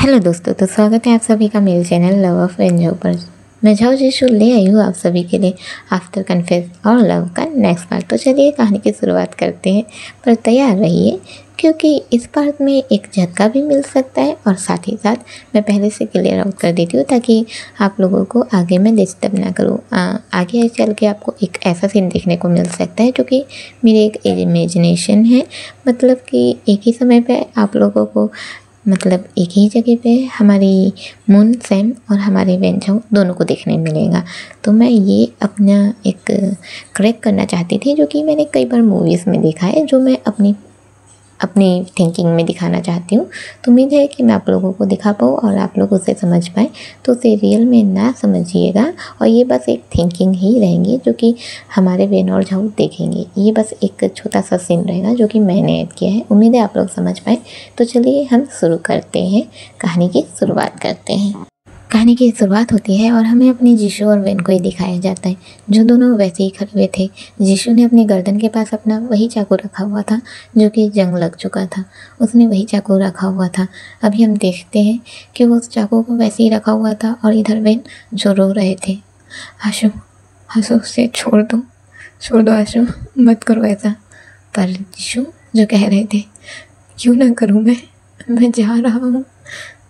Hello दोस्तों, तो स्वागत है आप सभी का मेरे चैनल लव ऑफ वेंझो पर। मैं झाओ जीशु ले आई हूँ आप सभी के लिए आफ्टर कन्फेस और लव का नेक्स्ट पार्ट। तो चलिए कहानी की शुरुआत करते हैं, पर तैयार रहिए क्योंकि इस पार्ट में एक झटका भी मिल सकता है और साथ ही साथ मैं पहले से क्लियर आउट कर देती हूँ ताकि आप लोगों को आगे मैं डिस्टर्ब ना करूँ। आगे चल के आपको एक ऐसा सीन देखने को मिल सकता है जो कि मेरी एक इमेजिनेशन है, मतलब कि एक ही समय पे आप लोगों को एक ही जगह पे हमारी मून, सैम और हमारे वेंझो दोनों को देखने मिलेगा। तो मैं ये अपना एक करेक्ट करना चाहती थी, जो कि मैंने कई बार मूवीज़ में देखा है, जो मैं अपनी थिंकिंग में दिखाना चाहती हूँ। तो उम्मीद है कि मैं आप लोगों को दिखा पाऊँ और आप लोग उसे समझ पाएँ। तो उसे रियल में ना समझिएगा और ये बस एक थिंकिंग ही रहेंगी जो कि हमारे वेन और झाऊ देखेंगे। ये बस एक छोटा सा सीन रहेगा जो कि मैंने ऐड किया है। उम्मीद है आप लोग समझ पाएँ। तो चलिए हम शुरू करते हैं, कहानी की शुरुआत करते हैं। कहानी की शुरुआत होती है और हमें अपने जीशु और वेन को ही दिखाया जाता है, जो दोनों वैसे ही खड़े हुए थे। जीशु ने अपनी गर्दन के पास अपना वही चाकू रखा हुआ था जो कि जंग लग चुका था। उसने वही चाकू रखा हुआ था। अभी हम देखते हैं कि वो उस चाकू को वैसे ही रखा हुआ था और इधर वेन जो रो रहे थे। आशु, आशु उसे छोड़ दो आशु, मत करो ऐसा। पर जीशु जो कह रहे थे, क्यों ना करूँ, मैं जा रहा हूँ,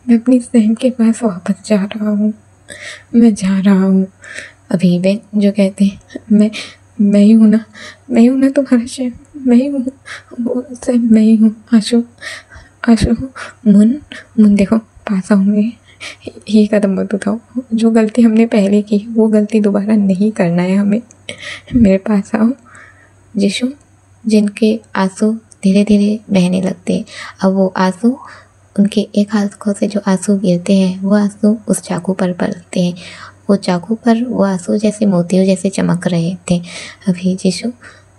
मैं अपनी सैम के पास वापस जा रहा हूँ, मैं जा रहा हूँ। अभी वेन जो कहते हैं, मैं ही हूँ ना तुम्हारा सैम, मैं ही हूँ वो सैम, मैं ही हूँ। आशु, मुन देखो, पास आओ, मैं ये कदम मत उठाओ। जो गलती हमने पहले की वो गलती दोबारा नहीं करना है हमें। मेरे पास आओ। जीशु जिनके आंसू धीरे धीरे बहने लगते हैं। अब वो आंसू, उनके एक आंखों से जो आंसू गिरते हैं वो आंसू उस चाकू पर पड़ते हैं। वो चाकू पर वो आंसू जैसे मोतियों जैसे चमक रहे थे। अभी जीशु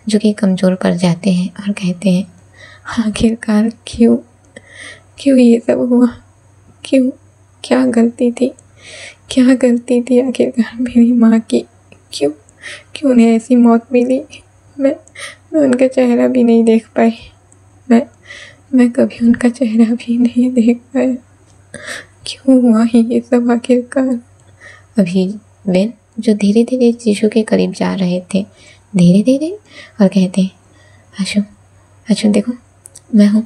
जो कि कमज़ोर पड़ जाते हैं और कहते हैं, आखिरकार क्यों ये सब हुआ, क्या गलती थी आखिरकार मेरी माँ की, क्यों उन्हें ऐसी मौत मिली। मैं उनका चेहरा भी नहीं देख पाई, मैं कभी उनका चेहरा भी नहीं देख पाया। क्यों हुआ ही ये सब आखिरकार। अभी वेन जो धीरे धीरे जीशु के करीब जा रहे थे, धीरे धीरे, और कहते हैं, आशु देखो, मैं हूँ।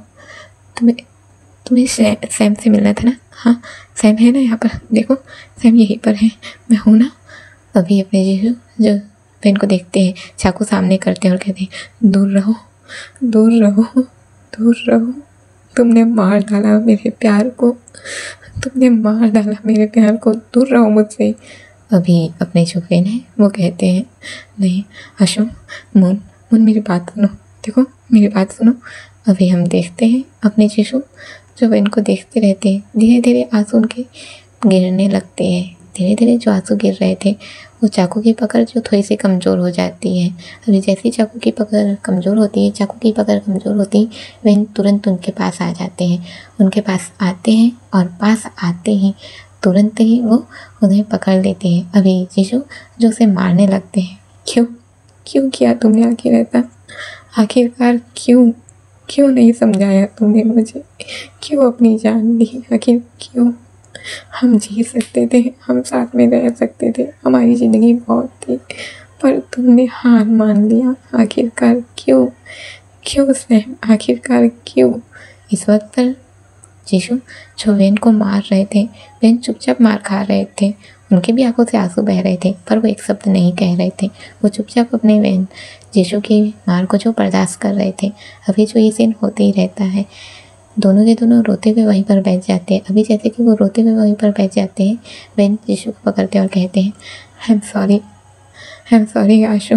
तुम्हें सैम से मिलना था ना? हाँ, सैम है ना यहाँ पर, देखो सैम यहीं पर है, मैं हूँ ना। अभी अपने जीशु जो वेन को देखते हैं, चाकू सामने करते हैं और कहते हैं, दूर रहो, तुमने मार डाला मेरे प्यार को, दूर रहो मुझसे। अभी अपने जो वेन है वो कहते हैं, नहीं आशु, मुन मेरी बात सुनो, देखो मेरी बात सुनो। अभी हम देखते हैं अपने जीशु जो वेन को देखते रहते हैं, धीरे धीरे आंसू उनके गिरने लगते हैं। धीरे धीरे जो आंसू गिर रहे थे वो चाकू की पकड़ जो थोड़ी सी कमज़ोर हो जाती है। अभी जैसे चाकू की पकड़ कमज़ोर होती है, वेन तुरंत उनके पास आ जाते हैं। उनके पास आते हैं और पास आते ही तुरंत ही वो उन्हें पकड़ लेते हैं। अभी जीशु जो उसे मारने लगते हैं, क्यों किया तुमने आखिर ऐसा, आखिरकार क्यों नहीं समझाया तुमने मुझे, क्यों अपनी जान ली, आखिर क्यों। हम जी सकते थे, हम साथ में रह सकते थे, हमारी ज़िंदगी बहुत थी, पर तुमने हार मान लिया। आखिरकार क्यों सैम, आखिरकार क्यों। इस वक्त पर जीशु जो वेन को मार रहे थे, वेन चुपचाप मार खा रहे थे। उनके भी आंखों से आंसू बह रहे थे, पर वो एक शब्द नहीं कह रहे थे। वो चुपचाप अपने वेन जीशु की मार को जो बर्दाश्त कर रहे थे। अभी जो ये सीन होते ही रहता है, दोनों के दोनों रोते हुए वहीं पर बैठ जाते हैं। अभी जैसे कि वो रोते हुए वहीं पर बैठ जाते हैं, वेन जीशु को पकड़ते हैं और कहते हैं, आई एम सॉरी आशु,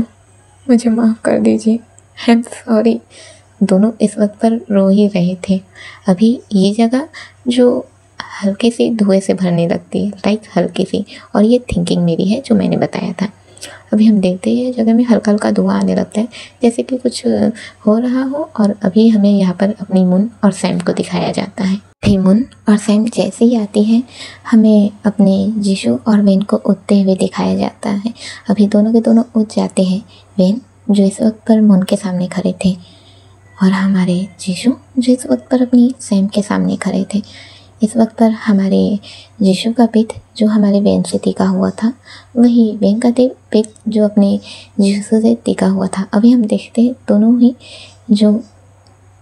मुझे माफ़ कर दीजिए, आई एम सॉरी। दोनों इस वक्त पर रो ही रहे थे। अभी ये जगह जो हल्के सी धुएं से भरने लगती है, हल्की सी, और ये थिंकिंग मेरी है जो मैंने बताया था। अभी हम देखते हैं जगह में हल्का हल्का धुआं आने लगता है, जैसे कि कुछ हो रहा हो। और अभी हमें यहाँ पर अपनी मून और सैम को दिखाया जाता है। मून और सैम जैसे ही आती हैं, हमें अपने जीशु और वेन को उठते हुए दिखाया जाता है। अभी दोनों के दोनों उठ जाते हैं। वेन जो इस वक्त पर मून के सामने खड़े थे और हमारे जीशु जो इस वक्त पर अपनी सैम के सामने खड़े थे। इस वक्त पर हमारे यीशु का पेट जो हमारे वेन से टिका हुआ था, वही वेन का पेट जो अपने यीशु से टिका हुआ था। अभी हम देखते हैं दोनों ही जो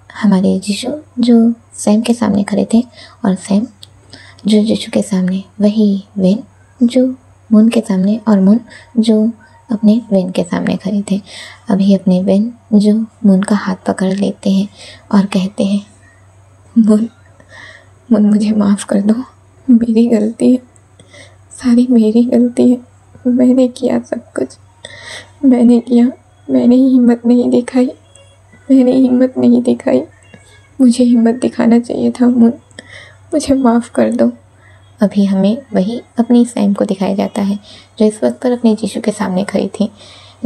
हमारे यीशु जो सैम के सामने खड़े थे और सैम जो यीशु के सामने, वही वेन जो मून के सामने और मून जो अपने वेन के सामने खड़े थे। अभी अपने वेन जो मून का हाथ पकड़ लेते हैं और कहते हैं, मून मून मुझे माफ़ कर दो, मेरी गलती है, सारी मेरी गलती है, मैंने किया सब कुछ, मैंने किया, मैंने हिम्मत नहीं दिखाई, मुझे हिम्मत दिखाना चाहिए था मून, मुझे माफ़ कर दो। अभी हमें वही अपनी सैम को दिखाया जाता है जो इस वक्त पर अपने यीशु के सामने खड़ी थी।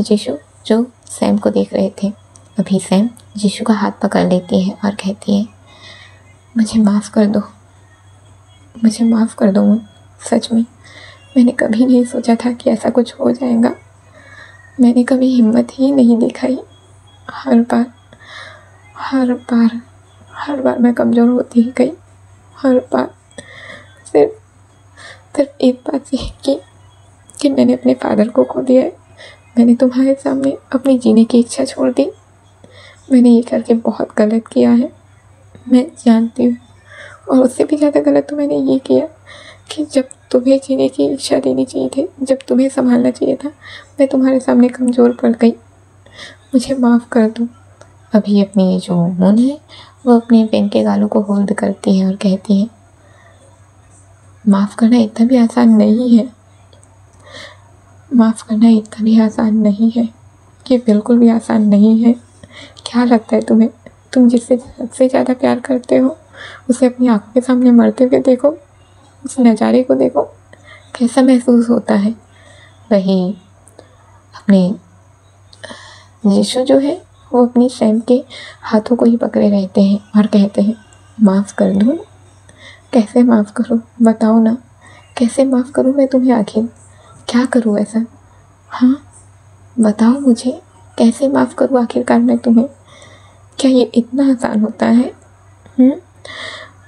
यीशु जो सैम को देख रहे थे। अभी सैम यीशु का हाथ पकड़ लेती है और कहती है, मुझे माफ़ कर दो, मुझे माफ़ कर दो मून, सच में मैंने कभी नहीं सोचा था कि ऐसा कुछ हो जाएगा, मैंने कभी हिम्मत ही नहीं दिखाई। हर बार मैं कमज़ोर होती ही गई, हर बार सिर्फ एक बात थी कि मैंने अपने फादर को खो दिया है। मैंने तुम्हारे सामने अपनी जीने की इच्छा छोड़ दी। मैंने ये करके बहुत गलत किया है, मैं जानती हूँ। और उससे भी ज़्यादा गलत तो मैंने ये किया कि जब तुम्हें जीने की इच्छा देनी चाहिए थी, जब तुम्हें संभालना चाहिए था, मैं तुम्हारे सामने कमज़ोर पड़ गई, मुझे माफ़ कर दो। अभी अपनी जो मून है वो अपने पेन के गालों को होल्ड करती है और कहती है, माफ़ करना इतना भी आसान नहीं है, माफ़ करना इतना भी आसान नहीं है, ये बिल्कुल भी आसान नहीं है। क्या लगता है तुम्हें, तुम जिससे सबसे ज़्यादा प्यार करते हो उसे अपनी आँखों के सामने मरते हुए देखो, उस नज़ारे को देखो, कैसा महसूस होता है। वही अपने यीशु जो है वो अपनी सैम के हाथों को ही पकड़े रहते हैं और कहते हैं, माफ़ कर दूँ, कैसे माफ़ करूँ, बताओ ना, कैसे माफ़ करूँ मैं तुम्हें, आखिर क्या करूँ ऐसा, हाँ बताओ मुझे, कैसे माफ़ करूँ आखिरकार मैं तुम्हें। क्या ये इतना आसान होता है?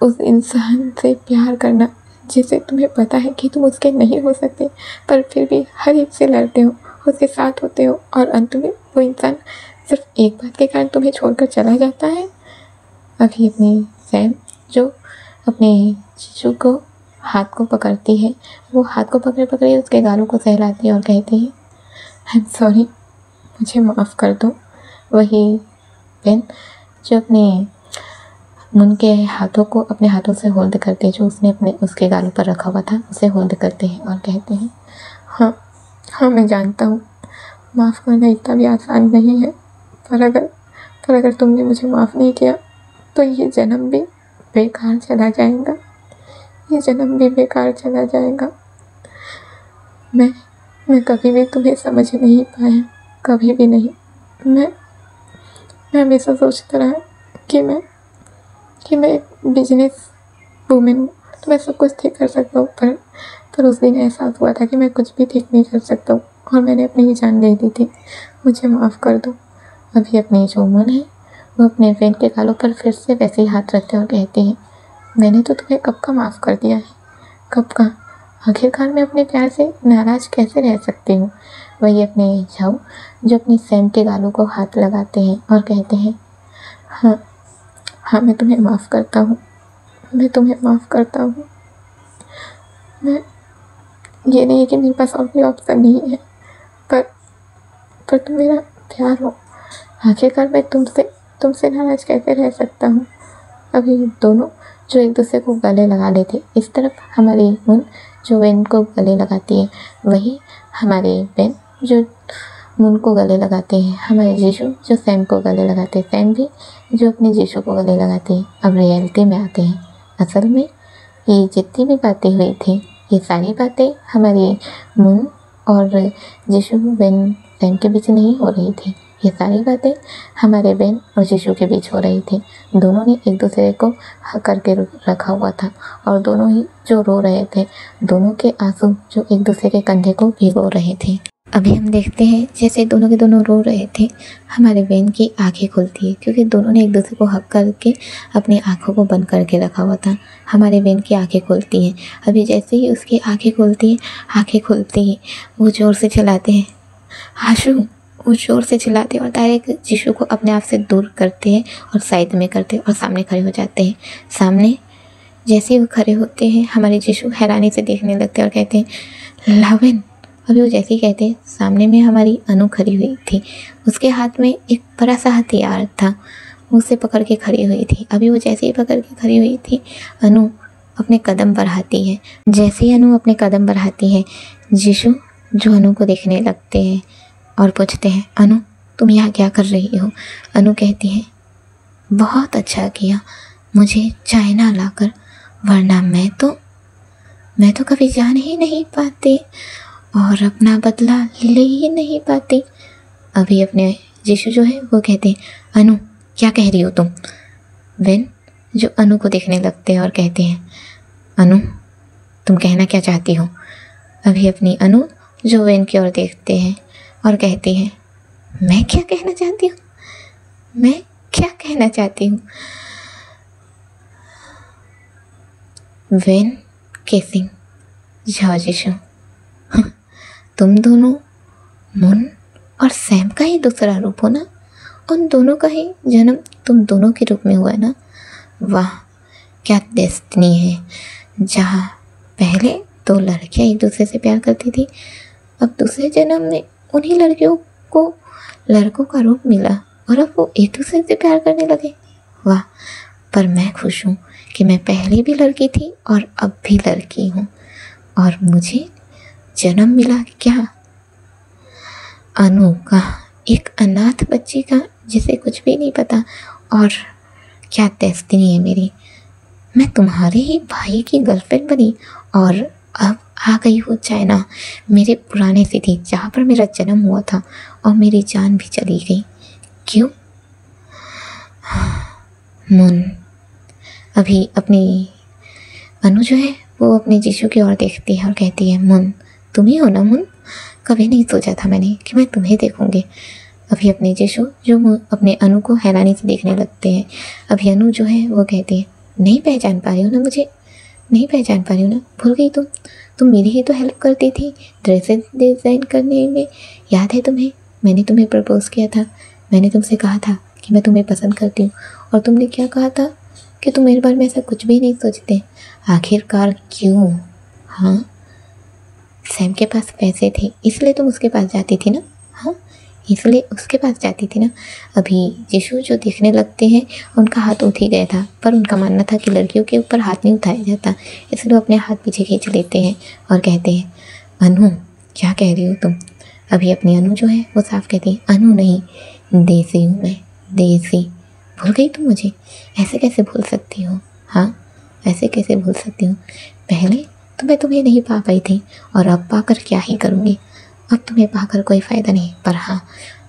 उस इंसान से प्यार करना जिसे तुम्हें पता है कि तुम उसके नहीं हो सकते, पर फिर भी हर एक से लड़ते हो, उसके साथ होते हो और अंत में वो इंसान सिर्फ एक बात के कारण तुम्हें छोड़कर चला जाता है। अभी अपनी सैम जो अपने यीशु को हाथ को पकड़ती है, वो हाथ को पकड़े उसके गालों को सहलाती है और कहती है, आई एम सॉरी, मुझे माफ़ कर दो। वही बेन जो अपने मून के हाथों को अपने हाथों से होल्ड करते, जो उसने उसके गालों पर रखा हुआ था उसे होल्ड करते हैं और कहते हैं, हाँ मैं जानता हूँ माफ़ करना इतना भी आसान नहीं है, पर अगर तुमने मुझे माफ़ नहीं किया तो ये जन्म भी बेकार चला जाएगा, मैं कभी भी तुम्हें समझ नहीं पाया, कभी भी नहीं। मैं हमेशा सोचता रहा कि मैं एक बिजनेस वूमेन हूँ, तो मैं सब कुछ ठीक कर सकता हूँ, पर उस दिन एहसास हुआ था कि मैं कुछ भी ठीक नहीं कर सकता हूँ और मैंने अपनी ही जान दे दी थी, मुझे माफ़ कर दो। अभी अपनी जो मून है वो अपने फ्रेंड के गालों पर फिर से वैसे ही हाथ रखते और कहती है, मैंने तो तुम्हें कब का माफ़ कर दिया है, कब का, आखिरकार मैं अपने प्यार से नाराज़ कैसे रह सकती हूँ। वही अपने झाऊ जो अपनी सैम के गालों को हाथ लगाते हैं और कहते हैं, हाँ मैं तुम्हें माफ़ करता हूँ, मैं ये नहीं है कि मेरे पास और कोई ऑप्शन नहीं है, पर तुम मेरा प्यार हो, आखिरकार मैं तुमसे नाराज़ कैसे रह सकता हूँ। अभी दोनों जो एक दूसरे को गले लगा लेते, इस तरफ हमारी मून जो वेन को गले लगाती है, वही हमारे वेन जो मून को गले लगाते हैं, हमारे यीशु जो सैम को गले लगाते हैं, सैम भी जो अपने यीशु को गले लगाते हैं। अब रियलिटी में आते हैं, असल में ये जितनी भी बातें हुई थी, ये सारी बातें हमारी मून और यीशु वेन सैम के बीच नहीं हो रही थी, ये सारी बातें हमारे बेन और यीशु के बीच हो रही थी। दोनों ने एक दूसरे को हक करके रखा हुआ था और दोनों ही जो रो रहे थे, दोनों के आंसू जो एक दूसरे के कंधे को भिगो रहे थे। अभी हम देखते हैं जैसे दोनों के दोनों रो रहे थे, हमारे वेन की आंखें खुलती है क्योंकि दोनों ने एक दूसरे को हक करके अपनी आंखों को बंद करके रखा हुआ था। हमारे वेन की आंखें खुलती हैं। अभी जैसे ही उसकी आंखें खुलती हैं, आंखें खुलती ही वो ज़ोर से चिल्लाते हैं, आशु। वो ज़ोर से चिल्लाते हैं और डायरेक्ट जीशु को अपने आप से दूर करते हैं और साइड में करते हैं और सामने खड़े हो जाते हैं। सामने जैसे ही वो खड़े होते हैं, हमारे जीशु हैरानी से देखने लगते हैं और कहते हैं, लावेन। अभी वो जैसे ही कहते हैं, सामने में हमारी अनु खड़ी हुई थी। उसके हाथ में एक बड़ा सा हथियार था, उसे पकड़ के खड़ी हुई थी। अभी वो जैसे ही पकड़ के खड़ी हुई थी, अनु अपने कदम बढ़ाती है। जैसे ही अनु अपने कदम बढ़ाती है, जीशु जो अनु को देखने लगते हैं और पूछते हैं, अनु तुम यहाँ क्या कर रही हो? अनु कहती है, बहुत अच्छा किया मुझे चाइना लाकर, वरना मैं तो कभी जान ही नहीं पाती और अपना बदला ले ही नहीं पाती। अभी अपने जीशु जो है वो कहते हैं, अनु क्या कह रही हो तुम? वेन जो अनु को देखने लगते हैं और कहते हैं, अनु तुम कहना क्या चाहती हो? अभी अपनी अनु जो वेन की ओर देखते हैं और कहती हैं, मैं क्या कहना चाहती हूँ? मैं क्या कहना चाहती हूँ? वेन केसिंग जीशु, तुम दोनों मुन और सैम का ही दूसरा रूप हो ना? उन दोनों का ही जन्म तुम दोनों के रूप में हुआ ना? वाह क्या डेस्टिनी है, जहाँ पहले दो लड़कियाँ एक दूसरे से प्यार करती थी, अब दूसरे जन्म में उन्हीं लड़कियों को लड़कों का रूप मिला और अब वो एक दूसरे से प्यार करने लगे। वाह, पर मैं खुश हूँ कि मैं पहले भी लड़की थी और अब भी लड़की हूँ और मुझे जन्म मिला क्या? अनु का, एक अनाथ बच्ची का जिसे कुछ भी नहीं पता। और क्या डेस्टिनी है मेरी, मैं तुम्हारे ही भाई की गर्लफ्रेंड बनी और अब आ गई हूँ चाइना, मेरे पुराने सिटी जहाँ पर मेरा जन्म हुआ था, और मेरी जान भी चली गई। क्यों? मुन। अभी अपनी अनु जो है वो अपने जीशु की ओर देखती है और कहती है, मुन तुम ही हो ना मुन? कभी नहीं सोचा था मैंने कि मैं तुम्हें देखूंगी। अभी अपने जीशु जो अपने अनु को हैरानी से देखने लगते हैं। अभी अनु जो है वो कहती है, नहीं पहचान पा रही हो ना मुझे? नहीं पहचान पा रही हो ना? भूल गई तुम मेरी ही तो हेल्प करती थी ड्रेसेस डिज़ाइन करने में, याद है तुम्हें? मैंने तुम्हें प्रपोज़ किया था, मैंने तुमसे कहा था कि मैं तुम्हें पसंद करती हूँ और तुमने क्या कहा था कि तुम मेरे बारे में ऐसा कुछ भी नहीं सोचते। आखिरकार क्यों? हाँ, सैम के पास पैसे थे इसलिए तुम उसके पास जाती थी ना? हाँ, इसलिए उसके पास जाती थी ना? अभी जीशु जो देखने लगते हैं, उनका हाथ उठ ही गया था, पर उनका मानना था कि लड़कियों के ऊपर हाथ नहीं उठाया जाता, इसलिए वो अपने हाथ पीछे खींच लेते हैं और कहते हैं, अनु क्या कह रही हो तुम? अभी अपनी अनु जो है वो साफ कहती है, अनु नहीं, देसी हूँ मैं, देसी। भूल गई तुम मुझे? ऐसे कैसे भूल सकती हो? हाँ, ऐसे कैसे भूल सकती हूँ? पहले तो मैं तुम्हें नहीं पा पाई थी और अब पाकर क्या ही करूँगी? अब तुम्हें पाकर कोई फ़ायदा नहीं, पर हाँ,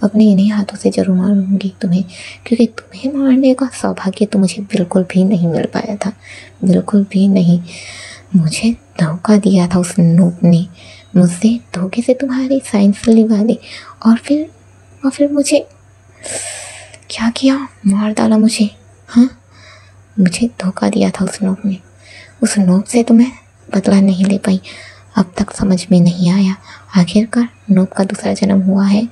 अपने इन्हीं हाथों से ज़रूर मारूंगी तुम्हें, क्योंकि तुम्हें मारने का सौभाग्य तो मुझे बिल्कुल भी नहीं मिल पाया था, बिल्कुल भी नहीं। मुझे धोखा दिया था उस नूब ने, मुझसे धोखे से तुम्हारी साइंस लिवा दी और फिर मुझे क्या किया? मार डाला मुझे। हाँ, मुझे धोखा दिया था उस नूब ने। उस नूब से तो मैं बदला नहीं ले पाई। अब तक समझ में नहीं आया आखिरकार नूब का दूसरा जन्म हुआ है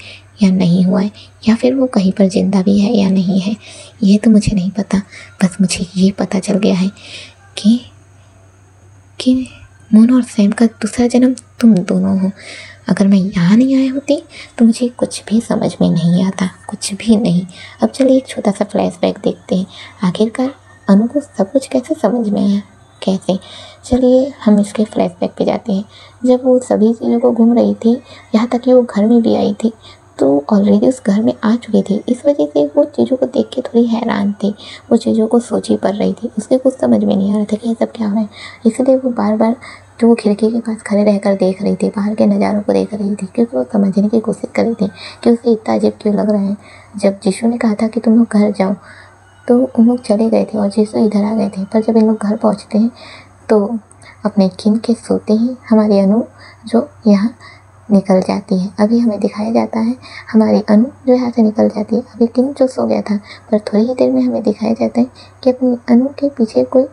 या नहीं हुआ है, या फिर वो कहीं पर जिंदा भी है या नहीं है, ये तो मुझे नहीं पता। बस मुझे ये पता चल गया है कि मून और सैम का दूसरा जन्म तुम दोनों हो। अगर मैं यहाँ नहीं आई होती तो मुझे कुछ भी समझ में नहीं आता, कुछ भी नहीं। अब चलिए एक छोटा सा फ्लैशबैक देखते हैं, आखिरकार अनु को सब कुछ कैसे समझ में आया, कैसे। चलिए हम इसके फ्लैशबैक पे जाते हैं। जब वो सभी चीज़ों को घूम रही थी, यहाँ तक कि वो घर में भी आई थी, तो ऑलरेडी उस घर में आ चुकी थी। इस वजह से वो चीज़ों को देख के थोड़ी हैरान थी, वो चीज़ों को सोची पड़ रही थी, उसके कुछ समझ में नहीं आ रहा था कि ये सब क्या हो रहा है। इसलिए वो बार बार जो वो खिड़की के पास खड़े रहकर देख रही थी, बाहर के नज़ारों को देख रही थी, क्योंकि वो समझने की कोशिश कर रही थी कि उसे इतना अजीब क्यों लग रहा है। जब जीशु ने कहा था कि तुम लोग घर जाओ, तो उन लोग चले गए थे और जीशु इधर आ गए थे। पर जब इन लोग घर पहुँचते हैं तो अपने किन के सोते ही हमारी अनु जो यहाँ निकल जाती है। अभी हमें दिखाया जाता है हमारी अनु जो यहाँ से निकल जाती है। अभी किंग जो सो गया था, पर थोड़ी ही देर में हमें दिखाया जाता है कि अपनी अनु के पीछे कोई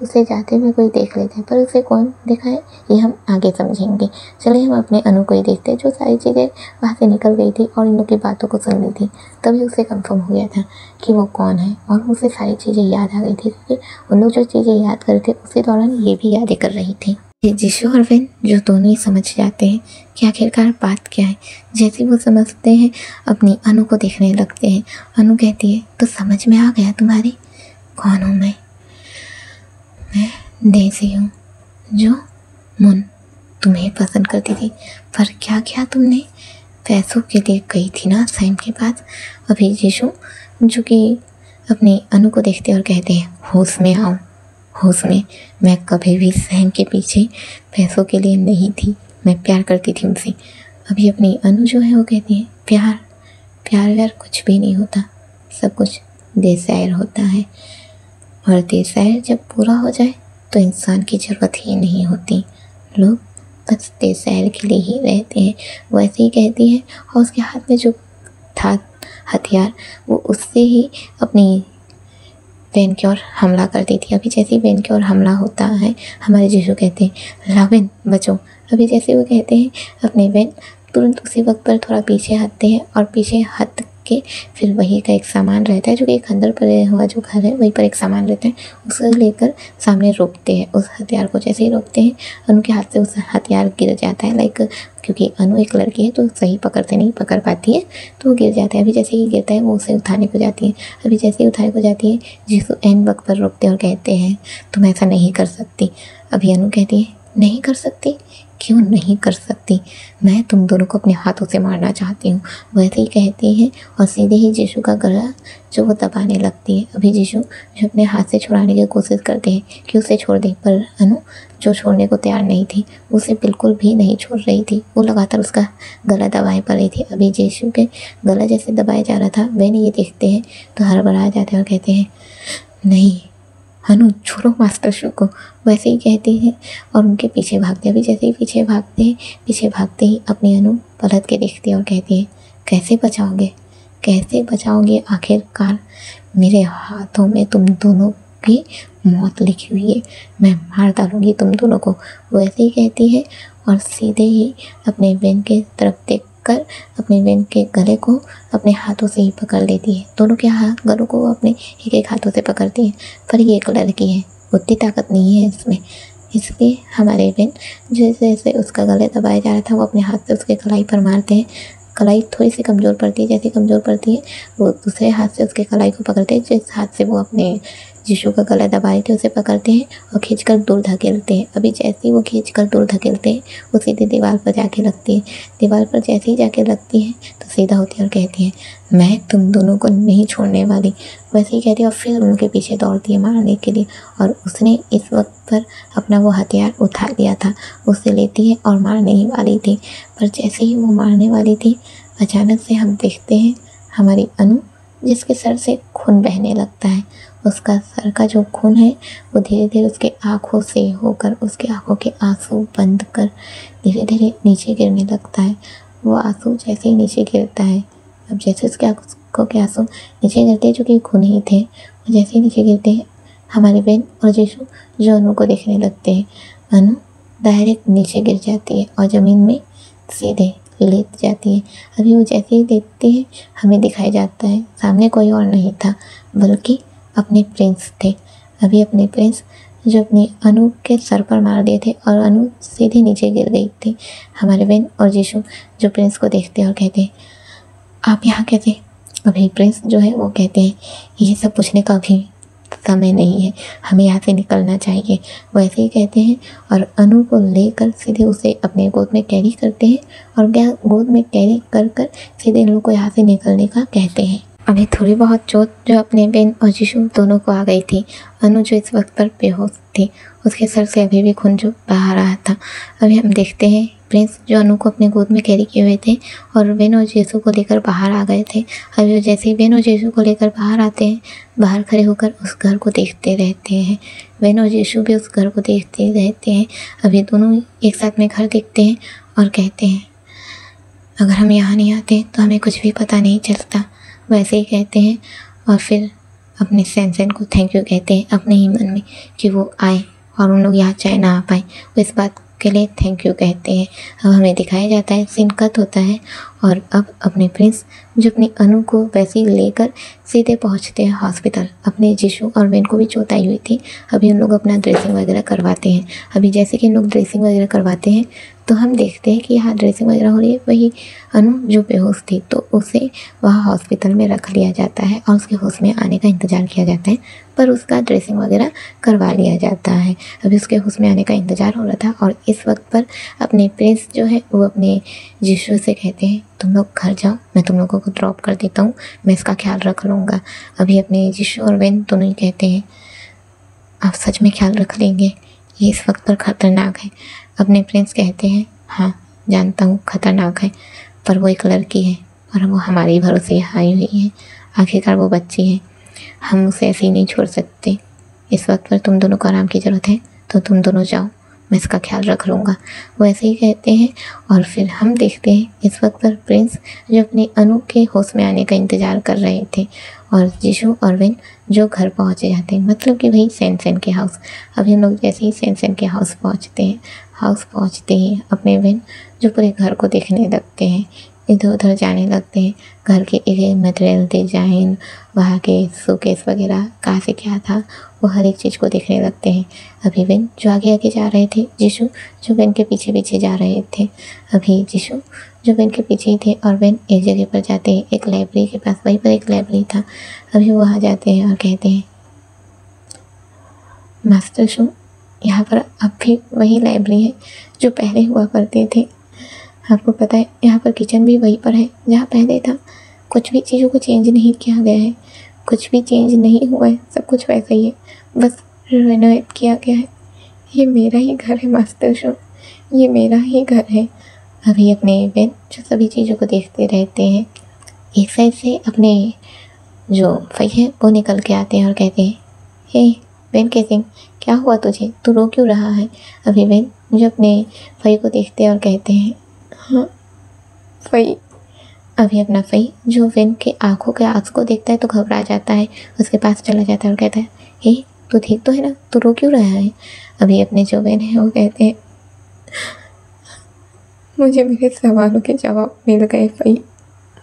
उसे जाते हुए कोई देख लेता है, पर उसे कौन देखा है ये हम आगे समझेंगे। चलिए हम अपने अनु को ही देखते हैं, जो सारी चीज़ें वहाँ से निकल गई थी और इन लोग की बातों को सुन ली थी। तभी उसे कंफर्म हो गया था कि वो कौन है, और उसे सारी चीज़ें याद आ गई थी, क्योंकि उन लोग जो चीज़ें याद कर रहे थे उसी दौरान ये भी यादें कर रही थी। जिशु और वेन जो दोनों ही समझ जाते हैं कि आखिरकार बात क्या है। जैसे वो समझते हैं अपनी अनु को देखने लगते हैं। अनु कहती है, तो समझ में आ गया तुम्हारी कौन हूँ मैं डेज़ी हूँ जो मुन तुम्हें पसंद करती थी। पर क्या किया तुमने? पैसों के लिए गई थी ना सैम के पास। अभी जिशु जो कि अपनी अनु को देखते और कहते हैं, होश में आओ, होश में। मैं कभी भी सैम के पीछे पैसों के लिए नहीं थी, मैं प्यार करती थी उनसे। अभी अपनी अनु जो है वो कहती है, प्यार प्यार व्यार कुछ भी नहीं होता, सब कुछ डिज़ायर होता है, और डिज़ायर जब पूरा हो जाए तो इंसान की ज़रूरत ही नहीं होती, लोग बस डिज़ायर के लिए ही रहते हैं। वैसे ही कहती है, और उसके हाथ में जो था हथियार वो उससे ही अपनी वेन की ओर हमला कर दी थी। अभी जैसे ही वेन की ओर हमला होता है, हमारे जिशु कहते हैं, लावेन बचो। अभी जैसे वो कहते हैं, अपने वेन तुरंत उसी वक्त पर थोड़ा पीछे हटते हैं, और पीछे हट के फिर वही का एक सामान रहता है जो कि एक खंडर पर हुआ जो घर है वहीं पर एक सामान रहता है, उसे लेकर सामने रोकते हैं उस हथियार को। जैसे ही रोकते हैं, अनु के हाथ से उस हथियार गिर जाता है। क्योंकि अनु एक लड़की है तो सही पकड़ते नहीं पकड़ पाती है, तो वो गिर जाता है। अभी जैसे ही गिरता है वो उसे उठाने को जाती है। अभी जैसे ही उठाने को जाती है, जिसको एन वक्त पर रोकते हैं और कहते हैं, तुम ऐसा नहीं कर सकती। अभी अनु कहती है, नहीं कर सकती? क्यों नहीं कर सकती? मैं तुम दोनों को अपने हाथों से मारना चाहती हूँ। वैसे ही कहती है, और सीधे ही जिशु का गला जो वो दबाने लगती है। अभी जिशु जो अपने हाथ से छुड़ाने की कोशिश करते हैं कि उसे छोड़ दे, पर अनु जो छोड़ने को तैयार नहीं थी, उसे बिल्कुल भी नहीं छोड़ रही थी, वो लगातार उसका गला दबाए पड़ी थी। अभी जिशु के गला जैसे दबाया जा रहा था, वे ये देखते हैं तो हड़बड़ा जाते हैं और कहते हैं, नहीं अनु छोड़ो मास्टर शू को। वैसे ही कहते हैं और उनके पीछे भागते हैं। अभी जैसे ही पीछे भागते ही अपनी अनु पलट के देखती है और कहती है, कैसे बचाओगे? आखिरकार मेरे हाथों में तुम दोनों की मौत लिखी हुई है, मैं मार डालूंगी तुम दोनों को। वैसे ही कहती है और सीधे ही अपने वेन के तरफ देख कर अपने वेन के गले को अपने हाथों से ही पकड़ लेती है। दोनों के गलों को वो अपने एक हाथों से पकड़ती है, पर ये एक लड़की है, उतनी ताकत नहीं है इसमें। इसलिए हमारे वेन जैसे जैसे उसका गले दबाया जा रहा था, वो अपने हाथ से उसके कलाई पर मारते हैं। कलाई थोड़ी सी कमज़ोर पड़ती है, जैसे कमज़ोर पड़ती है वो दूसरे हाथ से उसके कलाई को पकड़ते हैं, जिस हाथ से वो अपने जिशु का गला दबाए थे उसे पकड़ते हैं और खींचकर दूर धकेलते हैं। अभी जैसे ही वो खींचकर दूर धकेलते हैं, वो सीधे दीवार पर जाके लगती है। दीवार पर जैसे ही जाके लगती है तो सीधा होती है और कहती है, मैं तुम दोनों को नहीं छोड़ने वाली। वैसे ही कहती है और फिर उनके पीछे दौड़ती है मारने के लिए, और उसने इस वक्त पर अपना वो हथियार उठा लिया था, उसे लेती है और मारने ही वाली थी। पर जैसे ही वो मारने वाली थी, अचानक से हम देखते हैं हमारी अनु जिसके सर से खून बहने लगता है। उसका सर का जो खून है वो धीरे धीरे उसके आँखों से होकर उसके आँखों के आंसू बंद कर धीरे धीरे नीचे गिरने लगता है। वो आंसू जैसे ही नीचे गिरता है, अब जैसे उसके आँखों के आंसू नीचे गिरते हैं जो कि खून ही थे, और जैसे ही नीचे गिरते हैं हमारे बेन और जिशु जो अनु को देखने लगते हैं। अनु डायरेक्ट नीचे गिर जाती है और ज़मीन में सीधे लेट जाती है। अभी वो जैसे ही देखती है, हमें दिखाया जाता है सामने कोई और नहीं था बल्कि अपने प्रिंस थे। अभी अपने प्रिंस जो अपनी अनु के सर पर मार दिए थे और अनु सीधे नीचे गिर गई थी। हमारे बेन और जिशु जो प्रिंस को देखते हैं और कहते हैं, आप यहाँ कैसे? अभी प्रिंस जो है वो कहते हैं, ये सब पूछने का अभी समय नहीं है, हमें यहाँ से निकलना चाहिए। वैसे ही कहते हैं और अनु को लेकर सीधे उसे अपने गोद में कैरी करते हैं, और गोद में कैरी कर कर सीधे इन लोग को यहाँ से निकलने का कहते हैं। अभी थोड़ी बहुत चोट जो अपने बेन और जिशु दोनों को आ गई थी। अनु जो इस वक्त पर बेहोश थी, उसके सर से अभी भी खून जो बहा रहा था। अभी हम देखते हैं प्रिंस जो अनु को अपने गोद में कैरी किए हुए थे और बेन और जिशु को लेकर बाहर आ गए थे। अभी जैसे ही बेन और जिशु को लेकर बाहर आते हैं, बाहर खड़े होकर उस घर को देखते रहते हैं। बेन और जिशु भी उस घर को देखते रहते हैं। अभी दोनों एक साथ में घर देखते हैं और कहते हैं, अगर हम यहाँ नहीं आते तो हमें कुछ भी पता नहीं चलता। वैसे ही कहते हैं और फिर अपने सैनसन को थैंक यू कहते हैं अपने ही मन में कि वो आए और उन लोग यहाँ चाहे ना आ पाए, वो इस बात के लिए थैंक यू कहते हैं। अब हमें दिखाया जाता है सीन कट होता है और अब अपने प्रिंस जो अपनी अनु को वैसे ही लेकर सीधे पहुंचते हैं हॉस्पिटल। अपने जीशू और वेन को भी चोट आई हुई थी। अभी उन लोग अपना ड्रेसिंग वगैरह करवाते हैं। अभी जैसे कि लोग ड्रेसिंग वगैरह करवाते हैं तो हम देखते हैं कि यहाँ ड्रेसिंग वगैरह हो रही है। वही अनु जो बेहोश थी तो उसे वहाँ हॉस्पिटल में रख लिया जाता है और उसके होश में आने का इंतज़ार किया जाता है, पर उसका ड्रेसिंग वगैरह करवा लिया जाता है। अभी उसके होश में आने का इंतज़ार हो रहा था और इस वक्त पर अपने प्रिंस जो है वो अपने जीशू से कहते हैं तुम लोग घर जाओ, मैं तुम लोगों को ड्रॉप कर देता हूँ, मैं इसका ख्याल रख लूँगा। अभी अपने जीशू और वेन दोनों ही कहते हैं आप सच में ख्याल रख लेंगे, ये इस वक्त पर ख़तरनाक है। अपने प्रिंस कहते हैं हाँ जानता हूँ ख़तरनाक है, पर वो एक लड़की है और वो हमारे ही भरोसे आई हुई है। आखिरकार वो बच्ची है, हम उसे ऐसे ही नहीं छोड़ सकते। इस वक्त पर तुम दोनों को आराम की ज़रूरत है तो तुम दोनों जाओ, मैं इसका ख्याल रख लूँगा। वो ऐसे ही कहते हैं और फिर हम देखते हैं इस वक्त पर प्रिंस जो अपनी अनु के होश में आने का इंतज़ार कर रहे थे और जीशू और वेन जो घर पहुँचे जाते हैं, मतलब कि वही सैनसन के हाउस। अभी हम लोग जैसे ही सैनसन के हाउस पहुँचते ही अपने वेन जो पूरे घर को देखने लगते हैं, इधर उधर जाने लगते हैं। घर के एक मटेरियल डिजाइन, वहाँ के शोकेस वगैरह कहाँ से क्या था वो हर एक चीज़ को देखने लगते हैं। अभी वेन जो आगे आगे जा रहे थे, जीशू जो वेन के पीछे पीछे जा रहे थे। अभी जीशू जो वेन के पीछे ही थे और वेन एक जगह पर जाते हैं, एक लाइब्रेरी के पास, वहीं पर एक लाइब्रेरी था। अभी वो वहाँ जाते हैं और कहते हैं मास्टर शू यहाँ पर अब भी वही लाइब्रेरी है जो पहले हुआ करते थे। आपको पता है यहाँ पर किचन भी वहीं पर है जहाँ पहले था। कुछ भी चीज़ों को चेंज नहीं किया गया है, कुछ भी चेंज नहीं हुआ है, सब कुछ वैसा ही है, बस रेनोवेट किया गया है। ये मेरा ही घर है मास्टर शो, ये मेरा ही घर है। अभी अपने वेन जो सभी चीज़ों को देखते रहते हैं, एक साइड से अपने जो फई है वो निकल के आते हैं और कहते हैं हे वेन केसिंग, क्या हुआ तुझे, तू रो क्यों रहा है। अभी वेन जो अपने फई को देखते हैं और कहते हैं हाँ फई। अभी अपना फई जो वेन के आंखों के आंसू को देखता है तो घबरा जाता है, उसके पास चला जाता है और कहता है हे तू ठीक तो है ना, तू रो क्यों रहा है। अभी अपने जो वेन है वो कहते हैं मुझे मेरे सवालों के जवाब मिल गए फई,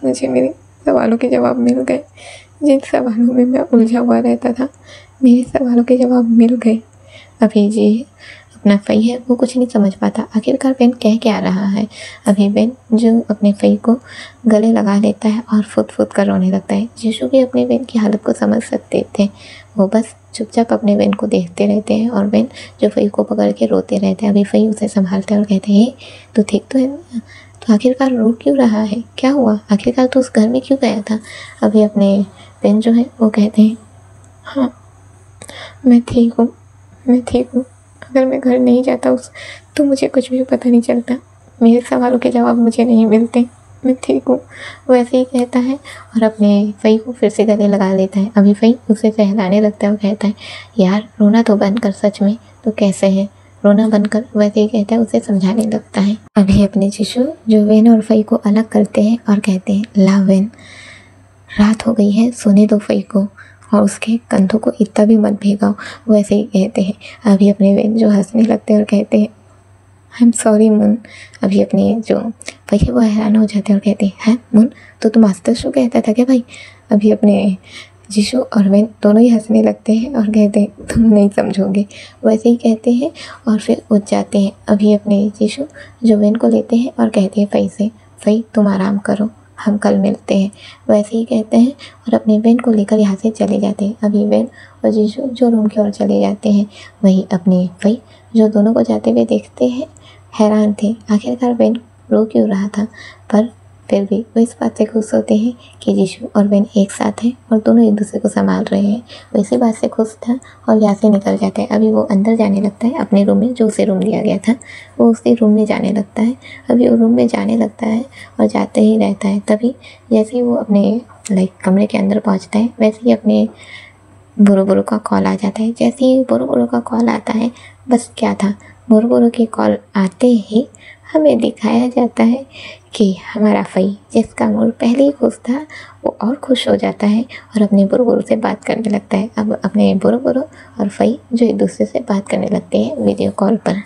मुझे मेरे सवालों के जवाब मिल गए। जिन सवालों में मैं उलझा हुआ रहता था, मेरे सवालों के जवाब मिल गए। अभी जी अपना फई है वो कुछ नहीं समझ पाता आखिरकार वेन कह क्या रहा है। अभी वेन जो अपने फई को गले लगा लेता है और फुट फुट कर रोने लगता है। जीशू भी अपने वेन की हालत को समझ सकते थे, वो बस चुपचाप अपने वेन को देखते रहते हैं और वेन जो फई को पकड़ के रोते रहते हैं। अभी फई उसे संभालते हैं और कहते हैं तो ठीक तो है ना, तो आखिरकार रो क्यों रहा है, क्या हुआ, आखिरकार तो उस घर में क्यों गया था। अभी अपने वेन जो है वो कहते हैं हाँ मैं ठीक हूँ, मैं ठीक हूँ, अगर मैं घर नहीं जाता उस तो मुझे कुछ भी पता नहीं चलता, मेरे सवालों के जवाब मुझे नहीं मिलते, मैं ठीक हूँ। वो ऐसे ही कहता है और अपने फई को फिर से गले लगा लेता है। अभी फई उसे सहलाने लगता है और कहता है यार रोना तो बंद कर, सच में तो कैसे है, रोना बंद कर। वैसे ही कहता है, उसे समझाने लगता है। अभी अपने जीशू जो वेन और फई को अलग करते हैं और कहते हैं ला वेन, रात हो गई है, सोने दो फई को और उसके कंधों को इतना भी मत भीगाओ। वो ऐसे ही कहते हैं। अभी अपने वेन जो हंसने लगते हैं और कहते हैं आई एम सॉरी मून। अभी अपने जो भाई है वो हैरान हो जाते हैं और कहते हैं मून तो तुम मास्टर शो कहता था क्या भाई। अभी अपने जीशू और वेन दोनों ही हंसने लगते हैं और कहते हैं तुम नहीं समझोगे। वैसे ही कहते हैं और फिर उठ जाते हैं। अभी अपने जीशू जो वेन को लेते हैं और कहते हैं फई से फई तुम आराम करो, हम कल मिलते हैं। वैसे ही कहते हैं और अपने वेन को लेकर यहाँ से चले जाते हैं। अभी वेन और जीशू जो रूम की ओर चले जाते हैं, वही अपने फई जो दोनों को जाते हुए देखते हैं हैरान थे आखिरकार वेन रो क्यों रहा था, पर फिर भी वो इस बात से खुश होते हैं कि जीशू और वेन एक साथ हैं और दोनों एक दूसरे को संभाल रहे हैं। वो इसी बात से खुश था और यहाँ से निकल जाता है। अभी वो अंदर जाने लगता है अपने रूम में, जो उसे रूम दिया गया था वो उसी रूम में जाने लगता है। अभी वो रूम में जाने लगता है और जाते ही रहता है। तभी जैसे ही वो अपने कमरे के अंदर पहुँचता है, वैसे ही अपने बोरो का कॉल आ जाता है। जैसे ही बोरो का कॉल आता है, बस क्या था, बोरो की कॉल आते ही हमें दिखाया जाता है कि हमारा फई, जिसका मूड पहले ही खुश था, वो और खुश हो जाता है और अपने बुरबुरु से बात करने लगता है। अब अपने बुरबुरु और फई जो एक दूसरे से बात करने लगते हैं वीडियो कॉल पर।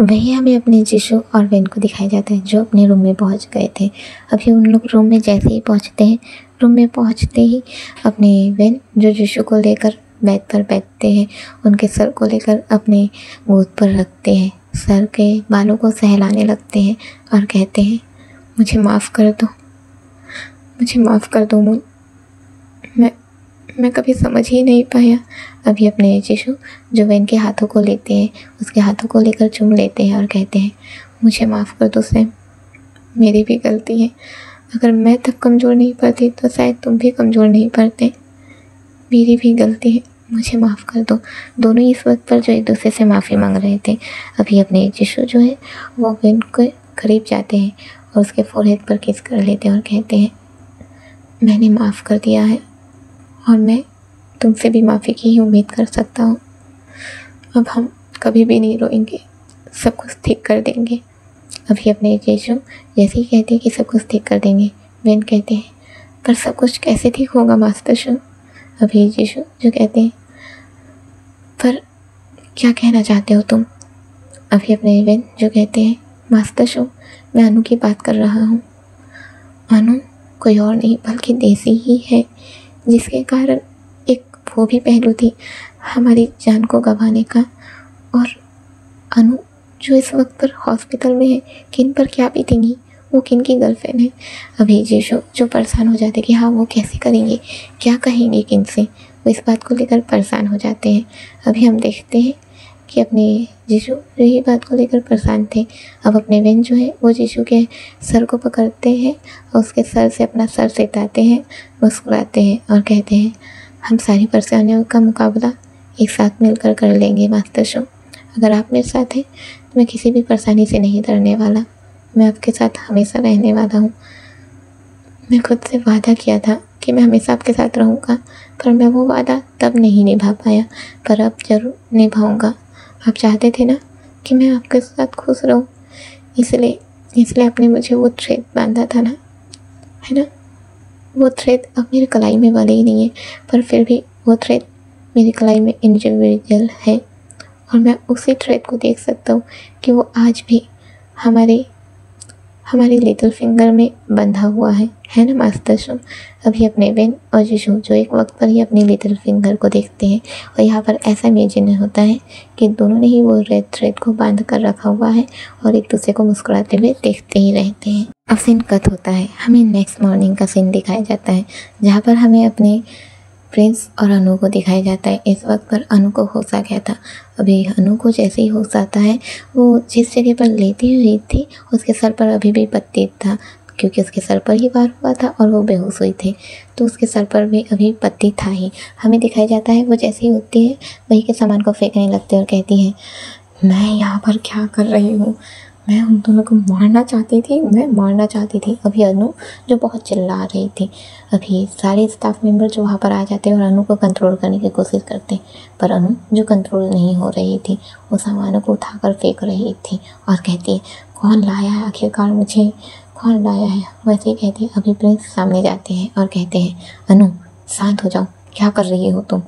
वही हमें अपने जीशु और वेन को दिखाया जाता है जो अपने रूम में पहुंच गए थे। अभी उन लोग रूम में जैसे ही पहुंचते हैं, रूम में पहुंचते ही अपने वेन जो जीशु को लेकर बेड पर बैठते हैं, उनके सर को लेकर अपने गोद पर रखते हैं, सर के बालों को सहलाने लगते हैं और कहते हैं, मुझे माफ़ कर दो, मुझे माफ़ कर दो मून, मैं कभी समझ ही नहीं पाया। अभी अपने जीशु जो वेन के हाथों को लेते हैं, उसके हाथों को लेकर चूम लेते हैं और कहते हैं, मुझे माफ़ कर दो सैम, मेरी भी गलती है। अगर मैं तब कमज़ोर नहीं पड़ती तो शायद तुम भी कमज़ोर नहीं पड़ते। मेरी भी गलती है, मुझे माफ़ कर दो। दोनों इस वक्त पर जो एक दूसरे से माफ़ी मांग रहे थे। अभी अपने जीशु जो है वो वेन के करीब जाते हैं और उसके फोरहेड पर किस कर लेते हैं और कहते हैं, मैंने माफ़ कर दिया है और मैं तुमसे भी माफ़ी की ही उम्मीद कर सकता हूँ। अब हम कभी भी नहीं रोएंगे, सब कुछ ठीक कर देंगे। अभी अपने जीशु जैसे ही कहते हैं कि सब कुछ ठीक कर देंगे, वेन कहते हैं, पर सब कुछ कैसे ठीक होगा मास्टर शो। अभी जीशु जो कहते हैं, पर क्या कहना चाहते हो तुम। अभी अपने वेन जो कहते हैं, मास्टर शो, मैं अनु की बात कर रहा हूँ। अनु कोई और नहीं बल्कि देसी ही है, जिसके कारण एक वो भी पहलू थी हमारी जान को गंवाने का। और अनु जो इस वक्त पर हॉस्पिटल में है, किन पर क्या बीतेंगी, वो किन की गर्लफ्रेंड है। अभी जीशु जो परेशान हो जाते कि हाँ वो कैसे करेंगे, क्या कहेंगे किन से, वो इस बात को लेकर परेशान हो जाते हैं। अभी हम देखते हैं कि अपने जीशु जो ये बात को लेकर परेशान थे, अब अपने वेन जो है वो जीशु के सर को पकड़ते हैं और उसके सर से अपना सर सिताते हैं, मुस्कुराते हैं और कहते हैं, हम सारी परेशानियों का मुकाबला एक साथ मिलकर कर लेंगे मास्टर शो। अगर आप मेरे साथ हैं तो मैं किसी भी परेशानी से नहीं डरने वाला, मैं आपके साथ हमेशा रहने वाला हूँ। मैं खुद से वादा किया था कि मैं हमेशा आपके साथ रहूँगा, पर मैं वो वादा तब नहीं निभा पाया, पर अब ज़रूर निभाऊँगा। आप चाहते थे ना कि मैं आपके साथ खुश रहूं, इसलिए आपने मुझे वो थ्रेड बांधा था ना, है ना। वो थ्रेड अब मेरे कलाई में वाले ही नहीं है, पर फिर भी वो थ्रेड मेरी कलाई में इंडिविजुअल है और मैं उसी थ्रेड को देख सकता हूँ कि वो आज भी हमारी लिटिल फिंगर में बंधा हुआ है ना मास्टर शो। अभी अपने वेन और जीशु जो एक वक्त पर ही अपनी लिटिल फिंगर को देखते हैं और यहाँ पर ऐसा इमेजिन होता है कि दोनों ने ही वो रेड थ्रेड को बांध कर रखा हुआ है और एक दूसरे को मुस्कुराते हुए देखते ही रहते हैं। अब सीन कट होता है, हमें नेक्स्ट मॉर्निंग का सीन दिखाया जाता है जहाँ पर हमें अपने प्रिंस और अनु को दिखाया जाता है। इस वक्त पर अनु को होश आ गया था। अभी अनु को जैसे ही होश आता है, वो जिस जगह पर लेटी हुई थी उसके सर पर अभी भी पत्ती था, क्योंकि उसके सर पर ही वार हुआ था और वो बेहोश हुई थी, तो उसके सर पर भी अभी पत्ती था ही। हमें दिखाया जाता है वो जैसे ही उठती है वही के सामान को फेंकने लगती है और कहती है, मैं यहाँ पर क्या कर रही हूँ, मैं उन दोनों को मारना चाहती थी। अभी अनु जो बहुत चिल्ला रही थी, अभी सारे स्टाफ मेंबर जो वहाँ पर आ जाते हैं और अनु को कंट्रोल करने की कोशिश करते, पर अनु जो कंट्रोल नहीं हो रही थी वो सामानों को उठाकर फेंक रही थी और कहती है, कौन लाया है आखिरकार, मुझे कौन लाया है। वैसे ही कहती है। अभी प्रिंस सामने जाते हैं और कहते हैं, अनु शांत हो जाओ, क्या कर रही हो तुम।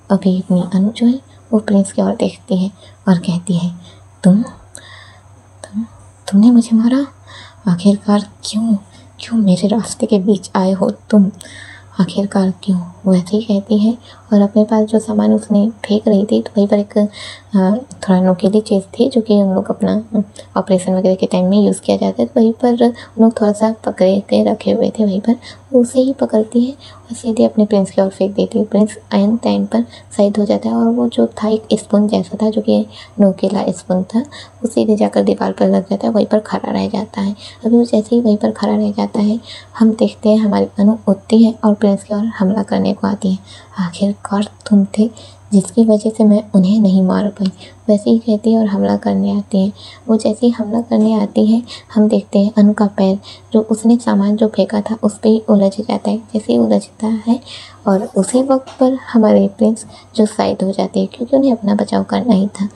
अभी अपनी अनु जो है वो प्रिंस की ओर देखती है और कहती है, तुमने मुझे मारा, आखिरकार क्यों मेरे रास्ते के बीच आए हो तुम, आखिरकार क्यों। वैसे ही कहती है और अपने पास जो सामान उसने फेंक रही थी तो वहीं पर एक थोड़ा नोकीली चीज़ थी जो कि उन लोग अपना ऑपरेशन वगैरह के टाइम में यूज़ किया जाता है, तो वहीं पर उन लोग थोड़ा सा पकड़े के रखे हुए थे, वहीं पर उसे ही पकड़ती है और सीधे अपने प्रिंस की ओर फेंक देती है। प्रिंस आयन टाइम पर शहीद हो जाता है और वो जो था एक स्पून जैसा था जो कि नोकीला स्पून था, वो सीधे जाकर दीवार पर लग जाता है, वहीं पर खड़ा रह जाता है। अभी वो जैसे ही वहीं पर खड़ा रह जाता है, हम देखते हैं हमारी अनु उठती है और प्रिंस की ओर हमला करने को आती है। आखिरकार तुम थे जिसकी वजह से मैं उन्हें नहीं मार पाई, वैसे ही कहती है और हमला करने आती है। वो जैसे ही हमला करने आती है, हम देखते हैं अनु का पैर जो उसने सामान जो फेंका था उस पर ही उलझ जाता है। जैसे ही उलझता है और उसी वक्त पर हमारे प्रिंस जो शहीद हो जाते हैं, क्योंकि उन्हें अपना बचाव करना ही था।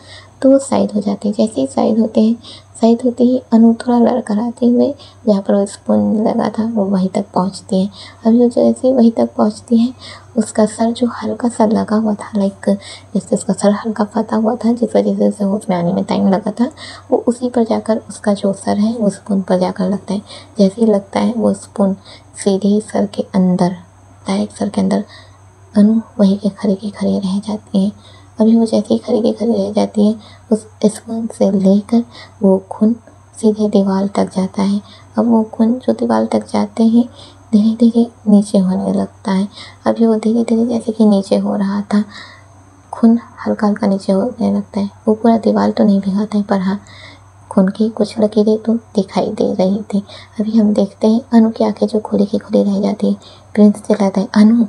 तो वो साइड हो जाते हैं। जैसे ही साइड होते हैं, साइड होते ही अनु थोड़ा लड़खड़ाते हुए जहाँ पर वो स्पून लगा था वो वहीं तक पहुँचती है। अभी वो जैसे वहीं तक पहुँचती है, उसका सर जो हल्का सा लगा हुआ था, लाइक जैसे उसका सर हल्का फटा हुआ था, जिस वजह से उसे होश में आने में टाइम लगा था, वो उसी पर जाकर उसका जो सर है वो स्पून पर जाकर लगता है। जैसे ही लगता है वो स्पून सीधे ही सर के अंदर, डायरेक्ट सर के अंदर, अनु वहीं के खड़ी रह जाती है। अभी वो जैसे ही खड़ी रह जाती है, उस स्पून से लेकर वो खून सीधे दीवार तक जाता है। अब वो खून जो दीवार तक जाते हैं धीरे धीरे नीचे होने लगता है। अभी वो धीरे धीरे जैसे कि नीचे हो रहा था, खून हल्का हल्का नीचे होने लगता है। वो पूरा दीवार तो नहीं भिगाता है, पर हाँ खून की कुछ लकीरें तो दिखाई दे रही थी। अभी हम देखते हैं अनु की आंखें जो खुली की खुली रह जाती है। प्रिंस चिल्लाता है अनु,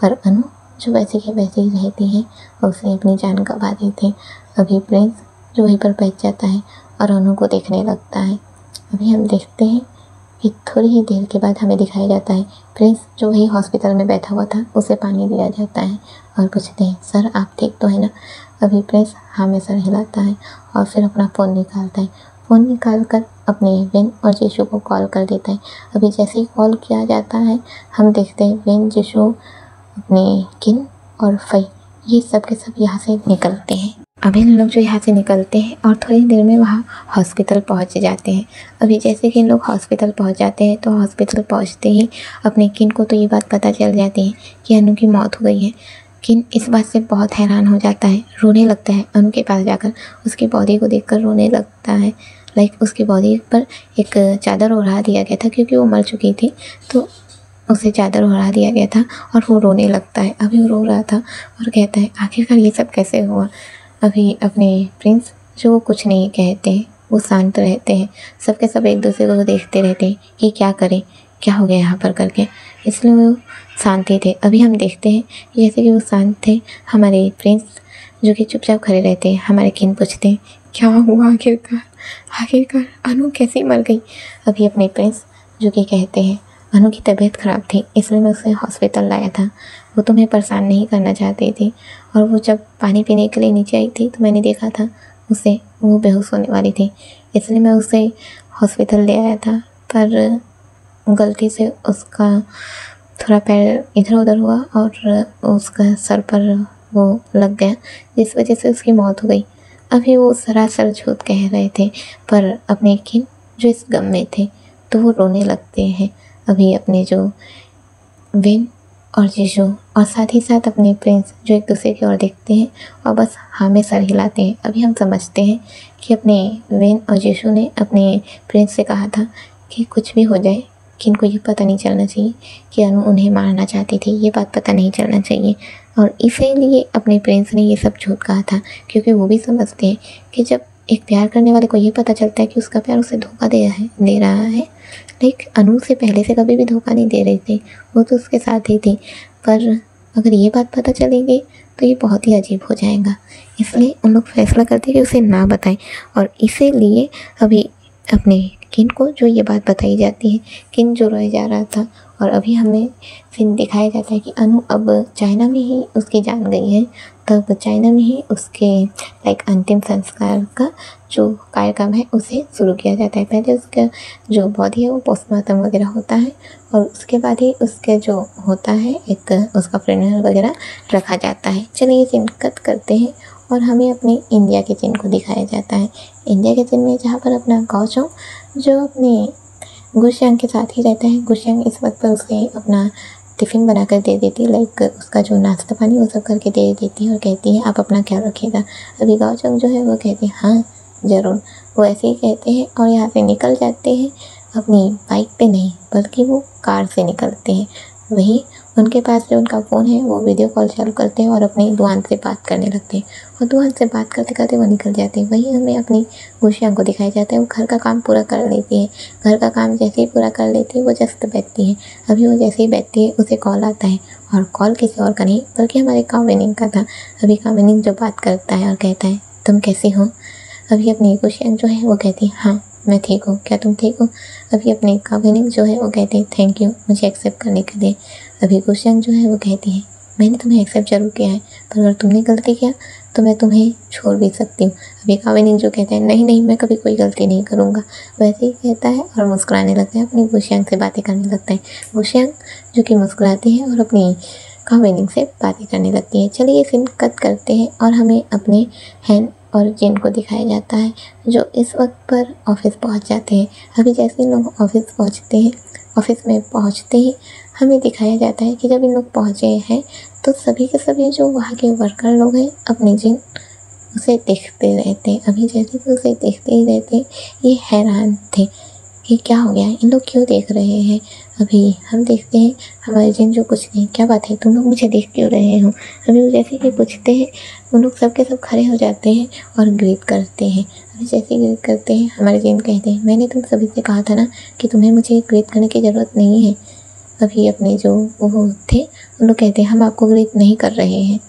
पर अनु जो वैसे की वैसे ही रहती है और उसने अपनी जान गंवा दी थी। अभी प्रिंस जो वहीं पर बैठ जाता है और अनु को देखने लगता है। अभी हम देखते हैं कि थोड़ी ही देर के बाद हमें दिखाया जाता है प्रिंस जो वही हॉस्पिटल में बैठा हुआ था, उसे पानी दिया जाता है और पूछते हैं सर आप ठीक तो है ना। अभी प्रिंस हाँ में सर हिलाता है और फिर अपना फ़ोन निकालता है। फ़ोन निकाल कर अपने विन और जीशु को कॉल कर देता है। अभी जैसे ही कॉल किया जाता है, हम देखते हैं विन, जीशु, अपने किन और फई, ये सब के सब यहाँ से निकलते हैं। अभी इन लोग जो यहाँ से निकलते हैं और थोड़ी देर में वहाँ हॉस्पिटल पहुँच जाते हैं। अभी जैसे कि इन लोग हॉस्पिटल पहुँच जाते हैं, तो हॉस्पिटल पहुँचते ही अपने किन को तो ये बात पता चल जाती है कि अनु की मौत हो गई है। किन इस बात से बहुत हैरान हो जाता है, रोने लगता है। अनु के पास जाकर उसकी बॉडी को देखकर रोने लगता है। लाइक उसकी बॉडी पर एक चादर ओढ़ा दिया गया था क्योंकि वो मर चुकी थी, तो उसे चादर ओढ़ा दिया गया था और वो रोने लगता है। अभी वो रो रहा था और कहता है आखिरकार ये सब कैसे हुआ। अभी अपने प्रिंस जो वो कुछ नहीं कहते हैं, वो शांत रहते हैं। सबके सब एक दूसरे को देखते रहते हैं कि क्या करें, क्या हो गया यहाँ पर करके, इसलिए वो शांति थे। अभी हम देखते हैं जैसे कि वो शांत थे, हमारे प्रिंस जो कि चुपचाप खड़े रहते हैं। हमारे किन पूछते हैं क्या हुआ आखिरकार अनु कैसे मर गई। अभी अपने प्रिंस जो कि कहते हैं अनु की तबीयत ख़राब थी, इसलिए मैं उसे हॉस्पिटल लाया था। वो तुम्हें परेशान नहीं करना चाहती थी, और वो जब पानी पीने के लिए नीचे आई थी तो मैंने देखा था उसे, वो बेहोश होने वाली थी, इसलिए मैं उसे हॉस्पिटल ले आया था। पर गलती से उसका थोड़ा पैर इधर उधर हुआ और उसका सर पर वो लग गया, जिस वजह से उसकी मौत हो गई। अभी वो सरासर झूठ कह रहे थे, पर अपने किन जो इस गम में थे तो वो रोने लगते हैं। अभी अपने जो विन और जीशु और साथ ही साथ अपने प्रिंस जो एक दूसरे की ओर देखते हैं और बस हाँ में सर हिलाते हैं। अभी हम समझते हैं कि अपने विन और जीशु ने अपने प्रिंस से कहा था कि कुछ भी हो जाए किनको ये पता नहीं चलना चाहिए कि अनु उन्हें मारना चाहती थी, ये बात पता नहीं चलना चाहिए। और इसीलिए अपने प्रिंस ने ये सब झूठ कहा था, क्योंकि वो भी समझते हैं कि जब एक प्यार करने वाले को ये पता चलता है कि उसका प्यार उसे धोखा दे रहा है। लाइक अनु से पहले से कभी भी धोखा नहीं दे रही थी, वो तो उसके साथ ही थी, पर अगर ये बात पता चलेगी तो ये बहुत ही अजीब हो जाएगा। इसलिए उन लोग फैसला करते हैं कि उसे ना बताएं, और इसीलिए अभी अपने किन को जो ये बात बताई जाती है, किन जो रह जा रहा था। और अभी हमें सीन दिखाया जाता है कि अनु अब चाइना में ही उसकी जान गई है, तब चाइना में ही उसके लाइक अंतिम संस्कार का जो कार्यक्रम है उसे शुरू किया जाता है। पहले उसका जो बॉडी है वो पोस्टमार्टम वगैरह होता है, और उसके बाद ही उसके जो होता है एक उसका फ्रेंडल वगैरह रखा जाता है। चलिए ये सीन कट करते हैं और हमें अपने इंडिया के चिन्ह को दिखाया जाता है। इंडिया के चिन्ह में जहाँ पर अपना गौचों जो अपने गुशियांग के साथ ही रहता है। गुशियांग इस वक्त पर उसे अपना टिफ़िन बना कर दे देती है, लाइक उसका जो नाश्ता पानी वो सब करके दे देती है और कहती है आप अपना ख्याल रखिएगा। अभी गौचों जो है वो कहते हैं हाँ ज़रूर, वो ऐसे ही कहते हैं और यहाँ से निकल जाते हैं। अपनी बाइक पे नहीं बल्कि वो कार से निकलते हैं। वही उनके पास जो उनका फ़ोन है वो वीडियो कॉल चालू करते हैं और अपनी दुआन से बात करने लगते हैं, और दुआन से बात करते करते वो निकल जाते हैं। वही हमें अपनी गुशियांग को दिखाया जाता है, वो घर का काम पूरा कर लेती है। घर का काम जैसे ही पूरा कर लेती है वो जस्ट बैठती है। अभी वो जैसे ही बैठती है उसे कॉल आता है, और कॉल किसी और का नहीं बल्कि हमारे कामिनी का था। अभी कामिनी जो बात करता है और कहता है तुम कैसी हो। अभी अपनी गुशियांग जो है वो कहती है हाँ मैं ठीक हूँ, क्या तुम ठीक हो। अभी अपने कामिनी जो है वो कहते हैं थैंक यू मुझे एक्सेप्ट करने के लिए। अभी गुशियांग जो है वो कहती है मैंने तुम्हें एक्सेप्ट जरूर किया है, पर अगर तुमने गलती किया तो मैं तुम्हें छोड़ भी सकती हूँ। अभी कावेनिंग जो कहता है नहीं नहीं मैं कभी कोई गलती नहीं करूँगा, वैसे ही कहता है और मुस्कुराने लगता है, अपनी वुशियांग से बातें करने लगता है। वुशियांग जो कि मुस्कुराती है और अपनी कावेनिंग से बातें करने लगती है। चलिए सीन कट करते हैं और हमें अपने हैन और जिन को दिखाया जाता है जो इस वक्त पर ऑफिस पहुंच जाते हैं। अभी जैसे इन लोग ऑफिस में पहुंचते ही हमें दिखाया जाता है कि जब इन लोग पहुंचे हैं तो सभी के सभी जो वहाँ के वर्कर लोग हैं अपने जिन उसे देखते रहते हैं। अभी जैसे कि उसे देखते ही रहते ये हैरान थे कि क्या हो गया, इन लोग क्यों देख रहे हैं। अभी हम देखते हैं हमारे जिन जो कुछ नहीं, क्या बात है तुम लोग मुझे देख क्यों रहे हो। अभी वो जैसे कि पूछते हैं उन लोग सब के सब खड़े हो जाते हैं और ग्रीट करते हैं। अभी जैसे ग्रीट करते हैं हमारे जिन कहते हैं मैंने तुम सभी से कहा था ना कि तुम्हें मुझे ग्रीट करने की ज़रूरत नहीं है। अभी अपने जो वो थे उन लोग कहते हैं हम आपको ग्रीट नहीं कर रहे हैं।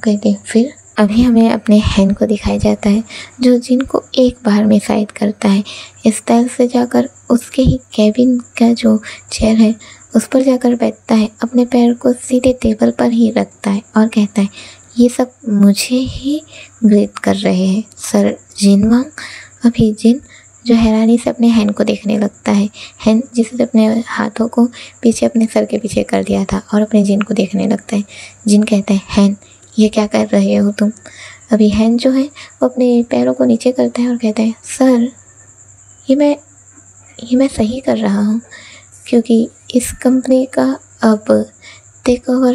कहते हैं फिर अभी हमें अपने हैन को दिखाया जाता है जो जिन को एक बार में साइड करता है, इस तरह से जाकर उसके ही कैबिन का जो चेयर है उस पर जाकर बैठता है, अपने पैर को सीधे टेबल पर ही रखता है और कहता है ये सब मुझे ही ग्रीट कर रहे हैं सर जिनवांग। अभी जिन जो हैरानी से अपने हैन को देखने लगता है, हैन जिसने अपने हाथों को पीछे अपने सर के पीछे कर दिया था और अपने जिन को देखने लगता है। जिन कहता है हैन ये क्या कर रहे हो तुम। अभी हैन जो है वो अपने पैरों को नीचे करता है और कहता है सर ये मैं सही कर रहा हूँ क्योंकि इस कंपनी का अब टेक ओवर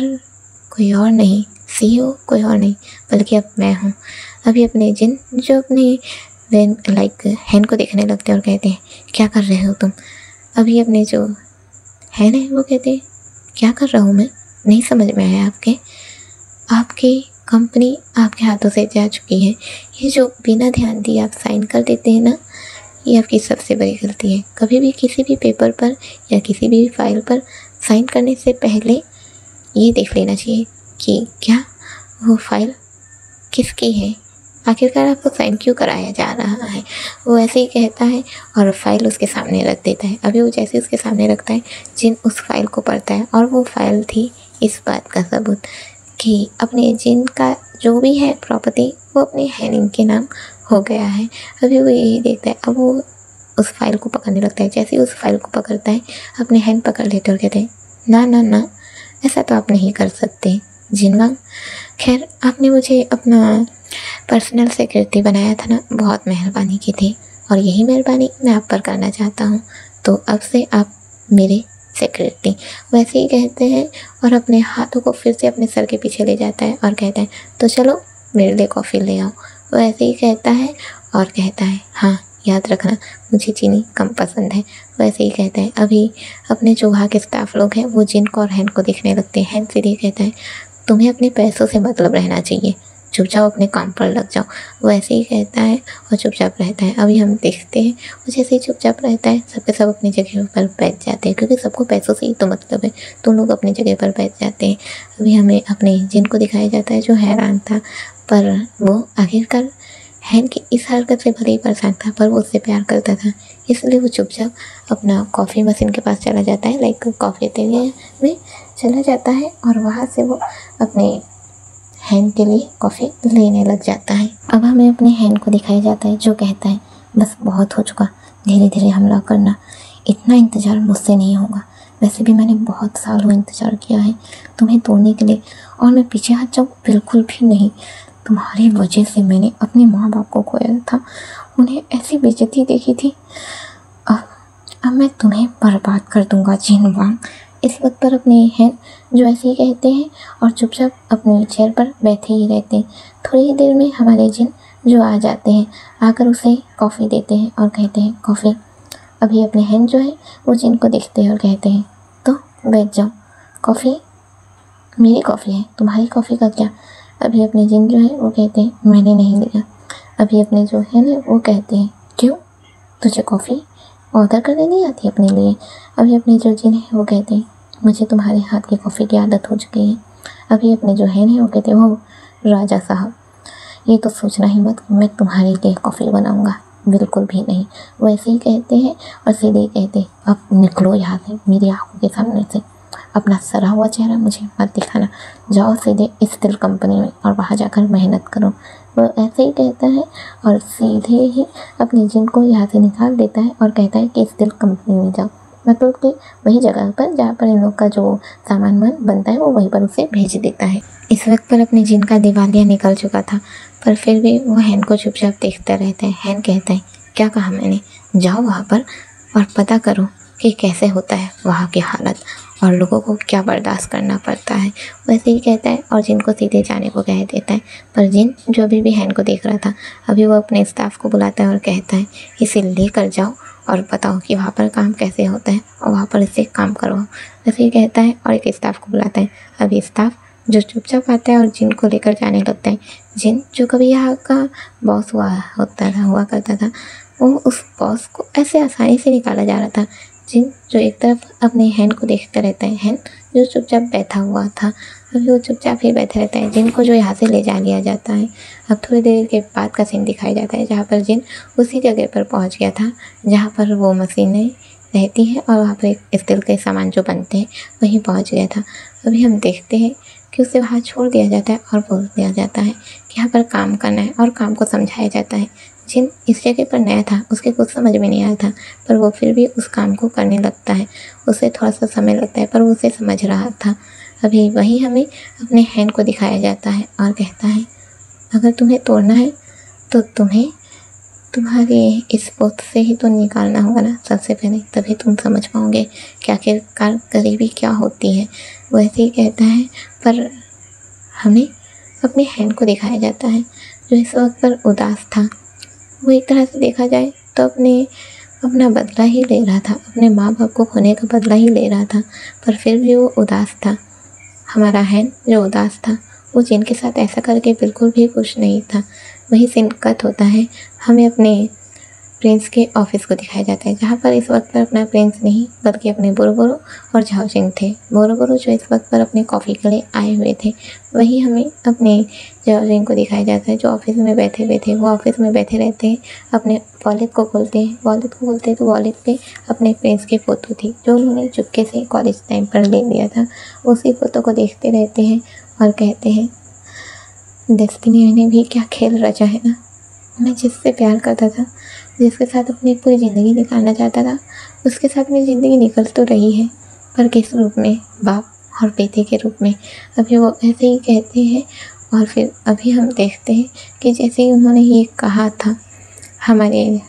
कोई और नहीं, CEO कोई और नहीं बल्कि अब मैं हूँ। अभी अपने जिन जो अपने हैन को देखने लगते हैं और कहते हैं क्या कर रहे हो तुम। अभी अपने जो हैन है वो कहते हैं क्या कर रहा हूँ मैं, नहीं समझ में आया आपकी कंपनी आपके हाथों से जा चुकी है। ये जो बिना ध्यान दिए आप साइन कर देते हैं ना, ये आपकी सबसे बड़ी गलती है। कभी भी किसी भी पेपर पर या किसी भी फाइल पर साइन करने से पहले ये देख लेना चाहिए कि क्या वो फाइल किसकी है, आखिरकार आपको साइन क्यों कराया जा रहा है। वो ऐसे ही कहता है और फाइल उसके सामने रख देता है। अभी वो जैसे उसके सामने रखता है जिन उस फाइल को पढ़ता है और वो फाइल थी इस बात का सबूत कि अपने जिन का जो भी है प्रॉपर्टी वो अपने हैनिंग के नाम हो गया है। अभी वो यही देखता है, अब वो उस फाइल को पकड़ने लगता है। जैसे ही उस फाइल को पकड़ता है अपने हैंड पकड़ लेते और कहते हैं ना ना ना ऐसा तो आप नहीं कर सकते जिनवांग। खैर आपने मुझे अपना पर्सनल सेक्रेटरी बनाया था ना, बहुत मेहरबानी की थी और यही मेहरबानी मैं आप पर करना चाहता हूँ, तो अब से आप मेरे सेक्रेटरी। वैसे ही कहते हैं और अपने हाथों को फिर से अपने सर के पीछे ले जाता है और कहता है तो चलो मेरे लिए कॉफ़ी ले आओ। वैसे ही कहता है और कहता है हाँ याद रखना मुझे चीनी कम पसंद है। वैसे ही कहता है अभी अपने जो वहाँ के स्टाफ लोग हैं वो जिन को और हैन को देखने लगते हैं। हैन सीधे कहता है तुम्हें अपने पैसों से मतलब रहना चाहिए, चुपचाप अपने काम पर लग जाओ। वैसे ही कहता है और चुपचाप रहता है। अभी हम देखते हैं वो जैसे ही चुपचाप रहता है सबके सब अपनी जगह पर बैठ जाते हैं क्योंकि सबको पैसों से ही तो मतलब है, तो लोग अपनी जगह पर बैठ जाते हैं। अभी हमें अपने जिन को दिखाया जाता है जो हैरान था, पर वो आखिरकार हैन की इस हरकत से भले ही परेशान था पर वो उससे प्यार करता था, इसलिए वो चुपचाप अपना कॉफ़ी मशीन के पास चला जाता है, कॉफ़ी देने में चला जाता है और वहाँ से वो अपने हैन के लिए कॉफ़ी लेने लग जाता है। अब हमें अपने हैन को दिखाया जाता है जो कहता है बस बहुत हो चुका, धीरे धीरे हमला करना, इतना इंतज़ार मुझसे नहीं होगा। वैसे भी मैंने बहुत सालों इंतज़ार किया है तुम्हें तोड़ने के लिए और मैं पीछे हट जाऊँ बिल्कुल भी नहीं। तुम्हारी वजह से मैंने अपने माँ बाप को खोया था, उन्हें ऐसी बेइज्जती देखी थी। अब मैं तुम्हें बर्बाद कर दूंगा जिनवांग। इस वक्त पर अपने हैन जो ऐसे ही कहते हैं और चुपचाप अपने चेयर पर बैठे ही रहते हैं। थोड़ी ही देर में हमारे जिन जो आ जाते हैं, आकर उसे कॉफ़ी देते हैं और कहते हैं कॉफ़ी। अभी अपने हैन जो है वो जिन को देखते हैं और कहते हैं तो बैठ जाओ, कॉफ़ी मेरी कॉफ़ी है, तुम्हारी कॉफ़ी का क्या। अभी अपने जिन जो है वो कहते हैं मैंने नहीं लिया। अभी अपने जो है ना वो कहते हैं क्यों, तुझे कॉफ़ी ऑर्डर करने नहीं आती अपने लिए। अभी अपने जो जिन है वो कहते हैं मुझे तुम्हारे हाथ की कॉफ़ी की आदत हो चुकी है। अभी अपने जो है वो कहते हैं हो राजा साहब ये तो सोचना ही मत मैं तुम्हारे लिए कॉफ़ी बनाऊंगा, बिल्कुल भी नहीं। वो ऐसे ही कहते हैं और सीधे कहते हैं अब निकलो यहाँ से मेरी आंखों के सामने से। अपना सड़ा हुआ चेहरा मुझे मत दिखाना, जाओ सीधे स्टील कंपनी में और वहाँ जाकर मेहनत करो। वो ऐसे ही कहता है और सीधे ही अपने जिन को यहाँ से निकाल देता है और कहता है कि स्टील कंपनी में जाओ, मतलब कि वही जगह पर जहाँ पर इन लोग का जो सामान बनता है वो वहीं पर उसे भेज देता है। इस वक्त पर अपने जिन का दिवालिया निकल चुका था, पर फिर भी वो हैन को चुपचाप देखता रहता है। हैन कहता है, क्या कहा मैंने, जाओ वहाँ पर और पता करो कि कैसे होता है वहाँ की हालत और लोगों को क्या बर्दाश्त करना पड़ता है। वैसे ही कहता है और जिन को सीधे जाने को कह देता है। पर जिन जो अभी भी हैन को देख रहा था, अभी वो अपने स्टाफ को बुलाता है और कहता है, इसे लेकर जाओ और बताओ कि वहाँ पर काम कैसे होता है और वहाँ पर इसे काम करवाओ। वैसे ही कहता है और एक स्टाफ को बुलाता है। अभी स्टाफ जो चुपचाप आता है और जिन को लेकर जाने लगता है। जिन जो कभी यहाँ का बॉस हुआ करता था, वो उस बॉस को ऐसे आसानी से निकाला जा रहा था। जिन जो एक तरफ अपने हैन को देखता रहता है, हैन जो चुपचाप बैठा हुआ था, अभी वो चुपचाप ही बैठा रहता है। जिन को जो यहाँ से ले जा लिया जाता है। अब थोड़ी देर के बाद का सीन दिखाया जाता है जहाँ पर जिन उसी जगह पर पहुँच गया था जहाँ पर वो मशीनें रहती हैं और वहाँ पर एक स्टील के सामान जो बनते हैं वहीं पहुँच गया था। अभी हम देखते हैं कि उसे वहाँ छोड़ दिया जाता है और बोल दिया जाता है कि यहाँ पर काम करना है और काम को समझाया जाता है। जिन इस जगह पर नया था, उसके कुछ समझ में नहीं आया था, पर वो फिर भी उस काम को करने लगता है। उसे थोड़ा सा समय लगता है पर वो उसे समझ रहा था। अभी वही हमें अपने हैन को दिखाया जाता है और कहता है, अगर तुम्हें तोड़ना है तो तुम्हें तुम्हारे इस पोत से ही तो निकालना होगा ना सबसे पहले, तभी तुम समझ पाओगे कि आखिरकार गरीबी क्या होती है। वैसे ही कहता है, पर हमें अपने हैन को दिखाया जाता है जो इस वक्त पर उदास था। वो एक तरह से देखा जाए तो अपना बदला ही ले रहा था, अपने माँ बाप को खोने का बदला ही ले रहा था, पर फिर भी वो उदास था। हमारा हैन जो उदास था, वो जिन के साथ ऐसा करके बिल्कुल भी खुश नहीं था। वही सीन कट होता है, हमें अपने प्रिंस के ऑफिस को दिखाया जाता है जहाँ पर इस वक्त पर अपना प्रिंस नहीं बल्कि अपने बोरोबोरो और झाओजिंग थे। बोरोबोरो जो इस वक्त पर अपने कॉफ़ी के लिए आए हुए थे, वही हमें अपने झाओजिंग को दिखाया जाता है जो ऑफिस में बैठे हुए थे। वो ऑफिस में बैठे रहते हैं, अपने वॉलेट को खोलते हैं। तो वॉलेट पे अपने प्रिंस की फ़ोटो थी जो उन्होंने चुपके से कॉलेज टाइम पर ले लिया था। उसी फ़ोटो को देखते रहते हैं और कहते हैं, डेस्टिनी ने भी क्या खेल रचा है ना। मैं जिससे प्यार करता था, जिसके साथ अपनी पूरी ज़िंदगी निकालना चाहता था, उसके साथ मेरी ज़िंदगी निकल तो रही है, पर किस रूप में, बाप और बेटे के रूप में। अभी वो ऐसे ही कहते हैं और फिर अभी हम देखते हैं कि जैसे ही उन्होंने ये कहा था, हमारे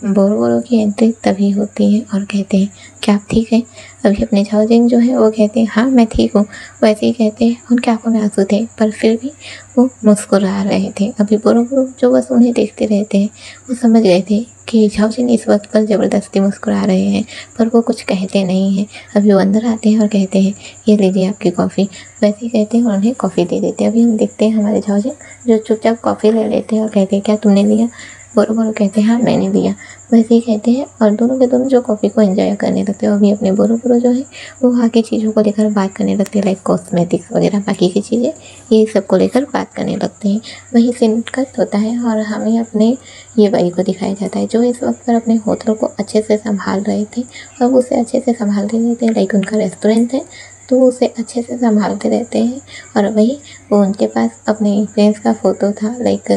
बोरोबोरो की एंट्री तभी होती है और कहते हैं, क्या आप ठीक हैं। अभी अपने झाओजिंग जो है वो कहते हैं, हाँ मैं ठीक हूँ। वैसे ही कहते हैं, उनकी आंखों में आंसू थे पर फिर भी वो मुस्कुरा रहे थे। अभी बोरोबोरो जो बस उन्हें देखते रहते हैं, वो समझ गए थे कि झाओजिंग इस वक्त पर ज़बरदस्ती मुस्कुरा रहे हैं, पर वो कुछ कहते नहीं हैं। अभी वो अंदर आते हैं और कहते हैं, ये लीजिए आपकी कॉफ़ी। वैसे ही कहते हैं और उन्हें कॉफ़ी दे देते हैं। अभी हम देखते हैं हमारे झाओजिंग जो चुपचाप कॉफ़ी ले लेते हैं और कहते हैं, क्या तुमने लिया। बोरोबोरो कहते हैं, हाँ मैंने लिया। वैसे ही कहते हैं और दोनों के दोनों जो कॉफ़ी को एंजॉय करने लगते हैं। अभी अपने बोरोबोरो जो है वो वहाँ की चीज़ों को लेकर बात करने लगते हैं, लाइक कॉस्मेटिक्स वगैरह बाकी की चीज़ें, ये सब को लेकर बात करने लगते हैं। वही सीन कट होता है और हमें अपने ये भाई को दिखाया जाता है जो इस वक्त पर अपने होटल को अच्छे से संभाल रहे थे और उसे अच्छे से संभालते रहते हैं। लाइक उनका रेस्टोरेंट है तो उसे अच्छे से संभालते रहते हैं। और वही वो उनके पास अपने फ्रेंड्स का फ़ोटो था, लाइक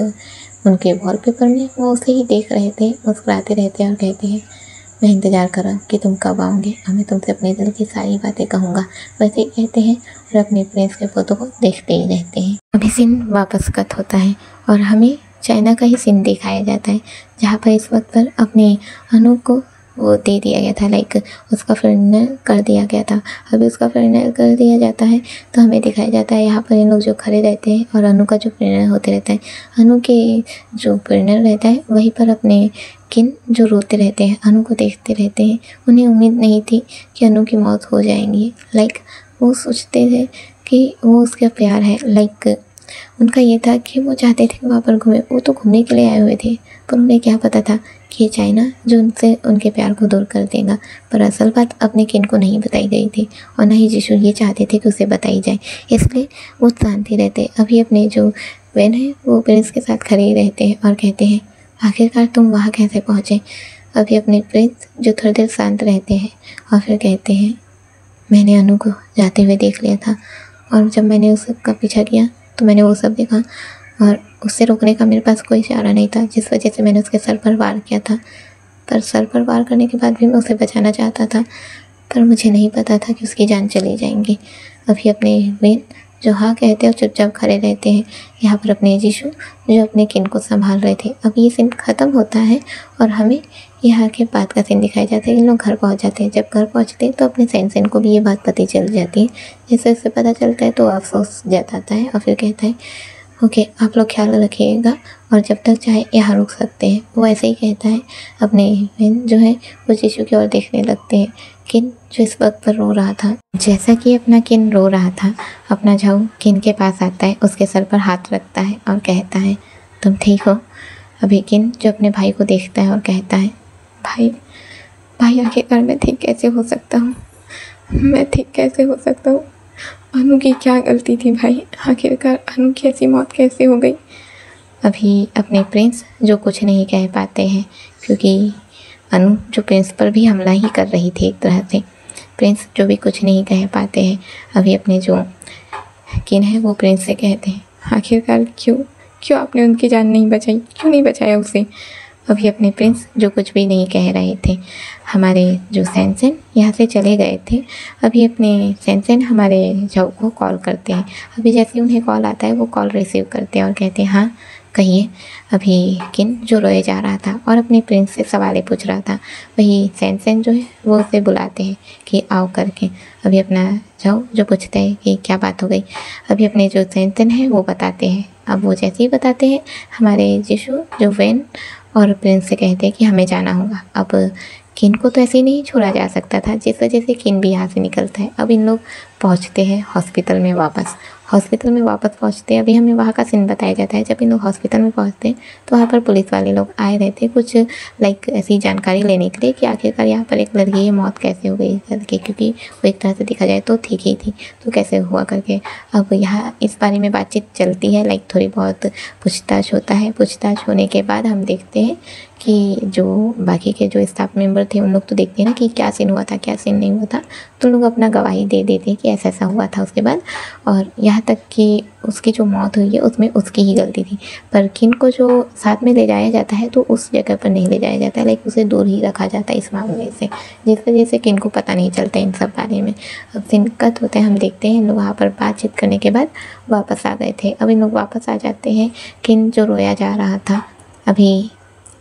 उनके वॉलपेपर में, वो उसे ही देख रहे थे, मुस्कुराते रहते हैं और कहते हैं, मैं इंतज़ार कर रहा हूँ कि तुम कब आओगे और मैं तुमसे अपने दिल की सारी बातें कहूँगा। वैसे ही कहते हैं और अपने प्रिंस के फ़ोटो को देखते ही रहते हैं। अभी सीन वापस कट होता है और हमें चाइना का ही सीन दिखाया जाता है जहाँ पर इस वक्त पर अपने अनु को वो दे दिया गया था, लाइक उसका फर्नल कर दिया गया था। अभी उसका फर्नल कर दिया जाता है तो हमें दिखाया जाता है यहाँ पर इन लोग जो खड़े रहते हैं और अनु का जो फर्नल होते रहता है, अनु के जो फर्नल रहता है वहीं पर अपने किन जो रोते रहते हैं, अनु को देखते रहते हैं। उन्हें उम्मीद नहीं थी कि अनु की मौत हो जाएंगी। लाइक वो सोचते थे कि वो उसका प्यार है, लाइक उनका ये था कि वो चाहते थे कि वहाँ पर घूमे। वो तो घूमने के लिए आए हुए थे, पर उन्हें क्या पता था कि ये चाइना जो उनसे उनके प्यार को दूर कर देगा। पर असल बात अपने किन को नहीं बताई गई थी और ना ही जिशु ये चाहते थे कि उसे बताई जाए, इसलिए वो शांति रहते। अभी अपने जो बहन है वो प्रिंस के साथ खड़े ही रहते हैं और कहते हैं, आखिरकार तुम वहाँ कैसे पहुँचे। अभी अपने प्रिंस जो थोड़ी देर शांत रहते हैं और फिर कहते हैं, मैंने अनु को जाते हुए देख लिया था और जब मैंने उसका पीछा किया तो मैंने वो सब देखा और उससे रोकने का मेरे पास कोई चारा नहीं था, जिस वजह से मैंने उसके सर पर वार किया था। पर सर पर वार करने के बाद भी मैं उसे बचाना चाहता था, पर मुझे नहीं पता था कि उसकी जान चली जाएंगी। अभी अपने वेन जो हाँ कहते हैं और चुपचाप खड़े रहते हैं, यहाँ पर अपने जीशु जो अपने किन को संभाल रहे थे। अब ये सीन ख़त्म होता है और हमें यहाँ के बाद का सीन दिखाया जाता है कि लोग घर पहुँच जाते हैं। जब घर पहुँचते हैं तो अपने सैनसेन को भी ये बात पता चल जाती है। जैसे उससे पता चलता है तो अफसोस जताता है और फिर कहता है ओके, आप लोग ख्याल रखिएगा और जब तक चाहे यहाँ रुक सकते हैं। वो ऐसे ही कहता है। अपने वेन जो है वो जीशु की ओर देखने लगते हैं। किन जो इस वक्त पर रो रहा था, जैसा कि अपना किन रो रहा था, अपना झाऊ किन के पास आता है, उसके सर पर हाथ रखता है और कहता है तुम ठीक हो। अभी किन जो अपने भाई को देखता है और कहता है भाई आखिरकार मैं ठीक कैसे हो सकता हूँ, मैं ठीक कैसे हो सकता हूँ। अनु की क्या गलती थी भाई, आखिरकार अनु की ऐसी मौत कैसे हो गई। अभी अपने प्रिंस जो कुछ नहीं कह पाते हैं क्योंकि अनु जो प्रिंस पर भी हमला ही कर रही थी एक तरह से। प्रिंस जो भी कुछ नहीं कह पाते हैं। अभी अपने जो किन है वो प्रिंस से कहते हैं आखिरकार क्यों आपने उनकी जान नहीं बचाई, क्यों नहीं बचाया उसे। अभी अपने प्रिंस जो कुछ भी नहीं कह रहे थे। हमारे जो सैनसेन यहाँ से चले गए थे। अभी अपने सैनसेन हमारे झाऊ को कॉल करते हैं। अभी जैसे उन्हें कॉल आता है वो कॉल रिसीव करते हैं और कहते हैं हाँ कहिए। अभी किन जो रोए जा रहा था और अपने प्रिंस से सवालें पूछ रहा था, वही सैनसेन जो है वो उसे बुलाते हैं कि आओ करके। अभी अपना झाऊ जो पूछते हैं कि क्या बात हो गई। अभी अपने जो सैनसेन है वो बताते हैं। अब वो जैसे ही बताते हैं हमारे जीशु जो वेन और प्रिंस से कहते हैं कि हमें जाना होगा। अब किन को तो ऐसे ही नहीं छोड़ा जा सकता था, जिस वजह से किन भी यहाँ से निकलता है। अब इन लोग पहुँचते हैं हॉस्पिटल में वापस पहुँचते हैं। अभी हमें वहाँ का सीन बताया जाता है। जब इन लोग हॉस्पिटल में पहुँचते हैं तो वहाँ पर पुलिस वाले लोग आए रहते हैं कुछ ऐसी जानकारी लेने के लिए कि आखिरकार यहाँ पर एक लड़की की मौत कैसे हो गई करके, क्योंकि वो एक तरह से देखा जाए तो ठीक ही थी, तो कैसे हुआ करके। अब यहाँ इस बारे में बातचीत चलती है, थोड़ी बहुत पूछताछ होता है। पूछताछ होने के बाद हम देखते हैं कि जो बाकी के जो स्टाफ मेंबर थे उन लोग तो देखते हैं ना कि क्या सीन हुआ था क्या सीन नहीं हुआ था, तो लोग अपना गवाही दे देते हैं कि ऐसा ऐसा हुआ था उसके बाद। और यहाँ तक कि उसकी जो मौत हुई है उसमें उसकी ही गलती थी। पर किन को जो साथ में ले जाया जाता है तो उस जगह पर नहीं ले जाया जाता है, उसे दूर ही रखा जाता है इस मामले से, जिस वजह से किन को पता नहीं चलता इन सब बारे में। अब दिक्कत होता है, हम देखते हैं इन लोग वहाँ पर बातचीत करने के बाद वापस आ गए थे। अब इन लोग वापस आ जाते हैं। किन जो रोया जा रहा था, अभी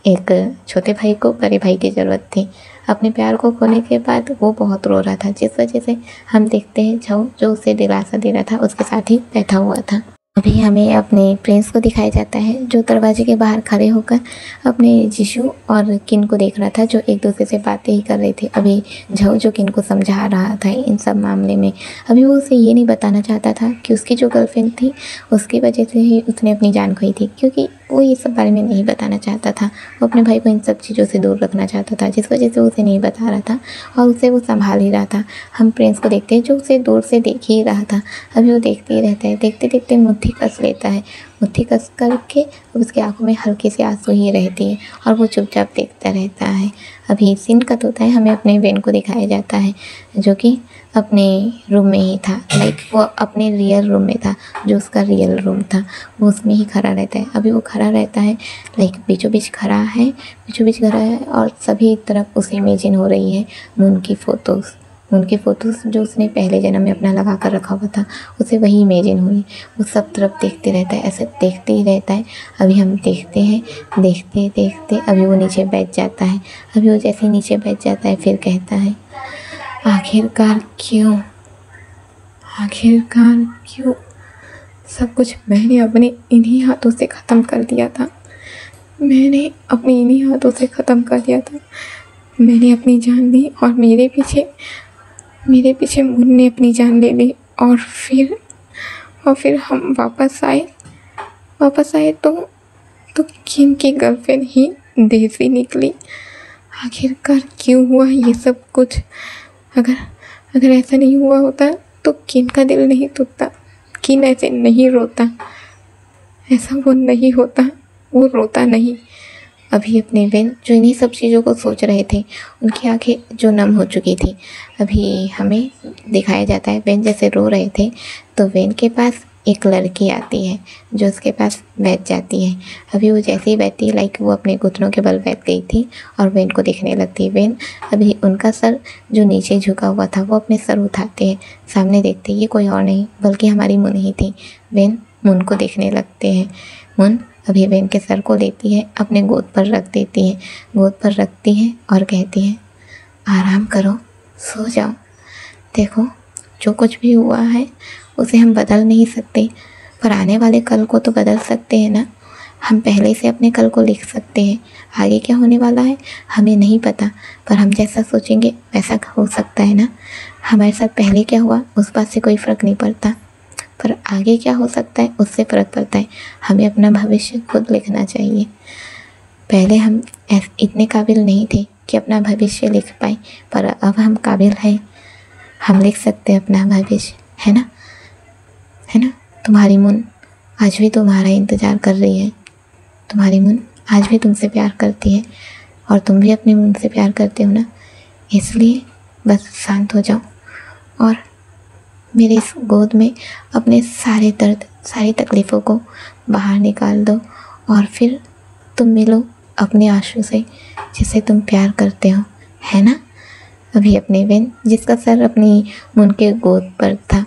एक छोटे भाई को बड़े भाई की ज़रूरत थी। अपने प्यार को खोने के बाद वो बहुत रो रहा था, जिस वजह से हम देखते हैं झाऊ जो उसे दिलासा दे रहा था उसके साथ ही बैठा हुआ था। अभी हमें अपने प्रिंस को दिखाया जाता है जो दरवाजे के बाहर खड़े होकर अपने जीशु और किन को देख रहा था, जो एक दूसरे से बातें ही कर रहे थे। अभी झाऊ जो किन को समझा रहा था इन सब मामले में। अभी वो उसे ये नहीं बताना चाहता था कि उसकी जो गर्लफ्रेंड थी उसकी वजह से ही उसने अपनी जान खोई थी, क्योंकि वो ये सब बारे में नहीं बताना चाहता था। वो अपने भाई को इन सब चीज़ों से दूर रखना चाहता था, जिस वजह से उसे नहीं बता रहा था और उसे वो संभाल ही रहा था। हम प्रिंस को देखते हैं जो उसे दूर से देख ही रहा था। अभी वो देखते ही रहता है, देखते देखते मुट्ठी कस लेता है। मुट्ठी कस करके उसकी आंखों में हल्के से आंसू ही रहती है और वो चुपचाप देखता रहता है। अभी सीन कट होता है, हमें अपने बेन को दिखाया जाता है जो कि अपने रूम में ही था। वो अपने रियल रूम में था, जो उसका रियल रूम था वो उसमें ही खड़ा रहता है। अभी वो खड़ा रहता है बीचों बीच खड़ा है और सभी तरफ उसे इमेजिन हो रही है मून की फ़ोटोज़ जो उसने पहले जन्म में अपना लगा कर रखा हुआ था, उसे वही इमेजिन हुई। वो सब तरफ देखते रहता है, ऐसे देखते ही रहता है। अभी हम देखते हैं, देखते अभी वो नीचे बैठ जाता है। अभी वो जैसे ही नीचे बैठ जाता है फिर कहता है आखिरकार क्यों सब कुछ मैंने अपने इन्हीं हाथों से ख़त्म कर दिया था। मैंने अपनी जान ली और मेरे पीछे मून ने अपनी जान ले ली। और फिर हम वापस आए तो किन की गर्लफ्रेंड ही देसी निकली। आखिरकार क्यों हुआ ये सब कुछ। अगर ऐसा नहीं हुआ होता तो किन का दिल नहीं टूटता, किन ऐसे नहीं रोता, ऐसा वो नहीं होता, वो रोता नहीं। अभी अपने वेन जो इन्हीं सब चीज़ों को सोच रहे थे, उनकी आंखें जो नम हो चुकी थी। अभी हमें दिखाया जाता है वेन जैसे रो रहे थे तो वेन के पास एक लड़की आती है जो उसके पास बैठ जाती है। अभी वो जैसे ही बैठती है लाइक वो अपने घुटनों के बल बैठ गई थी और वेन को देखने लगती है। वेन अभी उनका सर जो नीचे झुका हुआ था वो अपने सर उठाते हैं, सामने देखते ये कोई और नहीं बल्कि हमारी मुन ही थी। वेन मुन को देखने लगते हैं। मुन अभी वेन के सर को लेती है, अपने गोद पर रख देती है, गोद पर रखती है और कहती है आराम करो, सो जाओ। देखो जो कुछ भी हुआ है उसे हम बदल नहीं सकते, पर आने वाले कल को तो बदल सकते हैं ना। हम पहले से अपने कल को लिख सकते हैं। आगे क्या होने वाला है हमें नहीं पता, पर हम जैसा सोचेंगे वैसा हो सकता है ना। हमारे साथ पहले क्या हुआ उस बात से कोई फ़र्क नहीं पड़ता, पर आगे क्या हो सकता है उससे फ़र्क पड़ता है। हमें अपना भविष्य खुद लिखना चाहिए। पहले हम इतने काबिल नहीं थे कि अपना भविष्य लिख पाए, पर अब हम काबिल हैं, हम लिख सकते हैं अपना भविष्य, है ना। तुम्हारी मुन आज भी तुम्हारा इंतज़ार कर रही है। तुम्हारी मुन आज भी तुमसे प्यार करती है और तुम भी अपनी मुन से प्यार करते हो ना। इसलिए बस शांत हो जाओ और मेरे इस गोद में अपने सारे दर्द, सारी तकलीफ़ों को बाहर निकाल दो और फिर तुम मिलो अपने आंसू से जिसे तुम प्यार करते हो, है ना। अभी अपने वेन जिसका सर अपनी मुन के गोद पर था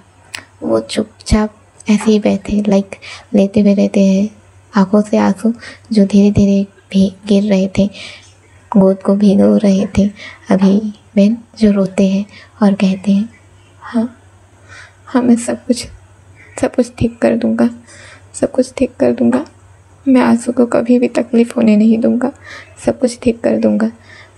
वो चुपचाप ऐसे ही बैठे लाइक लेते हुए रहते हैं, आंखों से आंसू जो धीरे धीरे गिर रहे थे, गोद को भिगो रहे थे। अभी वेन जो रोते हैं और कहते हैं हाँ मैं सब कुछ ठीक कर दूँगा, सब कुछ ठीक कर दूँगा। मैं आंसू को कभी भी तकलीफ़ होने नहीं दूँगा, सब कुछ ठीक कर दूँगा।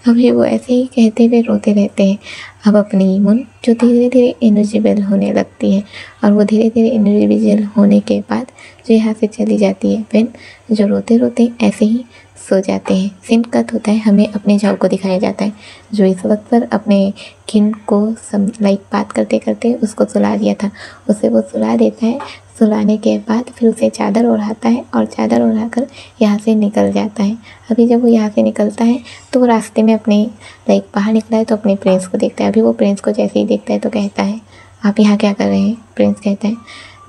अभी वो ऐसे ही कहते हुए रोते रहते हैं। अब अपनी मुन जो धीरे धीरे इनविजिबल होने लगती है और वो धीरे धीरे इनविजिबल होने के बाद जो यहाँ से चली जाती है। वेन जो रोते रोते ऐसे ही सो जाते हैं। सीन कट होता है, हमें अपने झाऊ को दिखाया जाता है जो इस वक्त पर अपने किन को लाइक बात करते करते उसको सुला दिया था, उसे वो सुला देता है। सुलाने के बाद फिर उसे चादर ओढ़ाता है और चादर ओढ़ाकर यहाँ से निकल जाता है। अभी जब वो यहाँ से निकलता है तो वो रास्ते में अपने लाइक बाहर निकला है तो अपने प्रिंस को देखता है। अभी वो प्रिंस को जैसे ही देखता है तो कहता है आप यहाँ क्या कर रहे हैं। प्रिंस कहता है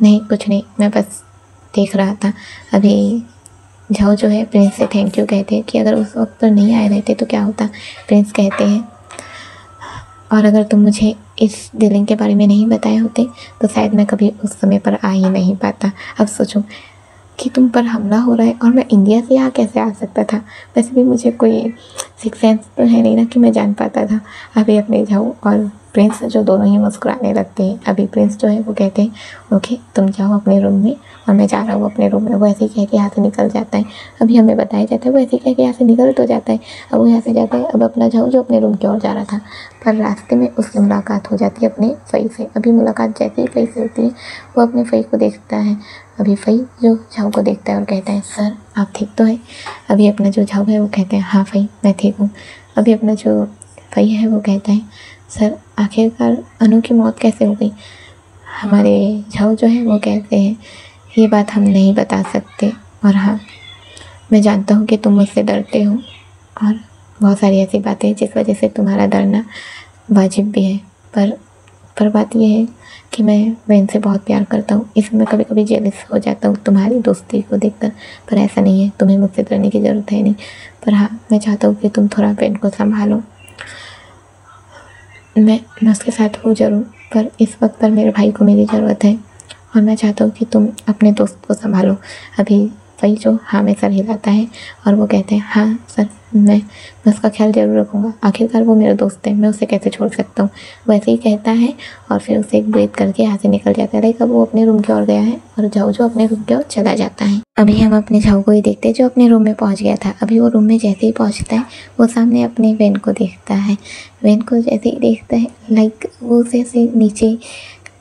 नहीं कुछ नहीं, मैं बस देख रहा था। अभी झाऊ जो है प्रिंस से थैंक यू कहते हैं कि अगर उस वक्त पर नहीं आए रहते तो क्या होता। प्रिंस कहते हैं और अगर तुम मुझे इस डीलिंग के बारे में नहीं बताए होते तो शायद मैं कभी उस समय पर आ ही नहीं पाता। अब सोचो कि तुम पर हमला हो रहा है और मैं इंडिया से यहाँ कैसे आ सकता था। वैसे भी मुझे कोई सिक्स सेंस तो है नहीं ना कि मैं जान पाता था। अभी अपने झाऊ और प्रिंस जो दोनों ही मुस्कुराने लगते हैं। अभी प्रिंस जो है वो कहते हैं ओके तुम जाओ अपने रूम में और मैं जा रहा हूँ अपने रूम में। वो ऐसे ही कह के यहाँ से निकल जाता है। अभी हमें बताया जाता है वो ऐसे ही कह के यहाँ से निकल तो जाता है। अब वो यहाँ से जाता है। अब अपना झाऊ जो अपने रूम की ओर जा रहा था, पर रास्ते में उससे मुलाकात हो जाती है अपने फई से। अभी मुलाकात जैसे ही फई से होती है वो अपने फई को देखता है। अभी फई जो झाऊ को देखता है और कहता है सर आप ठीक तो हैं। अभी अपना जो झाऊ है वो कहता है हाँ फई मैं ठीक हूँ। अभी अपना जो फई है वो कहता है सर आखिरकार अनु की मौत कैसे हो गई। हमारे झाऊ जो है वो कहते हैं ये बात हम नहीं बता सकते और हाँ मैं जानता हूँ कि तुम मुझसे डरते हो और बहुत सारी ऐसी बातें जिस वजह से तुम्हारा डरना वाजिब भी है, पर बात यह है कि मैं वेन से बहुत प्यार करता हूँ, इसमें कभी कभी जेलस हो जाता हूँ तुम्हारी दोस्ती को देखकर। पर ऐसा नहीं है, तुम्हें मुझसे डरने की ज़रूरत है नहीं। पर हाँ मैं चाहता हूँ कि तुम थोड़ा वेन को संभालो। मैं उसके साथ हूँ ज़रूर, पर इस वक्त पर मेरे भाई को मेरी ज़रूरत है और मैं चाहता हूँ कि तुम अपने दोस्त को संभालो। अभी वही जो हाँ में सर हिलाता है और वो कहते हैं हाँ सर मैं उसका ख्याल ज़रूर रखूँगा। आखिरकार वो मेरा दोस्त है, मैं उसे कैसे छोड़ सकता हूँ। वैसे ही कहता है और फिर उसे एक ब्रेथ करके यहाँ से निकल जाता है। लाइक अब वो अपने रूम की ओर गया है और झाऊ जो अपने रूम की ओर चला जाता है। अभी हम अपने झाऊ को ही देखते हैं जो अपने रूम में पहुँच गया था। अभी वो रूम में जैसे ही पहुँचता है वो सामने अपने वेन को देखता है। वेन को जैसे ही देखता है लाइक वो उसे नीचे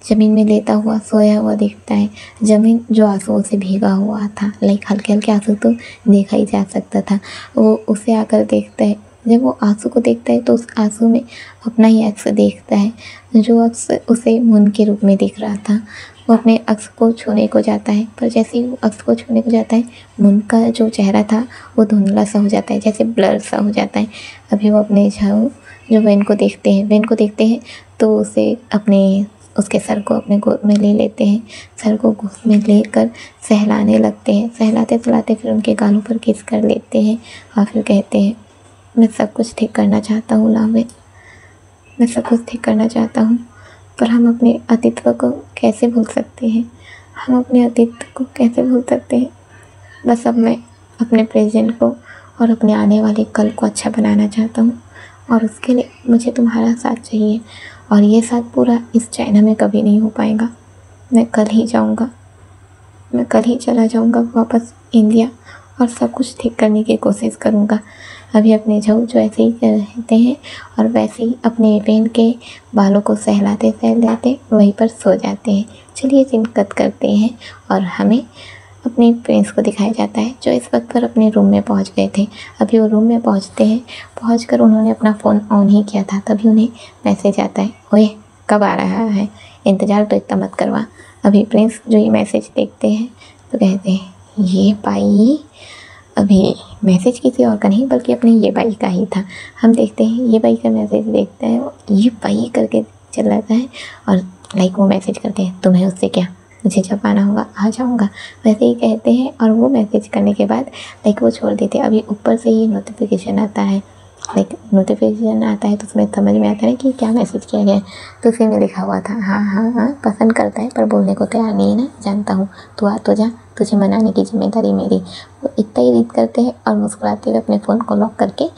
ज़मीन में लेटा हुआ सोया हुआ दिखता है। ज़मीन जो आंसुओं से भीगा हुआ था, लाइक हल्के हल्के आंसू तो देखा ही जा सकता था। वो उसे आकर देखता है। जब वो आंसू को देखता है तो उस आंसू में अपना ही अक्स देखता है जो अक्स उसे मुन के रूप में दिख रहा था। वो अपने अक्स को छूने को जाता है, पर जैसे ही वो अक्स को छूने को जाता है, मुन का जो चेहरा था वो धुंधला सा हो जाता है, जैसे ब्लर सा हो जाता है। अभी वो अपने झाऊ जो वेन को देखते हैं तो उसके सर को अपने गोद में ले लेते हैं। सर को गोद में लेकर सहलाने लगते हैं। सहलाते सहलाते फिर उनके गालों पर किस कर लेते हैं और फिर कहते हैं, मैं सब कुछ ठीक करना चाहता हूँ लावेन, मैं सब कुछ ठीक करना चाहता हूँ, पर हम अपने अतीत को कैसे भूल सकते हैं, हम अपने अतीत को कैसे भूल सकते हैं। बस अब मैं अपने प्रेजेंट को और अपने आने वाले कल को अच्छा बनाना चाहता हूँ, और उसके लिए मुझे तुम्हारा साथ चाहिए, और ये साथ पूरा इस चाइना में कभी नहीं हो पाएगा। मैं कल ही जाऊँगा, मैं कल ही चला जाऊँगा वापस इंडिया, और सब कुछ ठीक करने की कोशिश करूँगा। अभी अपने झाऊ जो ऐसे ही रहते हैं और वैसे ही अपने वेन के बालों को सहलाते सहलाते वहीं पर सो जाते हैं। चलिए सीन कट करते हैं और हमें अपने प्रिंस को दिखाया जाता है, जो इस वक्त पर अपने रूम में पहुंच गए थे। अभी वो रूम में पहुंचते हैं, पहुंचकर उन्होंने अपना फ़ोन ऑन ही किया था, तभी उन्हें मैसेज आता है, ओए कब आ रहा है, इंतज़ार तो इतना मत करवा। अभी प्रिंस जो ये मैसेज देखते हैं तो कहते हैं, ये बाई, अभी मैसेज किसी और का नहीं बल्कि अपने ये बाई का ही था। हम देखते हैं ये बाई का मैसेज देखते हैं, ये बाई करके चल जाता है और लाइक वो मैसेज करते हैं, तुम्हें उससे क्या, मुझे जब आना होगा आ जाऊँगा, वैसे ही कहते हैं। और वो मैसेज करने के बाद लाइक वो छोड़ देते हैं। अभी ऊपर से ही नोटिफिकेशन आता है, लाइक नोटिफिकेशन आता है तो उसमें समझ में आता है कि क्या मैसेज किया गया है। तो उसी में लिखा हुआ था, हाँ हाँ हाँ पसंद करता है पर बोलने को तैयार नहीं है ना, जानता हूँ, तू आ तो जा, तुझे मनाने की जिम्मेदारी मेरी। वो इतना ही रीड करते हैं और मुस्कुराते हुए अपने फ़ोन को लॉक करके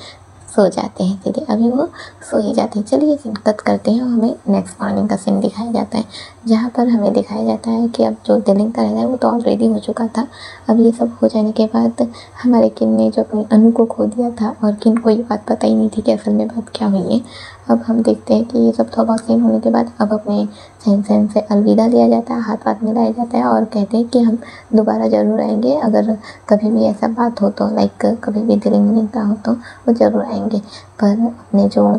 सो जाते हैं सीधे। अभी वो सो ही जाते हैं। चलिए सीन कट करते हैं और हमें नेक्स्ट मॉर्निंग का सीन दिखाया जाता है, जहाँ पर हमें दिखाया जाता है कि अब जो दिलिंग का रहता है वो तो ऑलरेडी हो चुका था। अब ये सब हो जाने के बाद हमारे किन ने जो अपनी अनु को खो दिया था और किन को ये बात पता ही नहीं थी कि असल में बात क्या हुई है। अब हम देखते हैं कि ये सब थोड़ा बहुत सीन होने के बाद अब अपने सैन से अलविदा लिया जाता है, हाथ वाथ मिलाया जाता है और कहते हैं कि हम दोबारा ज़रूर आएंगे, अगर कभी भी ऐसा बात हो तो, लाइक कभी भी दिलिंग का हो तो वो ज़रूर आएंगे। पर अपने जो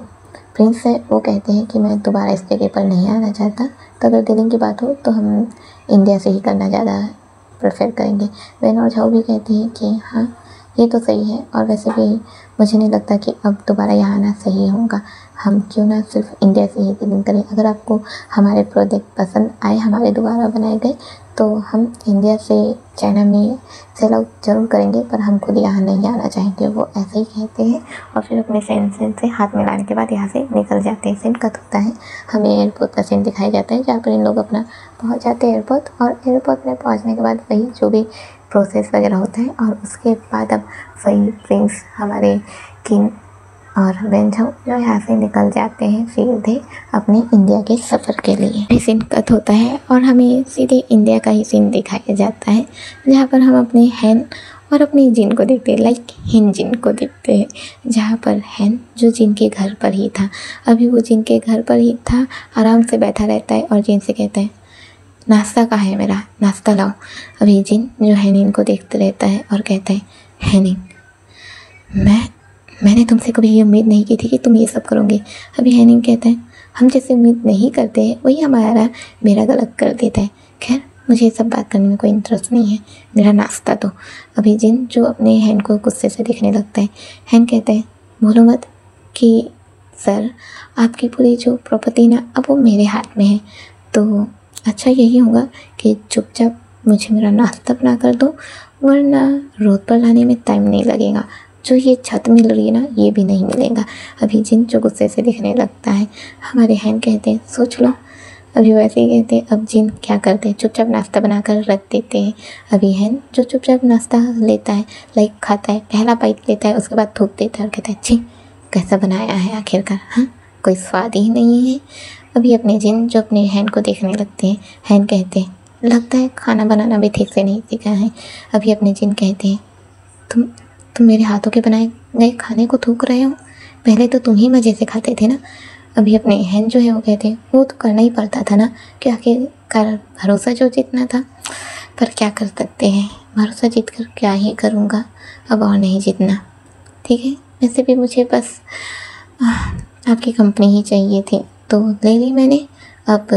प्रिंस है वो कहते हैं कि मैं दोबारा इस जगह पर नहीं आना चाहता, तो अगर दिलिंग की बात हो तो हम इंडिया से ही करना ज़्यादा प्रेफर करेंगे। वेन और झाऊ भी कहते हैं कि हाँ ये तो सही है, और वैसे भी मुझे नहीं लगता कि अब दोबारा यहाँ आना सही होगा, हम क्यों ना सिर्फ इंडिया से ही दिलिंग करें। अगर आपको हमारे प्रोजेक्ट पसंद आए, हमारे दोबारा बनाए गए, तो हम इंडिया से चाइना में सेल आउट जरूर करेंगे, पर हम खुद यहाँ नहीं आना चाहेंगे। वो ऐसे ही कहते हैं और फिर अपने सैन से हाथ मिलाने के बाद यहाँ से निकल जाते हैं। सीन कट होता है, हमें एयरपोर्ट का सीन दिखाया जाता है, जहाँ पर इन लोग अपना पहुँच जाते हैं एयरपोर्ट। और एयरपोर्ट में पहुँचने के बाद वही जो भी प्रोसेस वगैरह होता है, और उसके बाद अब वही प्रिंस हमारे किंग और वेन झाऊ जो यहाँ से निकल जाते हैं सीधे अपने इंडिया के सफ़र के लिए। सीन कट होता है और हमें सीधे इंडिया का ही सीन दिखाया जाता है, जहाँ पर हम अपने हैन और अपनी जिन को देखते हैं, लाइक हिन जिन को देखते हैं, जहाँ पर हैन जो जिन के घर पर ही था। अभी वो जिन के घर पर ही था, आराम से बैठा रहता है और जिन से कहता है, नाश्ता कहाँ है मेरा, नाश्ता लाओ। अभी जिन जो हैनिन को देखते रहता है और कहता है, हैनिन मैंने तुमसे कभी ये उम्मीद नहीं की थी कि तुम ये सब करोगे। अभी हैनिन कहता है, हम जैसे उम्मीद नहीं करते हैं वही हमारा मेरा गलत कर देता है। खैर मुझे ये सब बात करने में कोई इंटरेस्ट नहीं है, मेरा नाश्ता तो। अभी जिन जो अपने हैन को गुस्से से देखने लगता है। हैन कहता है, बोलो मत कि सर आपकी पूरी जो प्रॉपर्टी ना अब वो मेरे हाथ में है, तो अच्छा यही होगा कि चुपचाप मुझे मेरा नाश्ता बना कर दो, वरना रोड पर लाने में टाइम नहीं लगेगा। जो ये छत मिल रही है ना, ये भी नहीं मिलेगा। अभी जिन जो गुस्से से दिखने लगता है। हमारे हैन कहते हैं, सोच लो। अभी वैसे ही कहते हैं। अब जिन क्या करते हैं, चुपचाप नाश्ता बनाकर रख देते हैं। अभी हैन जो चुपचाप नाश्ता लेता है, लाइक खाता है, पहला बाइट लेता है, उसके बाद थूक देता है और कहता है, छी कैसा बनाया है आखिरकार, हाँ कोई स्वाद ही नहीं है। अभी अपने जिन जो अपने हैन को देखने लगते हैं। हैन कहते हैं, लगता है खाना बनाना भी ठीक से नहीं सीखा है। अभी अपने जिन कहते हैं, तुम मेरे हाथों के बनाए गए खाने को थूक रहे हो, पहले तो तुम ही मज़े से खाते थे ना। अभी अपने हैन जो है वो कहते हैं, वो तो करना ही पड़ता था ना, कि आखिरकार भरोसा जो जीतना था, पर क्या कर सकते हैं, भरोसा जीत कर क्या ही करूँगा, अब और नहीं जीतना। ठीक है, वैसे भी मुझे बस आपकी कंपनी ही चाहिए थी, तो ले ली मैंने। अब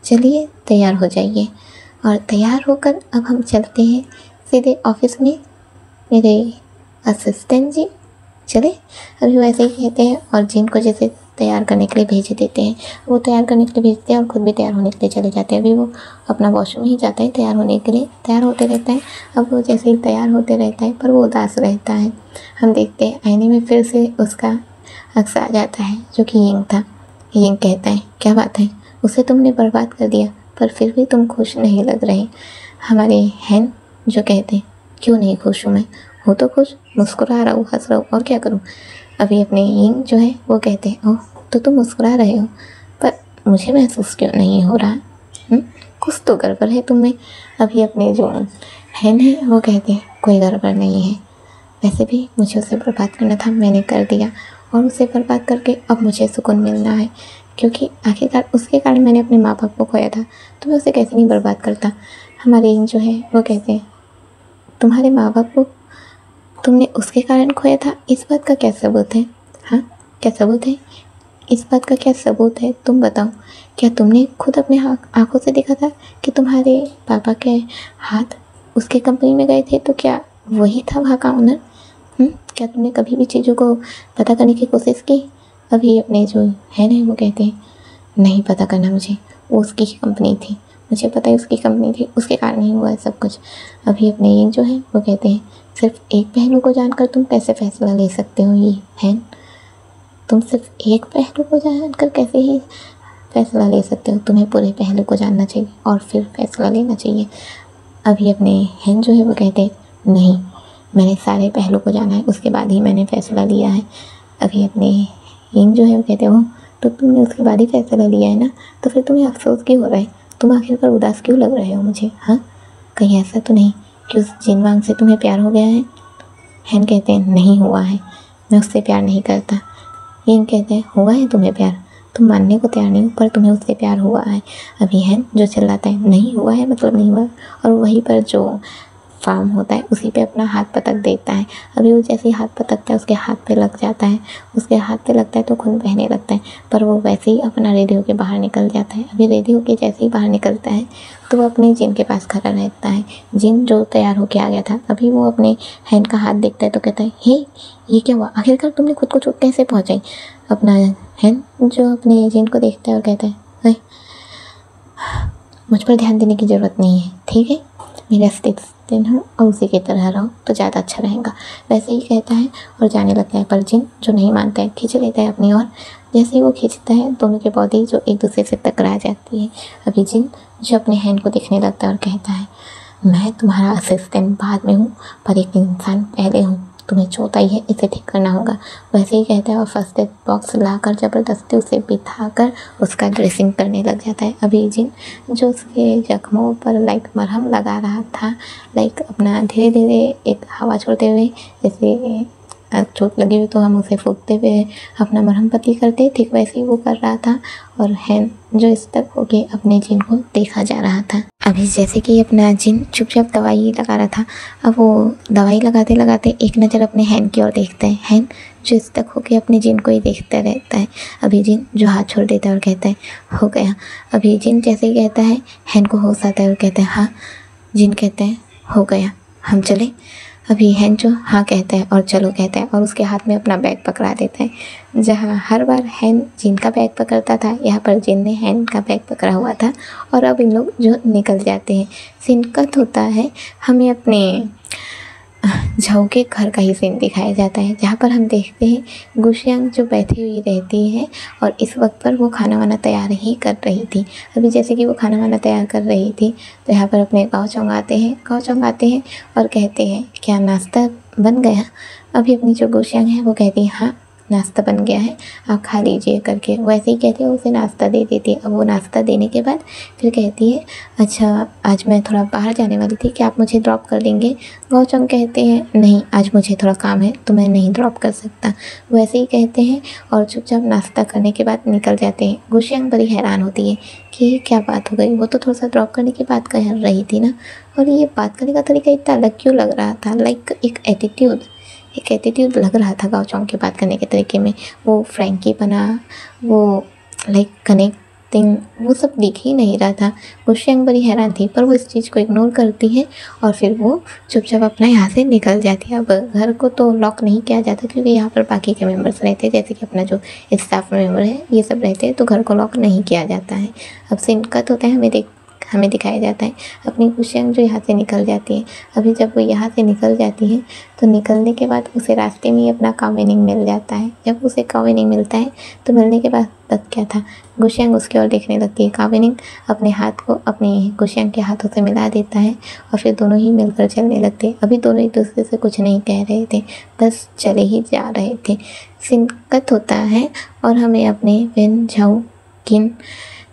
चलिए तैयार हो जाइए। और तैयार होकर अब हम चलते हैं सीधे ऑफिस में। मेरे असिस्टेंट जी चले, अभी वैसे ही कहते हैं और जिन को जैसे तैयार करने के लिए भेज देते हैं, वो तैयार करने के लिए भेजते हैं और ख़ुद भी तैयार होने के लिए चले जाते हैं। अभी वो अपना वॉशरूम ही जाता है तैयार होने के लिए, तैयार होते रहता है। अब वो जैसे ही तैयार होते रहता है पर वो उदास रहता है। हम देखते हैं आईने में फिर से उसका अक्स आ जाता है जो कि यिंग था। यिंग कहता है, क्या बात है, उसे तुमने बर्बाद कर दिया पर फिर भी तुम खुश नहीं लग रहे। हमारे हैन जो कहते हैं, क्यों नहीं खुश हूँ, मैं हूँ तो खुश, मुस्कुरा रहा हूँ, हंस रहा हूँ, और क्या करूँ। अभी अपने यिंग जो है वो कहते हैं, ओह तो तुम मुस्कुरा रहे हो, पर मुझे महसूस क्यों नहीं हो रहा, कुछ तो गड़बड़ है तुम्हें। अभी अपने जो हैन है वो कहते हैं, कोई गड़बड़ नहीं है, वैसे भी मुझे उसे बर्बाद करना था, मैंने कर दिया, और उसे बर्बाद करके अब मुझे सुकून मिलना है, क्योंकि आखिरकार उसके कारण मैंने अपने माँ बाप को खोया था, तो मैं उसे कैसे नहीं बर्बाद करता। हमारे यिंग जो है वो कहते हैं, तुम्हारे माँ बाप को तुमने उसके कारण खोया था, इस बात का क्या सबूत है। हाँ, क्या सबूत है, इस बात का क्या सबूत है, तुम बताओ। क्या तुमने खुद अपने आंखों से देखा था कि तुम्हारे पापा के हाथ उसके कंपनी में गए थे, तो क्या वही था वहाँ का ओनर। क्या तुमने कभी भी चीज़ों को पता करने की कोशिश की। अभी अपने जो है ना वो कहते हैं, नहीं पता करना मुझे, वो उसकी ही कंपनी थी, मुझे पता है उसकी कंपनी थी, उसके कारण ही हुआ है सब कुछ। अभी अपने ये जो है वो कहते हैं, सिर्फ एक पहलू को जानकर तुम कैसे फैसला ले सकते हो, ये है, तुम सिर्फ एक पहलू को जानकर कैसे ही फैसला ले सकते हो, तुम्हें पूरे पहलू को जानना चाहिए और फिर फैसला लेना चाहिए। अभी अपने हैन जो है वो कहते हैं, नहीं, मैंने सारे पहलू को जाना है, उसके बाद ही मैंने फ़ैसला लिया है। अभी अपने यिंग जो है वो कहते हो, तो तुमने उसके बाद ही फैसला लिया है ना, तो फिर तुम्हें अफसोस क्यों हो रहा है, तुम आखिरकार उदास क्यों लग रहे हो मुझे। हाँ, कहीं ऐसा तो नहीं कि उस जिनवांग से तुम्हें प्यार हो गया है। हैन कहते हैं, नहीं हुआ है, मैं उससे प्यार नहीं करता। यिंग कहते हैं, हुआ है तुम्हें प्यार, तुम मानने को तैयार नहीं हो, पर तुम्हें उससे प्यार हुआ है। अभी हैन जो चिल्लाता है, नहीं हुआ है मतलब नहीं हुआ, और वहीं पर जो फार्म होता है उसी पे अपना हाथ पटक देता है। अभी वो जैसे ही हाथ पटकता है उसके हाथ पे लग जाता है, उसके हाथ पे लगता है तो खून बहने लगता है, पर वो वैसे ही अपना रेडियो के बाहर निकल जाता है। अभी रेडियो के जैसे ही बाहर निकलता है तो वो अपने जिन के पास खड़ा रहता है, जिन जो तैयार होके आ गया था। अभी वो अपने हैन का हाथ देखता है तो कहता है, हे ये क्या हुआ, आखिरकार तुमने खुद को चोट कैसे पहुँचाई। अपना हैन जो अपने जिन को देखता है और कहता है, मुझ पर ध्यान देने की ज़रूरत नहीं है, ठीक है, मेरे अस्तित्व हूँ और उसी की तरह रहो तो ज़्यादा अच्छा रहेगा, वैसे ही कहता है और जाने लगता है। पर जिन जो नहीं मानता है खींच लेता है अपनी ओर। जैसे ही वो खींचता है दोनों की बॉडी जो एक दूसरे से टकरा जाती है। अभी जिन जो अपने हैंड को देखने लगता है और कहता है, मैं तुम्हारा असिस्टेंट बाद में हूँ पर एक इंसान पहले हूँ, तुम्हें चोट आई है, इसे ठीक करना होगा। वैसे ही कहता है और फर्स्ट एड बॉक्स लाकर ज़बरदस्ती उसे बिठाकर उसका ड्रेसिंग करने लग जाता है। अभी जिन जो उसके जख्मों पर मरहम लगा रहा था, अपना धीरे धीरे एक हवा छोड़ते हुए, जैसे चोट लगी हुई तो हम उसे फूंकते हुए अपना मरहम पट्टी करते, ठीक वैसे ही वो कर रहा था। और हैन जो इस तक होके अपने जिन को देखा जा रहा था। अभी जैसे कि अपना जिन चुपचाप दवाई लगा रहा था, अब वो दवाई लगाते लगाते एक नज़र अपने हैन की ओर देखता है। हैन जो इस तक होके अपने जिन को ही देखता रहता है। अभी जिन जो हाथ छोड़ देता है और कहता है, हो गया। अभी जिन जैसे ही कहता है हैन को होश आता है और कहता है, हाँ। जिन कहते हैं, हो गया, हम चले। अभी हैन जो हाँ कहता है और चलो कहता है और उसके हाथ में अपना बैग पकड़ा देता है। जहाँ हर बार हैन जिन का बैग पकड़ता था, यहाँ पर जिन ने हैन का बैग पकड़ा हुआ था और अब इन लोग जो निकल जाते हैं। सीन कट होता है, हमें अपने झाऊ के घर का ही सीन दिखाया जाता है, जहाँ पर हम देखते हैं गुशियांग जो बैठी हुई रहती है और इस वक्त पर वो खाना वाना तैयार ही कर रही थी। अभी जैसे कि वो खाना वाना तैयार कर रही थी तो यहाँ पर अपने गाँव चौंग आते हैं और कहते हैं, क्या नाश्ता बन गया। अभी अपनी जो गुशियांग है वो कहती है, हाँ नाश्ता बन गया है, आप खा लीजिए करके। वैसे ही कहती है, उसे नाश्ता दे देती है। अब वो नाश्ता देने के बाद फिर कहती है, अच्छा आज मैं थोड़ा बाहर जाने वाली थी, क्या आप मुझे ड्रॉप कर देंगे। गौचंग कहते हैं, नहीं आज मुझे थोड़ा काम है तो मैं नहीं ड्रॉप कर सकता। वैसे ही कहते हैं और चुपचाप नाश्ता करने के बाद निकल जाते हैं। गुशियांग बड़ी हैरान होती है कि क्या बात हो गई, वो तो थोड़ा सा ड्रॉप करने की बात कर रही थी ना, और ये बात करने का तरीका इतना अलग क्यों लग रहा था। एक एटीट्यूड लग रहा था गाओ चौंग की बात करने के तरीके में। वो फ्रैंकी बना, वो कनेक्ट थिंग वो सब दिख ही नहीं रहा था। गुशियांग बड़ी हैरान थी, पर वो इस चीज़ को इग्नोर करती है और फिर वो चुपचाप अपना यहाँ से निकल जाती है। अब घर को तो लॉक नहीं किया जाता क्योंकि यहाँ पर बाकी के मेंबर्स रहते हैं, जैसे कि अपना जो स्टाफ मेंबर है ये सब रहते हैं, तो घर को लॉक नहीं किया जाता है। अब सीन कट होता है, हमें दिखाया जाता है अपनी गुशियांग जो यहाँ से निकल जाती है। अभी जब वो यहाँ से निकल जाती है तो निकलने के बाद उसे रास्ते में ही अपना काविनिंग मिल जाता है। जब उसे काविनिंग मिलता है तो मिलने के बाद क्या था, गुशियांग उसकी ओर देखने लगती है। काविनिंग अपने हाथ को अपनी गुशियांग के हाथों से मिला देता है और फिर दोनों ही मिलकर चलने लगते हैं। अभी दोनों एक दूसरे से कुछ नहीं कह रहे थे, बस चले ही जा रहे थे। सीन कट होता है और हमें अपने वेन झाओ किन,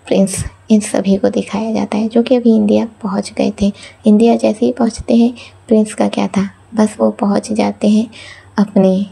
प्रिंस, इन सभी को दिखाया जाता है जो कि अभी इंडिया पहुंच गए थे। इंडिया जैसे ही पहुंचते हैं, प्रिंस का क्या था, बस वो पहुंच जाते हैं अपने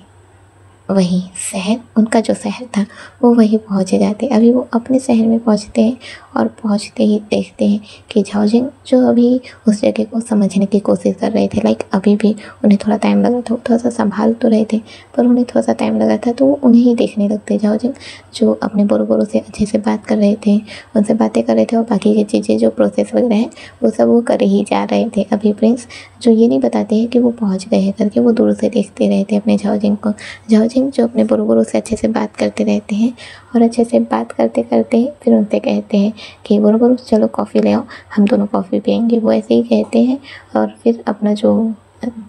वही शहर, उनका जो शहर था वो वही पहुँच जाते। अभी वो अपने शहर में पहुँचते हैं और पहुँचते ही देखते हैं कि झाओजिंग जो अभी उस जगह को समझने की कोशिश कर रहे थे, लाइक अभी भी उन्हें थोड़ा टाइम लगा था, थोड़ा सा संभाल तो रहे थे पर उन्हें थोड़ा सा टाइम लगा था, तो वो उन्हें ही देखने लगते। झाओजिंग जो अपने बोरो से अच्छे से बात कर रहे थे, उनसे बातें कर रहे थे और बाकी की चीज़ें जो प्रोसेस वगैरह है वो सब वो कर ही जा रहे थे। अभी प्रिंस जो ये नहीं बताते हैं कि वो पहुँच गए हैं करके, वो दूर से देखते रहे थे अपने झाओजिंग को। झाओजिंग जो अपने बोरो से अच्छे से बात करते रहते हैं और अच्छे से बात करते करते फिर उनसे कहते हैं कि बोरो चलो कॉफ़ी ले आओ, हम दोनों कॉफ़ी पियेंगे। वो ऐसे ही कहते हैं और फिर अपना जो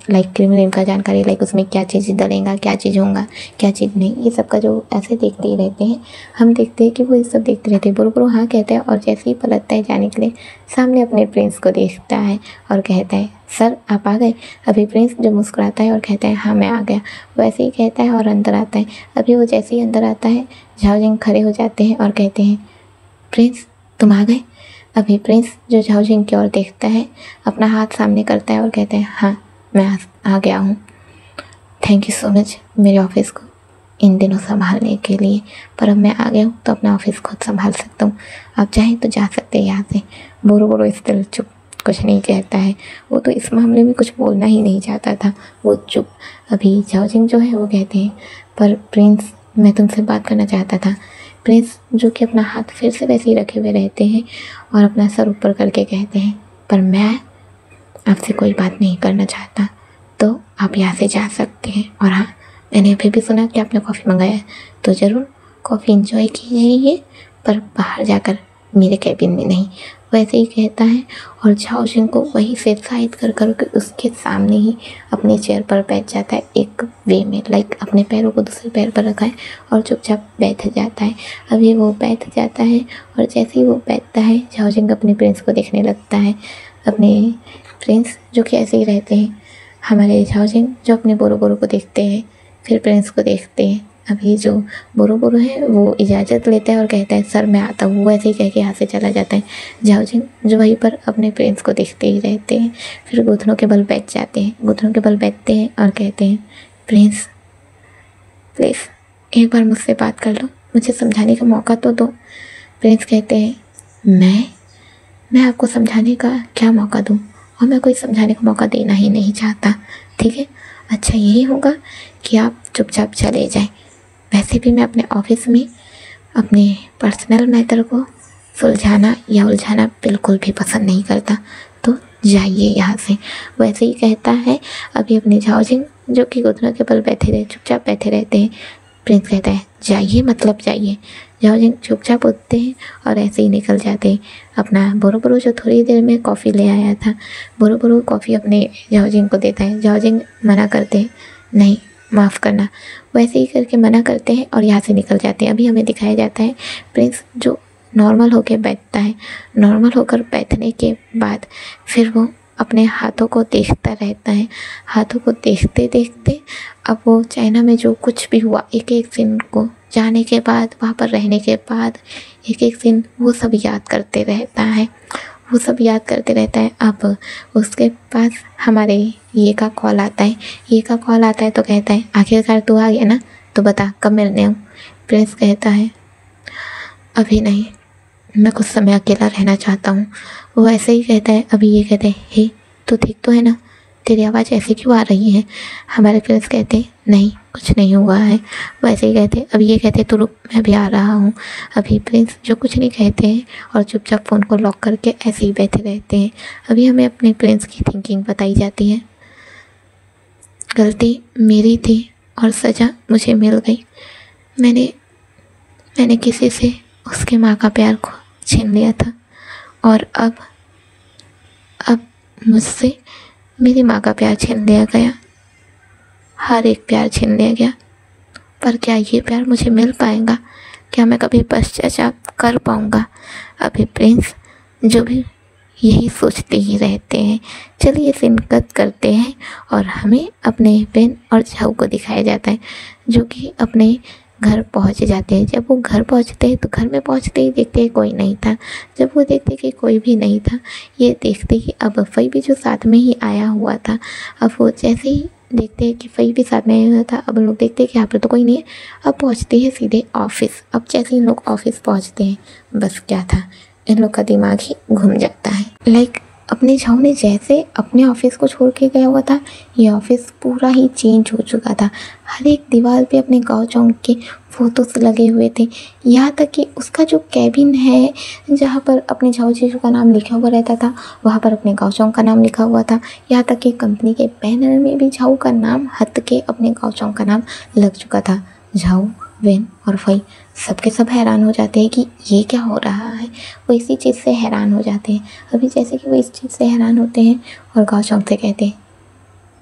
लाइक क्रीम का जानकारी, लाइक उसमें क्या चीज़ डलेगा, क्या चीज़ होगा, क्या चीज़ नहीं, ये सब का जो ऐसे देखते ही रहते हैं। हम देखते हैं कि वो ये सब देखते रहते हैं। बोरो हाँ कहता है और जैसे ही पलटता है जाने के लिए, सामने अपने प्रिंस को देखता है और कहता है सर आप आ गए। अभी प्रिंस जो मुस्कुराता है और कहता है हाँ मैं आ गया, वो ऐसे ही कहता है और अंदर आता है। अभी वो जैसे ही अंदर आता है, झाओजिंग खड़े हो जाते हैं और कहते हैं प्रिंस तुम आ गए। अभी प्रिंस जो झाओजिंग की ओर देखता है, अपना हाथ सामने करता है और कहता है हाँ मैं आ गया हूँ, थैंक यू सो मच मेरे ऑफिस को इन दिनों संभालने के लिए, पर अब मैं आ गया हूँ तो अपना ऑफिस खुद संभाल सकता हूँ, आप चाहें तो जा सकते हैं यहाँ से। बोरो इस तरह चुप, कुछ नहीं कहता है। वो तो इस मामले में कुछ बोलना ही नहीं चाहता था, वो चुप। अभी झाओजिंग जो है वो कहते हैं पर प्रिंस मैं तुमसे बात करना चाहता था। प्रिंस जो कि अपना हाथ फिर से वैसे ही रखे हुए रहते हैं और अपना सर ऊपर करके कहते हैं पर मैं आपसे कोई बात नहीं करना चाहता, तो आप यहाँ से जा सकते हैं। और हाँ, मैंने अभी भी सुना कि आपने कॉफ़ी मंगाया है, तो ज़रूर कॉफ़ी इंजॉय कीजिए, पर बाहर जाकर मेरे कैबिन में नहीं। वैसे ही कहता है और झाओजिंग को वहीं से साइड कर के उसके सामने ही अपने चेयर पर बैठ जाता है, एक वे में, लाइक अपने पैरों को दूसरे पैर पर रखा है और चुपचाप बैठ जाता है। अभी वो बैठ जाता है और जैसे ही वो बैठता है, झाओजिंग अपने प्रिंस को देखने लगता है। अपने प्रिंस जो कि ऐसे ही रहते हैं, हमारे झाओजिंग जो अपने बोरो को देखते हैं, फिर प्रिंस को देखते हैं। अभी जो बोरो है वो इजाज़त लेता है और कहता है सर मैं आता हूँ, वो ऐसे ही कह के यहाँ से चला जाता है। झाओजिंग जो वहीं पर अपने प्रिंस को देखते ही रहते हैं, फिर घुटनों के बल बैठ जाते हैं, घुटनों के बल बैठते हैं और कहते हैं प्रिंस प्लीज़ एक बार मुझसे बात कर लो, मुझे समझाने का मौका तो दो। प्रिंस कहते हैं मैं आपको समझाने का क्या मौका दूँ, और मैं कोई समझाने का मौका देना ही नहीं चाहता, ठीक है। अच्छा यही होगा कि आप चुपचाप चले जाएं। वैसे भी मैं अपने ऑफिस में अपने पर्सनल मैटर को सुलझाना या उलझाना बिल्कुल भी पसंद नहीं करता, तो जाइए यहाँ से। वैसे ही कहता है। अभी अपने झाओजिंग जो कि घुटनों के बल चुपचाप बैठे रहते हैं। प्रिंस कहता है जाइए मतलब जाइए। झाओजिंग चुपचाप उठते हैं और ऐसे ही निकल जाते हैं। अपना बोरो जो थोड़ी देर में कॉफ़ी ले आया था, बोरो कॉफ़ी अपने झाओजिंग को देता है। झाओजिंग मना करते हैं, नहीं माफ़ करना, वैसे ही करके मना करते हैं और यहाँ से निकल जाते हैं। अभी हमें दिखाया जाता है प्रिंस जो नॉर्मल होकर बैठता है। नॉर्मल होकर बैठने के बाद फिर वो अपने हाथों को देखता रहता है। हाथों को देखते देखते अब वो चाइना में जो कुछ भी हुआ, एक एक दिन को जाने के बाद, वहाँ पर रहने के बाद, एक एक दिन वो सब याद करते रहता है। वो सब याद करते रहता है। अब उसके पास हमारे ये का कॉल आता है। ये का कॉल आता है तो कहता है आखिरकार तू आ गया ना, तो बता कब मिलने हूँ। प्रिंस कहता है अभी नहीं, मैं कुछ समय अकेला रहना चाहता हूँ। वो ऐसे ही कहता है। अभी ये कहते हैं हे तू ठीक तो है ना, तेरी आवाज़ ऐसे क्यों आ रही है? हमारे प्रिंस कहते नहीं कुछ नहीं हुआ है। वैसे ही कहते अब ये कहते तो रुक मैं भी आ रहा हूँ। अभी प्रिंस जो कुछ नहीं कहते हैं और चुपचाप फ़ोन को लॉक करके ऐसे ही बैठे रहते हैं। अभी हमें अपने प्रिंस की थिंकिंग बताई जाती है। गलती मेरी थी और सज़ा मुझे मिल गई। मैंने किसी से उसके माँ का प्यार को छीन लिया था और अब मुझसे मेरी माँ का प्यार छीन लिया गया। हर एक प्यार छीन लिया गया। पर क्या ये प्यार मुझे मिल पाएगा? क्या मैं कभी पश्चाताप कर पाऊँगा? अभी प्रिंस जो भी यही सोचते ही रहते हैं। चलिए सीन कट करते हैं और हमें अपने पेन और झाऊ को दिखाया जाता है जो कि अपने घर पहुंच जाते हैं। जब वो घर पहुंचते हैं तो घर में पहुंचते ही देखते हैं कोई नहीं था। जब वो देखते कि कोई भी नहीं था, ये देखते कि अब फई भी जो साथ में ही आया हुआ था, अब वो जैसे ही देखते हैं कि फई भी साथ में आया हुआ था, अब लोग देखते हैं कि यहाँ पर तो कोई नहीं है। अब पहुँचते हैं सीधे ऑफिस। अब जैसे ही लोग ऑफिस पहुँचते हैं, बस क्या था, इन लोग का दिमाग ही घूम जाता है। अपने झाऊ ने जैसे अपने ऑफिस को छोड़ के गया हुआ था, ये ऑफिस पूरा ही चेंज हो चुका था। हर एक दीवार पे अपने गाँव चौंक के फोटोज लगे हुए थे। यहाँ तक कि उसका जो कैबिन है जहाँ पर अपने झाऊ जीजू का नाम लिखा हुआ रहता था, वहाँ पर अपने गाँव चौंक का नाम लिखा हुआ था। यहाँ तक कि कंपनी के बैनर में भी झाऊ का नाम हट के अपने गाँव चौंक का नाम लग चुका था। झाऊ, वेन और फई सबके सब हैरान हो जाते हैं कि ये क्या हो रहा है। वो इसी चीज़ से हैरान हो जाते हैं। अभी जैसे कि वो इस चीज़ से हैरान होते हैं और गाँव चौंक से कहते हैं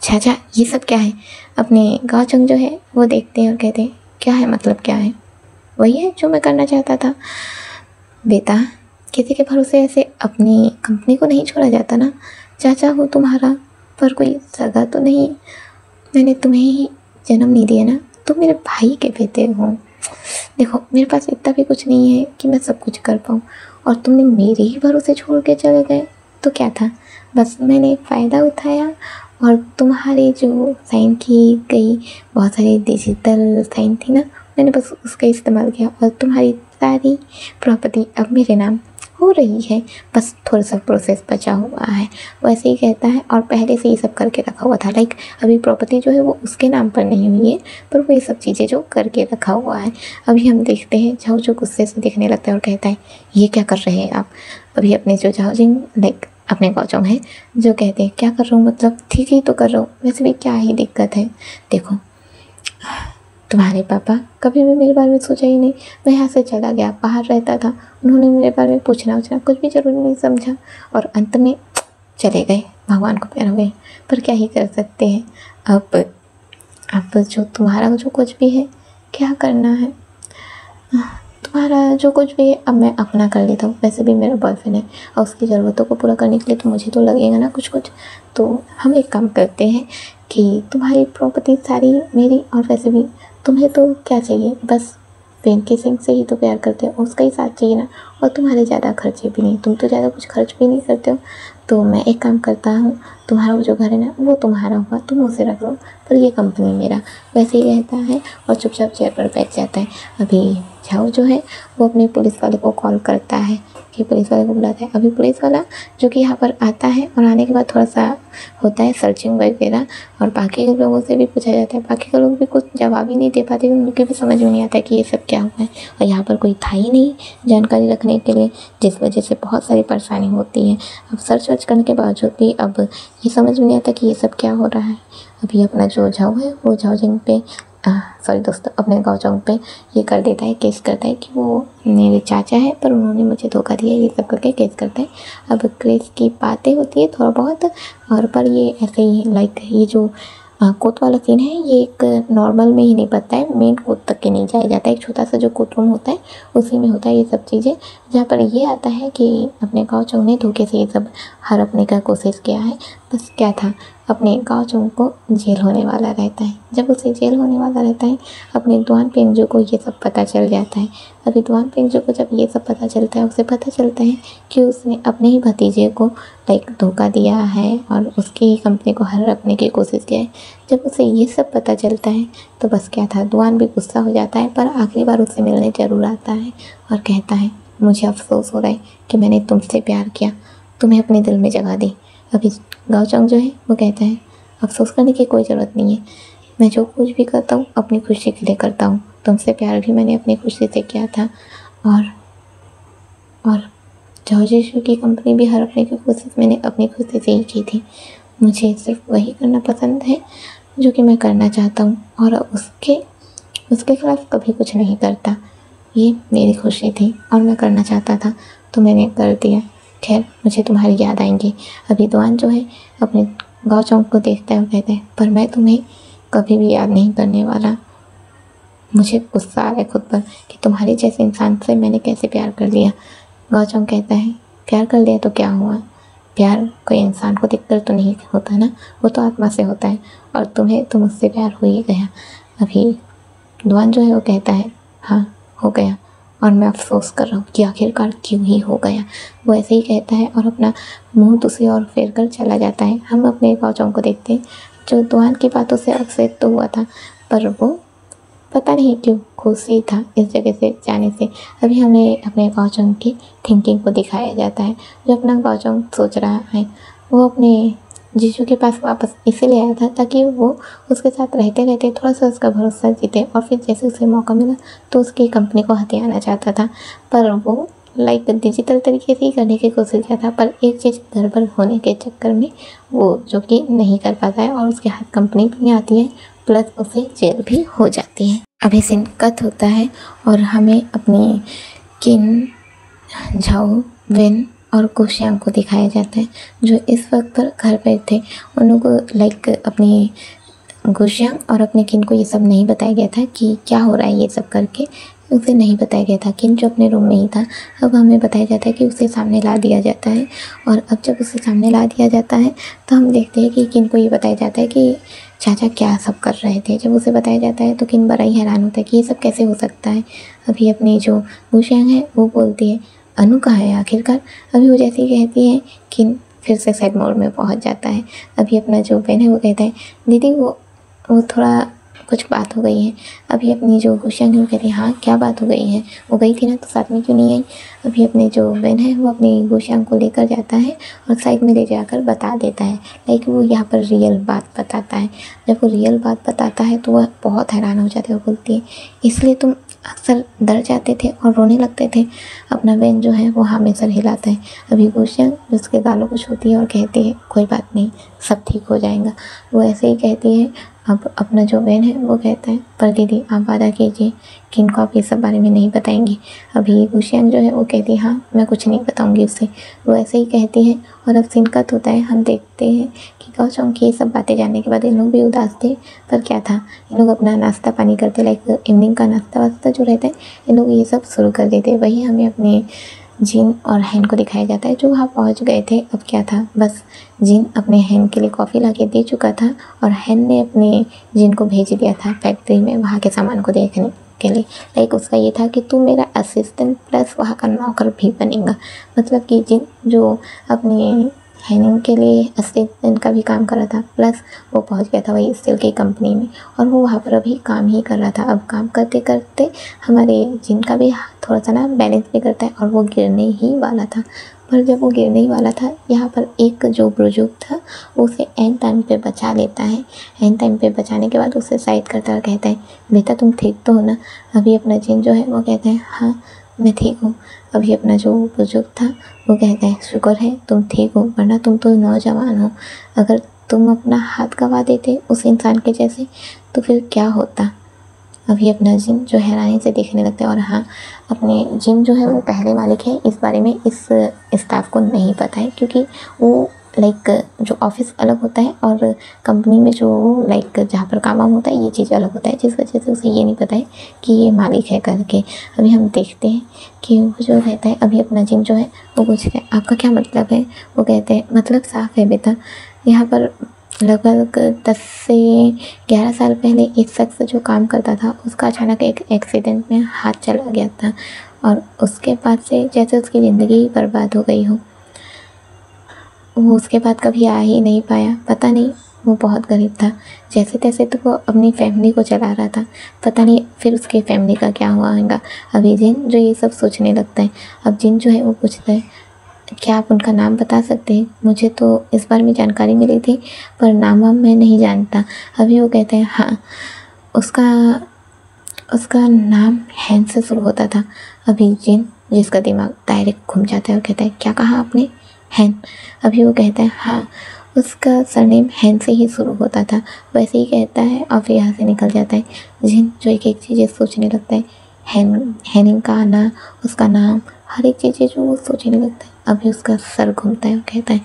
चाचा ये सब क्या है। अपने गाँव चौंक जो है वो देखते हैं और कहते हैं क्या है, मतलब क्या है? वही है जो मैं करना चाहता था। बेटा किसी के भरोसे ऐसे अपनी कंपनी को नहीं छोड़ा जाता ना। चाचा हूँ तुम्हारा, पर कोई सगा तो नहीं। मैंने तुम्हें ही जन्म नहीं दिया ना, तुम मेरे भाई के बेटे हो। देखो मेरे पास इतना भी कुछ नहीं है कि मैं सब कुछ कर पाऊँ, और तुमने मेरे ही भरोसे छोड़ के चले गए तो क्या था। बस मैंने फ़ायदा उठाया और तुम्हारी जो साइन की गई बहुत सारी डिजिटल साइन थी ना, मैंने बस उसका इस्तेमाल किया और तुम्हारी सारी प्रॉपर्टी अब मेरे नाम हो रही है। बस थोड़ा सा प्रोसेस बचा हुआ है। वैसे ही कहता है और पहले से ये सब करके रखा हुआ था। अभी प्रॉपर्टी जो है वो उसके नाम पर नहीं हुई है, पर वो ये सब चीज़ें जो करके रखा हुआ है। अभी हम देखते हैं झाऊ जो गुस्से से देखने लगता है और कहता है ये क्या कर रहे हैं आप। अभी अपने जो झाऊ जी अपने गौचोंग है जो कहते हैं क्या कर रहा हूँ, मतलब ठीक ही तो कर रहा हूँ, वैसे भी क्या ही दिक्कत है। देखो तुम्हारे पापा कभी भी मेरे बारे में सोचा ही नहीं। मैं यहाँ से चला गया, बाहर रहता था, उन्होंने मेरे बारे में पूछना कुछ भी ज़रूरी नहीं समझा और अंत में चले गए, भगवान को प्यार हो गए। पर क्या ही कर सकते हैं। अब जो तुम्हारा जो कुछ भी है क्या करना है, तुम्हारा जो कुछ भी है अब मैं अपना कर लेता हूँ। वैसे भी मेरा बॉयफ्रेंड है और उसकी ज़रूरतों को पूरा करने के लिए तो मुझे तो लगेगा ना कुछ। तो हम एक काम करते हैं कि तुम्हारी प्रॉपर्टी सारी मेरी, और वैसे भी तुम्हें तो क्या चाहिए, बस वेंकी सिंह से ही तो प्यार करते हो, उसका ही साथ चाहिए ना। और तुम्हारे ज़्यादा खर्चे भी नहीं, तुम तो ज़्यादा कुछ खर्च भी नहीं करते हो। तो मैं एक काम करता हूँ, तुम्हारा जो घर है ना वो तुम्हारा होगा, तुम उसे रख लो, पर ये कंपनी मेरा। वैसे ही कहता है और चुपचाप चेयर पर बैठ जाता है। अभी झाऊ जो है वो अपने पुलिस वाले को कॉल करता है कि पुलिस वाले को बुलाता है। अभी पुलिस वाला जो कि यहाँ पर आता है और आने के बाद थोड़ा सा होता है सर्चिंग वगैरह, और बाकी के लोगों से भी पूछा जाता है। बाकी के लोग भी कुछ जवाब ही नहीं दे पाते, उनके भी समझ में नहीं आता कि ये सब क्या हुआ है। और यहाँ पर कोई था ही नहीं जानकारी रखने के लिए, जिस वजह से बहुत सारी परेशानी होती है। अब सर्च वर्च करने के बावजूद भी अब ये समझ में नहीं आता कि ये सब क्या हो रहा है। अभी अपना जो झाऊ है वो झाऊ जिंग पे सॉरी दोस्तों अपने गाँव चौंक पे ये कर देता है, केस करता है कि वो मेरे चाचा है पर उन्होंने मुझे धोखा दिया, ये सब करके केस करता है। अब केस की बातें होती है थोड़ा बहुत, और पर ये ऐसे ही ये जो कोर्ट वाला सीन है ये एक नॉर्मल में ही नहीं पड़ता है, मेन कोर्ट तक के नहीं जाया जाता है। एक छोटा सा जो कोर्ट रूम होता है उसी में होता है ये सब चीज़ें, जहाँ पर ये आता है कि अपने गाँव चौंक ने धोखे से ये सब हड़पने का कोशिश किया है। बस क्या था, अपने गाँव चौंक को जेल होने वाला रहता है। जब उसे जेल होने वाला रहता है अपने दुआन पेंजू को ये सब पता चल जाता है। अभी दुआन पेंजू को जब ये सब पता चलता है, उसे पता चलता है कि उसने अपने ही भतीजे को धोखा दिया है और उसकी ही कंपनी को हड़पने की कोशिश किया है। जब उसे ये सब पता चलता है तो बस क्या था, दुआन भी गुस्सा हो जाता है, पर आखिरी बार उससे मिलने ज़रूर आता है और कहता है मुझे अफसोस हो रहा है कि मैंने तुमसे प्यार किया, तुम्हें अपने दिल में जगह दी। अभी गाँव चौंक जो है वो कहता है अफसोस करने की कोई ज़रूरत नहीं है। मैं जो कुछ भी करता हूँ अपनी खुशी के लिए करता हूँ। तुमसे प्यार भी मैंने अपनी खुशी से किया था, और जॉर्ज इशू की कंपनी भी हड़पने की कोशिश मैंने अपनी खुशी से ही की थी। मुझे सिर्फ वही करना पसंद है जो कि मैं करना चाहता हूँ, और उसके खिलाफ कभी कुछ नहीं करता। ये मेरी खुशी थी और मैं करना चाहता था, तो मैंने कर दिया। खैर, मुझे तुम्हारी याद आएंगी। अभी दुआन जो है अपने गाँव चौंक को देखता है और कहता है, पर मैं तुम्हें कभी भी याद नहीं करने वाला। मुझे गुस्सा आ रहा है खुद पर कि तुम्हारे जैसे इंसान से मैंने कैसे प्यार कर लिया। गाँव चौंक कहता है, प्यार कर लिया तो क्या हुआ? प्यार कोई इंसान को देखकर तो नहीं होता ना, वो तो आत्मा से होता है, और तुम्हें तो मुझसे प्यार हो ही गया। अभी दुआन जो है वो कहता है, हाँ हो गया, और मैं अफसोस कर रहा हूँ कि आखिरकार क्यों ही हो गया। वो ऐसे ही कहता है और अपना मुंह दूसरी ओर फेर कर चला जाता है। हम अपने गाँव चौंक को देखते हैं, जो दुआन की बातों से अपसेट तो हुआ था, पर वो पता नहीं क्यों खुश ही था इस जगह से जाने से। अभी हमें अपने गाँव चौंक की थिंकिंग को दिखाया जाता है। जो अपना गाँव चौंक सोच रहा है, वो अपने जीजू के पास वापस इसीलिए आया था ताकि वो उसके साथ रहते रहते थोड़ा सा उसका भरोसा जीते, और फिर जैसे उसे मौका मिला तो उसकी कंपनी को हथियाना चाहता था। पर वो डिजिटल तरीके से ही करने की कोशिश किया था, पर एक चीज़ गड़बड़ होने के चक्कर में वो जो कि नहीं कर पाता है, और उसके हाथ कंपनी भी आती है, प्लस उसे जेल भी हो जाती है। अभी सीन कट होता है और हमें अपनी किन, झाओ, वेन और कुशियांग को दिखाया जाता है, जो इस वक्त पर घर पर थे। उन लोगों को अपनी कुशियांग और अपने किन को ये सब नहीं बताया गया था कि क्या हो रहा है ये सब करके, उसे नहीं बताया गया था। किन जो अपने रूम में ही था, अब हमें बताया जाता है कि उसे सामने ला दिया जाता है, और अब जब उसे सामने ला दिया जाता है तो हम देखते हैं कि किन को ये बताया जाता है कि चाचा क्या सब कर रहे थे। जब उसे बताया जाता है तो किन बड़ा ही हैरान होता है कि ये सब कैसे हो सकता है। अभी अपनी जो कुशियांग है वो बोलती है, अनु कहाँ है आखिरकार? अभी वो जैसे ही कहती है, किन फिर से सैड मोड में पहुंच जाता है। अभी अपना जो बहन है वो कहता है, दीदी वो थोड़ा कुछ बात हो गई है। अभी अपनी जो कुशियांग है वो कहती है, हाँ क्या बात हो गई है? वो गई थी ना, तो साथ में क्यों नहीं आई? अभी अपने जो बहन है वो अपनी कुशियांग को लेकर जाता है और साइड में ले जाकर बता देता है, वो यहाँ पर रियल बात बताता है। जब वो रियल बात बताता है तो वह बहुत हैरान हो जाती है। वो बोलती है, इसलिए तुम अक्सर डर जाते थे और रोने लगते थे? अपना बहन जो है वो हाँ में सर हिलाता है। अभी कुशियांग उसके गालों को छूती है और कहती है, कोई बात नहीं, सब ठीक हो जाएगा। वो ऐसे ही कहती है। अब अपना जो बहन है वो कहता है, पर दीदी आप वादा कीजिए कि इनको आप ये सब बारे में नहीं बताएंगी। अभी कुशियांग जो है वो कहती है, हाँ मैं कुछ नहीं बताऊंगी उससे। वो ऐसे ही कहती है, और अब सीन कट होता है। हम देखते हैं कि गाँव चौंक की ये सब बातें जानने के बाद इन लोग भी उदास थे, पर क्या था, इन लोग अपना नाश्ता पानी करते, इवनिंग का नाश्ता वास्ता जो रहता है, इन लोग ये सब शुरू कर देते। वही हमें अपने जिन और हैन को दिखाया जाता है जो वहाँ पहुँच गए थे। अब क्या था, बस जिन अपने हैन के लिए कॉफ़ी ला के दे चुका था, और हैन ने अपने जिन को भेज दिया था फैक्ट्री में वहाँ के सामान को देखने के लिए। उसका ये था कि तू मेरा असिस्टेंट प्लस वहाँ का नौकर भी बनेगा। मतलब कि जिन जो अपने हैनिंग के लिए असिस्टेंट का भी काम कर रहा था, प्लस वो पहुंच गया था वही स्टील की कंपनी में, और वो वहाँ पर अभी काम ही कर रहा था। अब काम करते करते हमारे जिनका भी थोड़ा सा ना बैलेंस भी करता है, और वो गिरने ही वाला था। पर जब वो गिरने ही वाला था, यहाँ पर एक जो बुजुर्ग था वो उसे एंड टाइम पे बचा लेता है। एंड टाइम पे बचाने के बाद उसे साइड करता और कहता है, बेटा तुम ठीक तो हो ना? अभी अपना जिन जो है वो कहता है, हाँ मैं ठीक हूँ। अभी अपना जो बुजुर्ग था वो कहता है, शुक्र है तुम ठीक हो, वरना तुम तो नौजवान हो। अगर तुम अपना हाथ गंवा देते उस इंसान के जैसे तो फिर क्या होता? अभी अपना जिन जो हैरानी से देखने लगता है, और हाँ अपने जिन जो है वो पहले मालिक है, इस बारे में इस स्टाफ को नहीं पता है, क्योंकि वो जो ऑफिस अलग होता है और कंपनी में जो जहाँ पर काम वाम होता है ये चीज़ अलग होता है, जिस वजह से उसे ये नहीं पता है कि ये मालिक है करके। अभी हम देखते हैं कि वो जो रहता है, अभी अपना जिन जो है वो पूछते हैं, आपका क्या मतलब है? वो कहते हैं, मतलब साफ है बेटा, यहाँ पर लगभग 10 से 11 साल पहले एक शख्स जो काम करता था उसका अचानक एक एक्सीडेंट में हाथ चला गया था, और उसके बाद से जैसे उसकी ज़िंदगी ही बर्बाद हो गई हो। वो उसके बाद कभी आ ही नहीं पाया। पता नहीं, वो बहुत गरीब था, जैसे तैसे तो वो अपनी फैमिली को चला रहा था। पता नहीं फिर उसके फैमिली का क्या हुआ होगा। अभी जिन जो ये सब सोचने लगता है। अब जिन जो है वो पूछता है, क्या आप उनका नाम बता सकते हैं? मुझे तो इस बारे में जानकारी मिली थी पर नाम वाम मैं नहीं जानता। अभी वो कहते हैं हाँ, उसका उसका नाम हैन से शुरू होता था। अभी जिन, जिसका दिमाग डायरेक्ट घूम जाता है, वो कहता है क्या कहा आपने? हैन। अभी वो कहता है हाँ, उसका सरनेम हैन से ही शुरू होता था। वैसे ही कहता है और फिर यहाँ से निकल जाता है। जिन जो एक एक चीज़ें सोचने लगता है, हैनिंग का आना, उसका नाम, हर एक चीज़ें जो वो सोचने लगता है। अभी उसका सर घूमता है, वो कहता है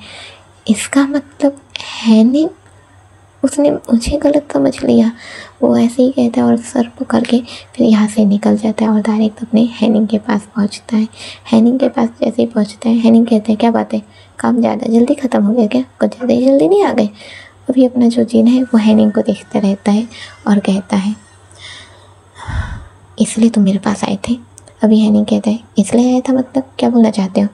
इसका मतलब हैनिंग, उसने मुझे गलत समझ लिया। वो ऐसे ही कहता है और सर पकड़ के फिर यहाँ से निकल जाता है और डायरेक्ट अपने हैनिंग के पास पहुँचता है। हैनिंग के पास जैसे ही पहुँचता है, हैनिंग कहते हैं क्या बात है, काम ज़्यादा जल्दी ख़त्म हो गया क्या? कुछ ज़्यादा ही जल्दी नहीं आ गए? अभी अपना जो जिन है वो हैनिंग को देखता रहता है और कहता है इसलिए तुम मेरे पास आए थे? अभी हैनिंग कहता है इसलिए आया था मतलब क्या बोलना चाहते हो?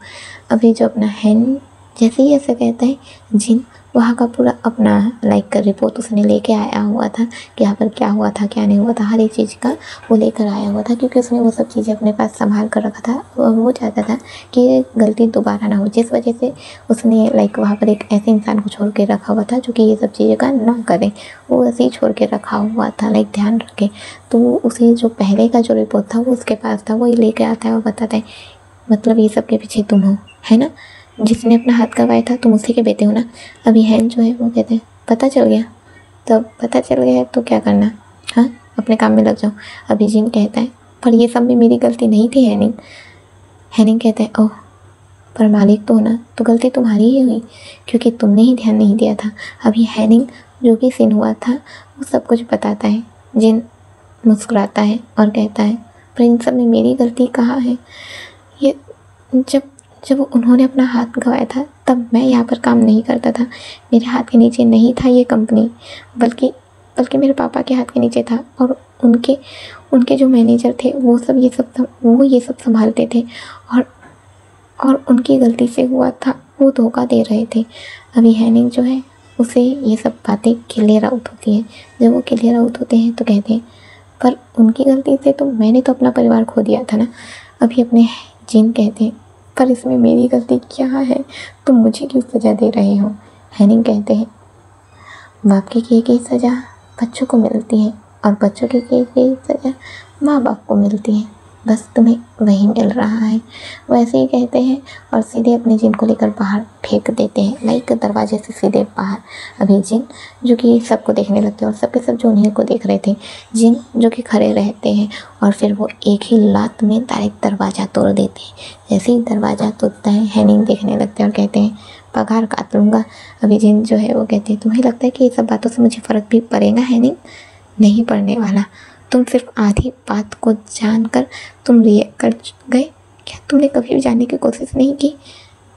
अभी जो अपना हैन जैसे ही ऐसा कहता है, जिन वहाँ का पूरा अपना लाइक रिपोर्ट उसने लेके आया हुआ था कि यहाँ पर क्या हुआ था क्या नहीं हुआ था, हर एक चीज़ का वो लेकर आया हुआ था क्योंकि उसने वो सब चीज़ें अपने पास संभाल कर रखा था। वो चाहता था कि ये गलती दोबारा ना हो, जिस वजह से उसने लाइक वहाँ पर एक ऐसे इंसान को छोड़ के रखा हुआ था जो कि ये सब चीज़ें का ना करे। वो ऐसे ही छोड़ के रखा हुआ था, लाइक ध्यान रखे। तो उसे जो पहले का जो रिपोर्ट था वो उसके पास था, वो ही लेके आता है और बताता है मतलब ये सब के पीछे तुम हो, है ना? जिसने अपना हाथ गंवाया था तुम उसी के बेटे हो ना? अभी हैन जो है वो कहते हैं पता चल गया। तब पता चल गया है तो क्या करना, हाँ अपने काम में लग जाओ। अभी जिन कहता है पर ये सब में मेरी गलती नहीं थी हैनिंग। हैनिंग कहता है ओह पर मालिक तो ना, तो गलती तुम्हारी ही हुई क्योंकि तुमने ही ध्यान नहीं दिया था। अभी हैनिंग जो भी सीन हुआ था वो सब कुछ बताता है। जिन मुस्कुराता है और कहता है पर इन सब में मेरी गलती कहाँ है? ये जब उन्होंने अपना हाथ गंवाया था तब मैं यहाँ पर काम नहीं करता था, मेरे हाथ के नीचे नहीं था ये कंपनी, बल्कि मेरे पापा के हाथ के नीचे था और उनके जो मैनेजर थे वो ये सब संभालते थे और उनकी गलती से हुआ था, वो धोखा दे रहे थे। अभी हैनिंग जो है उसे ये सब बातें क्लियर आउट होती हैं। जब वो क्लियर आउट होते हैं तो कहते हैं पर उनकी गलती से तो मैंने तो अपना परिवार खो दिया था ना। अभी अपने जिन कहते हैं पर इसमें मेरी गलती क्या है, तुम मुझे क्यों सज़ा दे रहे हो? हैनिंग कहते हैं बाप की की गई सज़ा बच्चों को मिलती है और बच्चों की गई सज़ा माँ बाप को मिलती है, बस तुम्हें वही मिल रहा है। वैसे ही कहते हैं और सीधे अपने जिन को लेकर बाहर फेंक देते हैं, लाइक दरवाजे से सीधे बाहर। अभी जिन जो कि सबको देखने लगते हैं और सबके सब जो उन्हीं को देख रहे थे, जिन जो कि खड़े रहते हैं और फिर वो एक ही लात में डायरेक्ट दरवाज़ा तोड़ देते हैं। जैसे ही दरवाज़ा टूटता है हैनिंग देखने लगते हैं और कहते हैं पगार काट लूँगा। अभी जिन जो है वो कहते हैं तुम्हें लगता है कि ये सब बातों से मुझे फ़र्क भी पड़ेगा हैनिंग? नहीं पड़ने वाला। तुम सिर्फ आधी बात को जानकर तुम रिएक्ट कर गए। क्या तुमने कभी भी जानने की कोशिश नहीं की?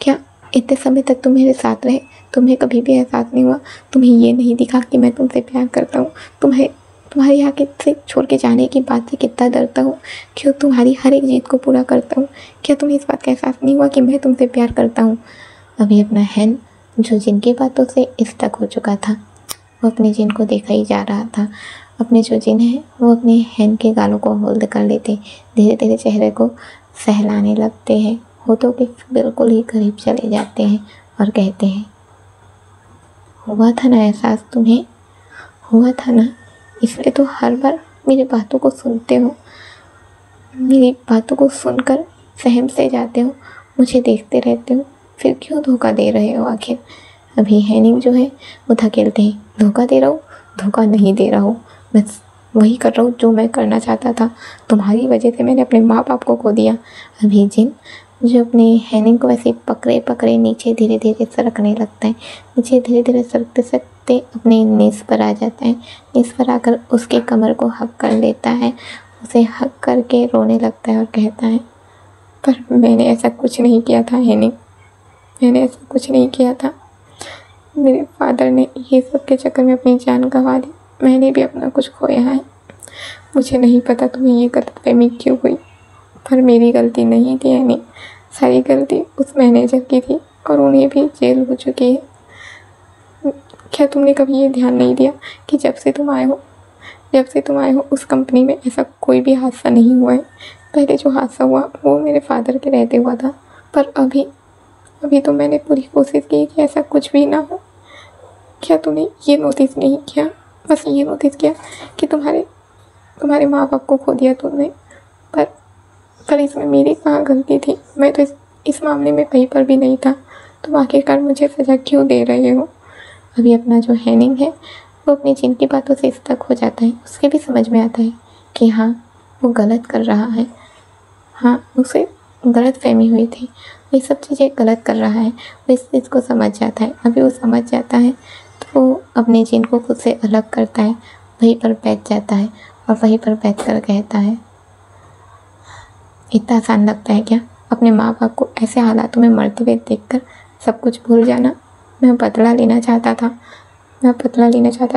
क्या इतने समय तक तुम मेरे साथ रहे, तुम्हें कभी भी एहसास नहीं हुआ? तुम्हें ये नहीं दिखा कि मैं तुमसे प्यार करता हूँ? तुम्हारे यहाँ के से छोड़ के जाने की बात से कितना डरता हूँ? क्यों तुम्हारी हर एक जीत को पूरा करता हूँ? क्या तुम्हें इस बात का एहसास नहीं हुआ कि मैं तुमसे प्यार करता हूँ? अभी अपना हैन जो जिनकी बातों से स्टक हो चुका था वो अपने जिन को देखा ही जा रहा था। अपने जो जिन है वो अपने हैन के गालों को होल्ड कर लेते, धीरे धीरे चेहरे को सहलाने लगते हैं, होठों के बिल्कुल ही करीब चले जाते हैं और कहते हैं हुआ था ना एहसास तुम्हें? हुआ था ना? इसलिए तो हर बार मेरी बातों को सुनते हो, मेरी बातों को सुनकर सहम से जाते हो, मुझे देखते रहते हो, फिर क्यों धोखा दे रहे हो आखिर? अभी हैनिंग जो है वो धकेलते हैं धोखा दे रहा हूँ? धोखा नहीं दे रहा हूँ, मैं वही कर रहा हूँ जो मैं करना चाहता था। तुम्हारी वजह से मैंने अपने माँ बाप को खो दिया। अभी जिन जो अपने हैनिंग को वैसे पकड़े पकड़े नीचे धीरे धीरे सरकने लगता है, नीचे धीरे धीरे सरकते सरकते अपने नीज़ पर आ जाता है। नीज़ पर आकर उसके कमर को हक कर लेता है, उसे हक करके रोने लगता है और कहता है पर मैंने ऐसा कुछ नहीं किया था हैनिंग, मैंने ऐसा कुछ नहीं किया था। मेरे फादर ने ये सब के चक्कर में अपनी जान गंवा दी, मैंने भी अपना कुछ खोया है। मुझे नहीं पता तुम्हें ये गलतफहमी क्यों हुई, पर मेरी गलती नहीं थी हैनिंग, सारी गलती उस मैनेजर की थी और उन्हें भी जेल हो चुकी है। क्या तुमने कभी ये ध्यान नहीं दिया कि जब से तुम आए हो उस कंपनी में ऐसा कोई भी हादसा नहीं हुआ है? पहले जो हादसा हुआ वो मेरे फादर के रहते हुआ था, पर अभी तो मैंने पूरी कोशिश की कि ऐसा कुछ भी ना हो। क्या तूने ये नोटिस नहीं किया, बस ये नोटिस किया कि तुम्हारे माँ बाप को खो दिया तुमने, पर इसमें मेरी कहाँ गलती थी? मैं तो इस मामले में कहीं पर भी नहीं था। तुम आखिरकार मुझे सज़ा क्यों दे रहे हो? अभी अपना जो हैनिंग है वो अपनी जिन की बातों से स्टक हो जाता है। उसके भी समझ में आता है कि हाँ, वो गलत कर रहा है। हाँ, उसे गलत फहमी हुई थी, ये सब चीज़ें गलत कर रहा है। वो इस चीज़ को समझ जाता है। अभी वो समझ जाता है तो वो अपने जिन को खुद से अलग करता है, वहीं पर बैठ जाता है और वहीं पर बैठ कर कहता है, इतना आसान लगता है क्या अपने माँ बाप को ऐसे हालातों में मरते हुए देखकर सब कुछ भूल जाना? मैं बदला लेना चाहता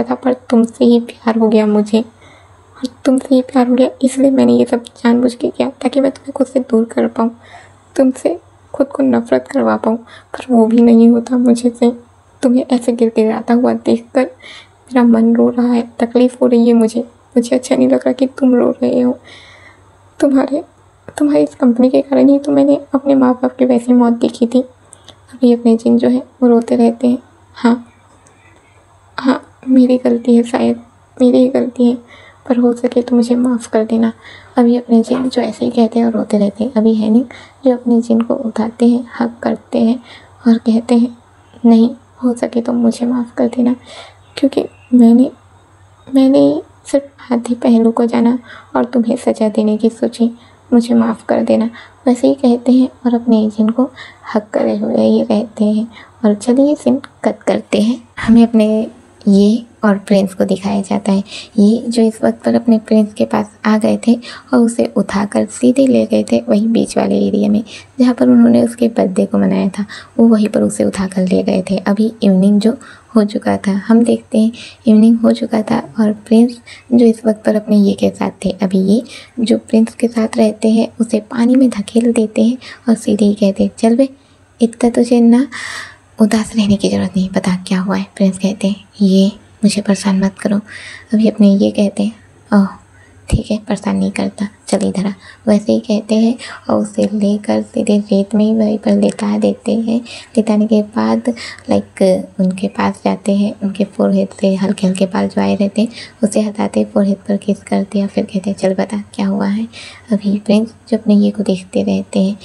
था, पर तुमसे ही प्यार हो गया मुझे, और तुमसे ही प्यार हो गया इसलिए मैंने ये सब जानबूझ के किया, ताकि मैं तुम्हें खुद से दूर कर पाऊँ, तुमसे खुद को नफरत करवा पाऊँ। पर वो भी नहीं होता मुझे से। तुम्हें ऐसे गिड़गिड़ाता हुआ देखकर मेरा मन रो रहा है, तकलीफ़ हो रही है मुझे अच्छा नहीं लग रहा कि तुम रो रहे हो। तुम्हारी इस कंपनी के कारण ही तो मैंने अपने माँ बाप की वैसी मौत देखी थी। अभी अपने जिन जो है वो रोते रहते हैं। हाँ, मेरी गलती है, शायद मेरी ही गलती है, पर हो सके तो मुझे माफ़ कर देना। अभी अपने जिन जो ऐसे ही कहते हैं और रोते रहते हैं। अभी हैनिंग जो अपने जिन को उठाते हैं, हक करते हैं और कहते हैं, नहीं, हो सके तो मुझे माफ़ कर देना, क्योंकि मैंने सिर्फ आधे पहलू को जाना और तुम्हें सज़ा देने की सोची, मुझे माफ़ कर देना। वैसे ही कहते हैं और अपने जिन को हक करे हुए ही रहते हैं। और चलिए सीन कट करते हैं। हमें अपने ये और प्रिंस को दिखाया जाता है। ये जो इस वक्त पर अपने प्रिंस के पास आ गए थे और उसे उठाकर सीधे ले गए थे वही बीच वाले एरिया में जहाँ पर उन्होंने उसके बर्थडे को मनाया था। वो वहीं पर उसे उठाकर ले गए थे। अभी इवनिंग जो हो चुका था, हम देखते हैं इवनिंग हो चुका था और प्रिंस जो इस वक्त पर अपने ये के साथ थे। अभी ये जो प्रिंस के साथ रहते हैं उसे पानी में धकेल देते हैं और सीधे ही कहते हैं, चल बे, इतना तुझे ना उदास रहने की ज़रूरत नहीं, पता क्या हुआ है। प्रिंस कहते हैं, ये मुझे परेशान मत करो। अभी अपने ये कहते हैं, ओह ठीक है, परेशान नहीं करता, चल इधर आ। वैसे ही कहते हैं और उसे लेकर सीधे रेत में ही वहीं पर लेटा देते हैं। लेटाने के बाद उनके पास जाते हैं, उनके फोरहेड से हल्के हल्के बाल जो आए रहते हैं उसे हटाते, फोरहेड पर किस करते हैं, फिर कहते हैं, चल बता क्या हुआ है। अभी प्रिंस जो अपने ये को देखते रहते हैं।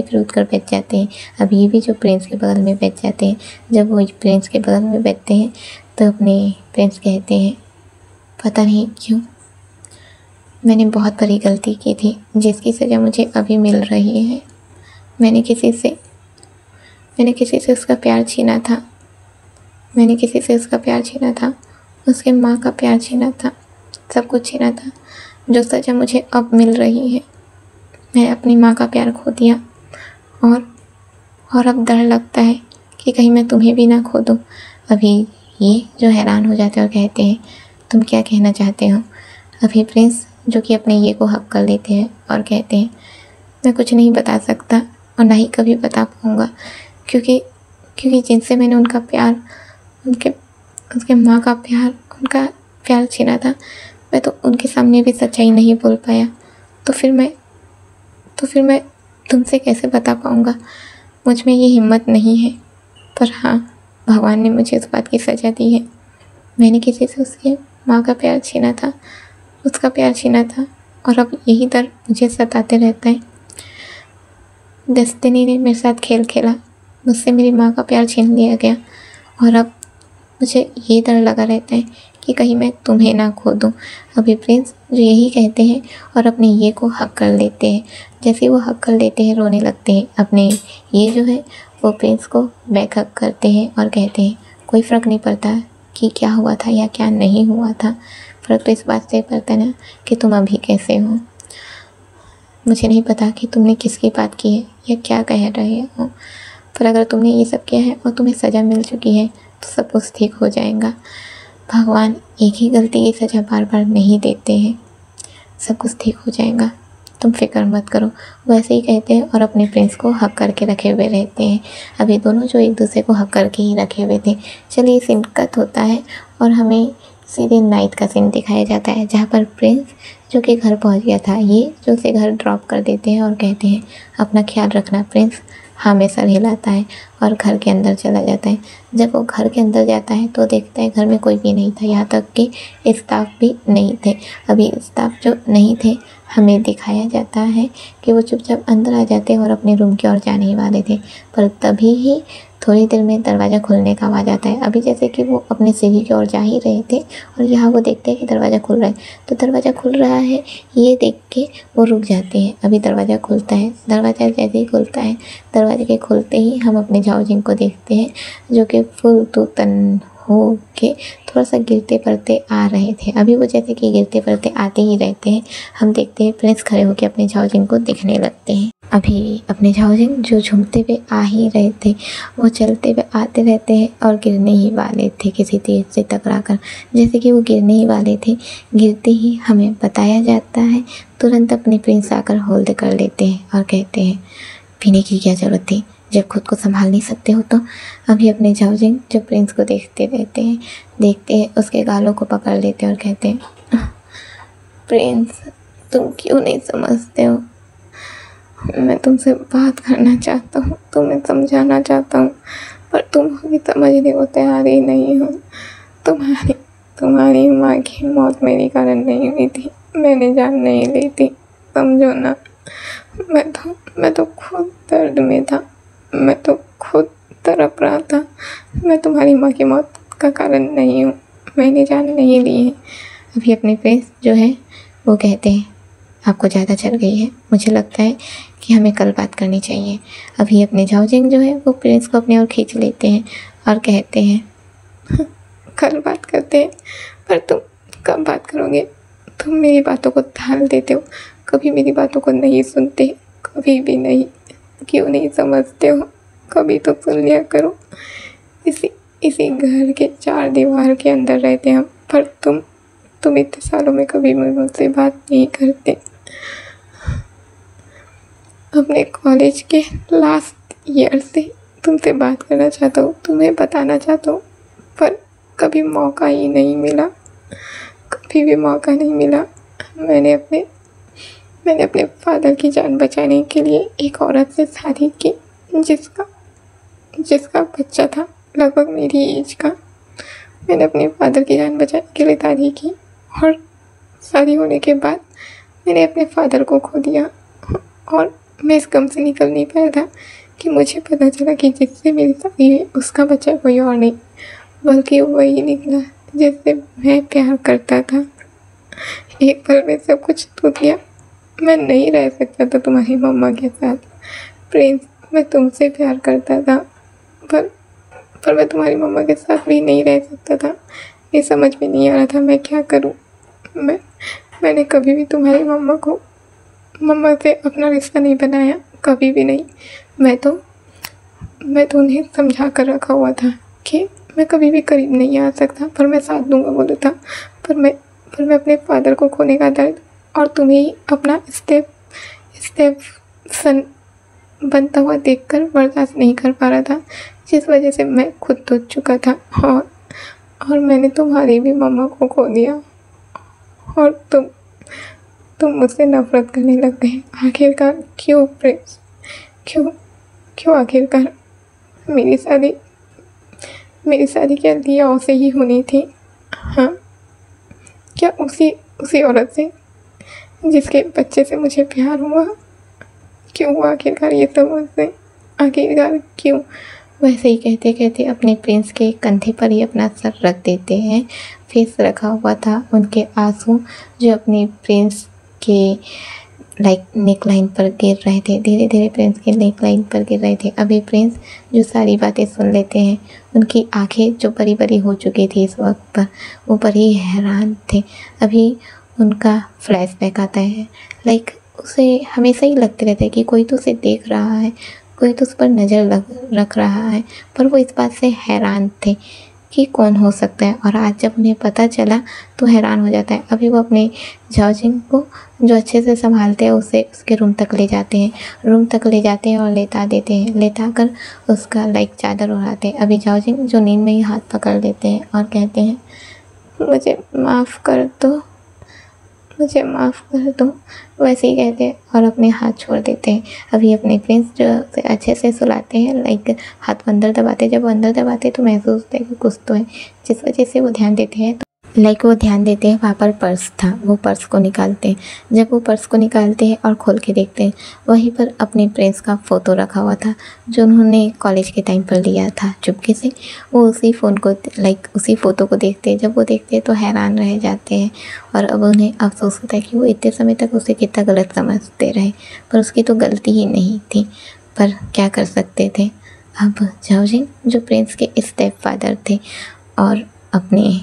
फिर उठकर बैठ जाते हैं। अभी ये भी जो प्रिंस के बगल में बैठ जाते हैं। जब वो प्रिंस के बगल में बैठते हैं तो अपने प्रिंस कहते हैं, पता नहीं क्यों मैंने बहुत बड़ी गलती की थी जिसकी सज़ा मुझे अभी मिल रही है। मैंने किसी से उसका प्यार छीना था, उसके माँ का प्यार छीना था, सब कुछ छीना था। जो सज़ा मुझे अब मिल रही है, मैं अपनी माँ का प्यार खो दिया और अब डर लगता है कि कहीं मैं तुम्हें भी ना खो दूँ। अभी ये जो हैरान हो जाते हैं और कहते हैं, तुम क्या कहना चाहते हो। अभी प्रिंस जो कि अपने ये को हक कर लेते हैं और कहते हैं, मैं कुछ नहीं बता सकता और ना ही कभी बता पाऊँगा, क्योंकि जिनसे मैंने उनका प्यार, उसके माँ का प्यार, उनका प्यार छीना था, मैं तो उनके सामने भी सच्चाई नहीं बोल पाया। तो फिर मैं तुमसे कैसे बता पाऊँगा। मुझ में ये हिम्मत नहीं है। पर हाँ, भगवान ने मुझे उस बात की सज़ा दी है। मैंने किसी से उसके माँ का प्यार छीना था, उसका प्यार छीना था और अब यही दर्द मुझे सताते रहता है। डेस्टिनी ने मेरे साथ खेल खेला, मुझसे मेरी माँ का प्यार छीन लिया गया और अब मुझे ये डर लगा रहता है कि कहीं मैं तुम्हें ना खो दूँ। अभी प्रिंस जो यही कहते हैं और अपने ये को हक कर लेते हैं। जैसे वो हक कर लेते हैं रोने लगते हैं। अपने ये जो है वो प्रिंस को बैक हक करते हैं और कहते हैं, कोई फ़र्क नहीं पड़ता कि क्या हुआ था या क्या नहीं हुआ था, फ़र्क तो इस बात से पड़ता है ना कि तुम अभी कैसे हो। मुझे नहीं पता कि तुमने किसकी बात की है या क्या कह रहे हो, पर अगर तुमने ये सब किया है और तुम्हें सज़ा मिल चुकी है तो सब कुछ ठीक हो जाएगा। भगवान एक ही गलती की सज़ा बार बार नहीं देते हैं, सब कुछ ठीक हो जाएगा, तुम फिक्र मत करो। वैसे ही कहते हैं और अपने प्रिंस को हक करके रखे हुए रहते हैं। अभी दोनों जो एक दूसरे को हक करके ही रखे हुए थे। चलिए सीन कट होता है और हमें सीधे नाइट का सीन दिखाया जाता है, जहाँ पर प्रिंस जो कि घर पहुँच गया था, ये जो उसे घर ड्रॉप कर देते हैं और कहते हैं अपना ख्याल रखना। प्रिंस हमेशा हिलाता है और घर के अंदर चला जाता है। जब वो घर के अंदर जाता है तो देखता है घर में कोई भी नहीं था, यहाँ तक कि स्टाफ भी नहीं थे। अभी स्टाफ जो नहीं थे, हमें दिखाया जाता है कि वो चुपचाप अंदर आ जाते और अपने रूम की ओर जाने ही वाले थे, पर तभी ही थोड़ी देर में दरवाज़ा खुलने का आवाज़ आता है। अभी जैसे कि वो अपने सीढ़ी की ओर जा ही रहे थे और यहाँ वो देखते हैं कि दरवाज़ा खुल रहा है, तो दरवाज़ा खुल रहा है ये देख के वो रुक जाते हैं। अभी दरवाज़ा खुलता है, दरवाज़ा जैसे ही खुलता है, दरवाजे के खुलते ही हम अपने झाओ जिंग को देखते हैं, जो कि फुल तो तन हो के थोड़ा सा गिरते पड़ते आ रहे थे। अभी वो जैसे कि गिरते पड़ते आते ही रहते हैं, हम देखते हैं प्रिंस खड़े होकर अपने झाओ जिंग को देखने लगते हैं। अभी अपने झाओ जिंग जो झूमते हुए आ ही रहे थे, वो चलते हुए आते रहते हैं और गिरने ही वाले थे किसी चीज़ से टकराकर। जैसे कि वो गिरने ही वाले थे, गिरते ही हमें बताया जाता है, तुरंत अपने प्रिंस आकर होल्ड कर लेते हैं और कहते हैं पीने की क्या ज़रूरत थी जब खुद को संभाल नहीं सकते हो तो। अभी अपने झाओ जिंग जो प्रिंस को देखते रहते हैं, देखते हैं, उसके गालों को पकड़ लेते हैं और कहते हैं प्रिंस तुम क्यों नहीं समझते हो, मैं तुमसे बात करना चाहता हूँ, तुम्हें समझाना चाहता हूँ, पर तुम अभी समझने को तैयार ही नहीं हो। तुम्हारी माँ की मौत मेरे कारण नहीं हुई थी, मैंने जान नहीं ली थी, समझो ना। मैं तो खुद दर्द में था, मैं तो खुद तड़प रहा था। मैं तुम्हारी माँ की मौत का कारण नहीं हूँ, मैंने जान नहीं ली है। अभी अपने प्रिंस जो है वो कहते हैं आपको ज़्यादा चल गई है, मुझे लगता है कि हमें कल बात करनी चाहिए। अभी अपने झाओ जिंग जो है वो प्रिंस को अपनी ओर खींच लेते हैं और कहते हैं कल बात करते हैं, पर तुम कब बात करोगे? तुम मेरी बातों को टाल देते हो, कभी मेरी बातों को नहीं सुनते, कभी भी नहीं। क्यों नहीं समझते हो? कभी तो सुन लिया करो। इसी घर के 4 दीवार के अंदर रहते हैं हम, पर तुम इतने सालों में कभी मुझसे बात नहीं करते। अपने कॉलेज के लास्ट ईयर से तुमसे बात करना चाहता हूँ, तुम्हें बताना चाहता हूँ, पर कभी मौका ही नहीं मिला, कभी भी मौका नहीं मिला। मैंने अपने फादर की जान बचाने के लिए एक औरत से शादी की, जिसका बच्चा था लगभग मेरी एज का। मैंने अपने फादर की जान बचाने के लिए शादी की और शादी होने के बाद मैंने अपने फादर को खो दिया और मैं इस गम से निकल नहीं पाया था कि मुझे पता चला कि जिससे मेरी शादी हुई उसका बच्चा कोई और नहीं बल्कि वही निकला जिससे मैं प्यार करता था। एक पल में सब कुछ टूट गया। मैं नहीं रह सकता था तुम्हारी मम्मा के साथ। प्रिंस, मैं तुमसे प्यार करता था, पर मैं तुम्हारी मम्मा के साथ भी नहीं रह सकता था। ये समझ में नहीं आ रहा था मैं क्या करूं। मैंने कभी भी तुम्हारी मम्मा से अपना रिश्ता नहीं बनाया, कभी भी नहीं। मैं तो उन्हें समझा कर रखा हुआ था कि मैं कभी भी करीब नहीं आ सकता, पर मैं साथ दूंगा बोला था। पर मैं अपने फादर को खोने का दर्द और तुम्हें ही अपना स्टेप सन बनता हुआ देखकर बर्दाश्त नहीं कर पा रहा था, जिस वजह से मैं खुद टूट चुका था और मैंने तुम्हारी भी मम्मा को खो दिया और तुम मुझसे नफरत करने लग गए। आखिरकार क्यों प्रिंस, क्यों आखिरकार? मेरी शादी क्या लिया से ही होनी थी? हाँ, क्या उसी औरत से जिसके बच्चे से मुझे प्यार हुआ? क्यों हुआ आखिरकार? ये सब मुझसे आखिरकार क्यों? वैसे ही कहते कहते अपने प्रिंस के कंधे पर ही अपना सर रख देते हैं। फेस रखा हुआ था, उनके आंसू जो अपने प्रिंस के नेक लाइन पर गिर रहे थे, धीरे धीरे प्रिंस के नेक लाइन पर गिर रहे थे। अभी प्रिंस जो सारी बातें सुन लेते हैं, उनकी आंखें जो बड़ी बड़ी हो चुकी थी इस वक्त पर, वो बड़ी हैरान थे। अभी उनका फ्लैशबैक आता है, उसे हमेशा ही लगते रहता है कि कोई तो उसे देख रहा है, कोई तो उस पर नज़र रख रहा है, पर वो इस बात से हैरान थे कि कौन हो सकता है। और आज जब उन्हें पता चला तो हैरान हो जाता है। अभी वो अपने झाओ जिंग को जो अच्छे से संभालते हैं उसे उसके रूम तक ले जाते हैं और लेटा देते हैं, लेटा कर उसका चादर उड़ाते हैं। अभी झाओ जिंग जो नींद में ही हाथ पकड़ लेते हैं और कहते हैं मुझे माफ़ कर दो, मुझे माफ़ कर दो, वैसे ही कहते हैं और अपने हाथ छोड़ देते हैं। अभी अपने प्रिंस जो उसे अच्छे से सुलाते हैं, लाइक हाथ को अंदर दबाते, जब वो अंदर दबाते तो महसूस होता है कि कुछ तो है, जिस वजह से वो ध्यान देते हैं। वो ध्यान देते हैं वहाँ पर पर्स था, वो पर्स को निकालते हैं। जब वो पर्स को निकालते हैं और खोल के देखते हैं, वहीं पर अपने प्रिंस का फ़ोटो रखा हुआ था जो उन्होंने कॉलेज के टाइम पर लिया था चुपके से। वो उसी फ़ोन को उसी फ़ोटो को देखते हैं। जब वो देखते हैं तो हैरान रह जाते हैं और अब उन्हें अफसोस होता है कि वो इतने समय तक उसे कितना गलत समझते रहे, पर उसकी तो गलती ही नहीं थी, पर क्या कर सकते थे। अब झाओजिन जो प्रिंस के स्टेप फादर थे और अपने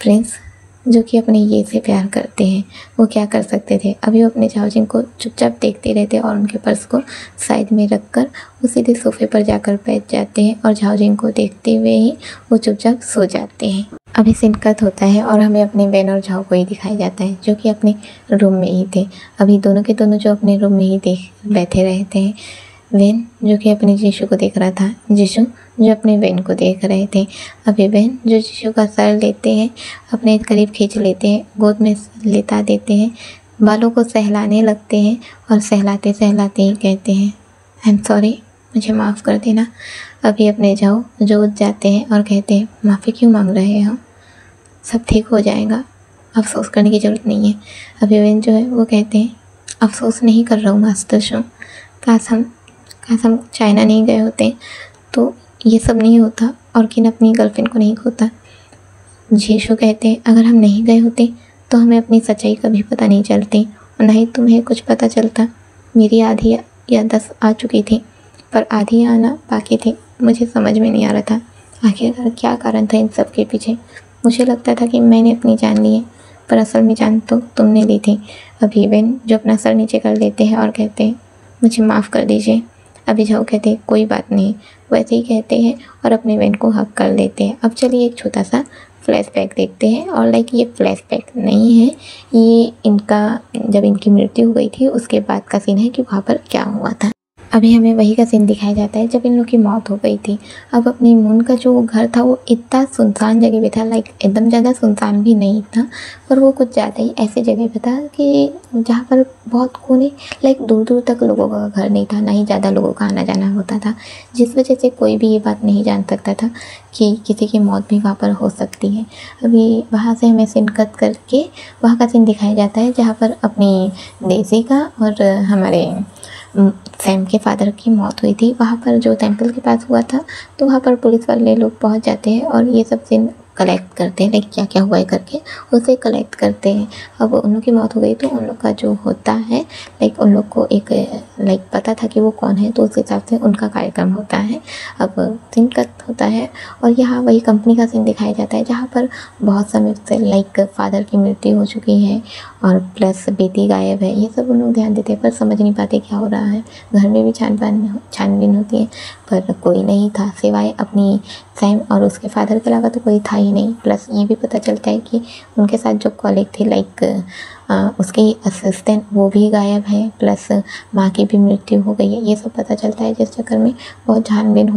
प्रिंस जो कि अपने ये से प्यार करते हैं, वो क्या कर सकते थे। अभी वो अपने झाओजिन को चुपचाप देखते रहते और उनके पर्स को साइड में रखकर वो सीधे सोफे पर जाकर बैठ जाते हैं और झाओजिन को देखते हुए ही वो चुपचाप सो जाते हैं। अभी सीन कट होता है और हमें अपने वेन और झाओ को ही दिखाया जाता है जो कि अपने रूम में ही थे। अभी दोनों के दोनों जो अपने रूम में ही बैठे रहते हैं। वेन जो कि अपने जीशु को देख रहा था, जीशु जो अपने वेन को देख रहे थे। अभी वेन जो जीशु का सर लेते हैं, अपने करीब खींच लेते हैं, गोद में लेटा देते हैं, बालों को सहलाने लगते हैं और सहलाते सहलाते ही कहते हैं, आई एम सॉरी, मुझे माफ़ कर देना। अभी अपने जाओ जो उठ जाते हैं और कहते हैं, माफ़ी क्यों मांग रहे हो, सब ठीक हो जाएगा, अफसोस करने की ज़रूरत नहीं है। अभी वेन जो है वो कहते हैं, अफसोस नहीं कर रहा हूँ मास्टर शो, काश हम चाइना नहीं गए होते तो ये सब नहीं होता और किन अपनी गर्लफ्रेंड को नहीं खोता। जीशु कहते हैं, अगर हम नहीं गए होते तो हमें अपनी सच्चाई कभी पता नहीं चलती और ना ही तुम्हें कुछ पता चलता। मेरी आधी याददाश्त आ चुकी थी पर आधी आना बाकी थी। मुझे समझ में नहीं आ रहा था आखिरकार क्या कारण था इन सब के पीछे। मुझे लगता था कि मैंने अपनी जान ली है पर असल में जान तो तुमने ली थी। अभी वेन जो अपना सर नीचे कर लेते हैं और कहते हैं, मुझे माफ़ कर दीजिए। अभी जाओ कहते हैं, कोई बात नहीं, वैसे ही कहते हैं और अपने वेन को हक कर लेते हैं। अब चलिए एक छोटा सा फ्लैशबैक देखते हैं और ये फ्लैशबैक नहीं है, ये इनका जब इनकी मृत्यु हो गई थी उसके बाद का सीन है कि वहाँ पर क्या हुआ था। अभी हमें वही का सीन दिखाया जाता है जब इन लोग की मौत हो गई थी। अब अपनी मून का जो घर था वो इतना सुनसान जगह पे था, एकदम ज़्यादा सुनसान भी नहीं था पर वो कुछ ज़्यादा ही ऐसे जगह पे था कि जहाँ पर बहुत कोने दूर दूर तक लोगों का घर नहीं था, ना ही ज़्यादा लोगों का आना जाना होता था, जिस वजह से कोई भी ये बात नहीं जान सकता था कि किसी की मौत भी वहाँ पर हो सकती है। अभी वहाँ से हमें सीन कट करके वहाँ का सीन दिखाया जाता है जहाँ पर अपनी डेज़ी का और हमारे सैम के फादर की मौत हुई थी। वहाँ पर जो टेंपल के पास हुआ था तो वहाँ पर पुलिस वाले लोग पहुँच जाते हैं और ये सब सीन कलेक्ट करते हैं, क्या क्या हुआ है करके उसे कलेक्ट करते हैं। अब उन लोग की मौत हो गई तो उन लोग का जो होता है उन लोग को एक पता था कि वो कौन है तो उस हिसाब से उनका कार्यक्रम होता है। अब सीन कट होता है और यहाँ वही कंपनी का सीन दिखाया जाता है जहाँ पर बहुत समय से फादर की मृत्यु हो चुकी है और प्लस बेटी गायब है। ये सब उन लोग ध्यान देते हैं पर समझ नहीं पाते क्या हो रहा है। घर में भी छानबीन होती है पर कोई नहीं था सिवाय अपनी सैम और उसके फादर के अलावा तो कोई था ही नहीं। प्लस ये भी पता चलता है कि उनके साथ जो कॉलीग थे उसके असिस्टेंट वो भी गायब है, प्लस माँ की भी मृत्यु हो गई है। ये सब पता चलता है जिस चक्कर में बहुत छानबीन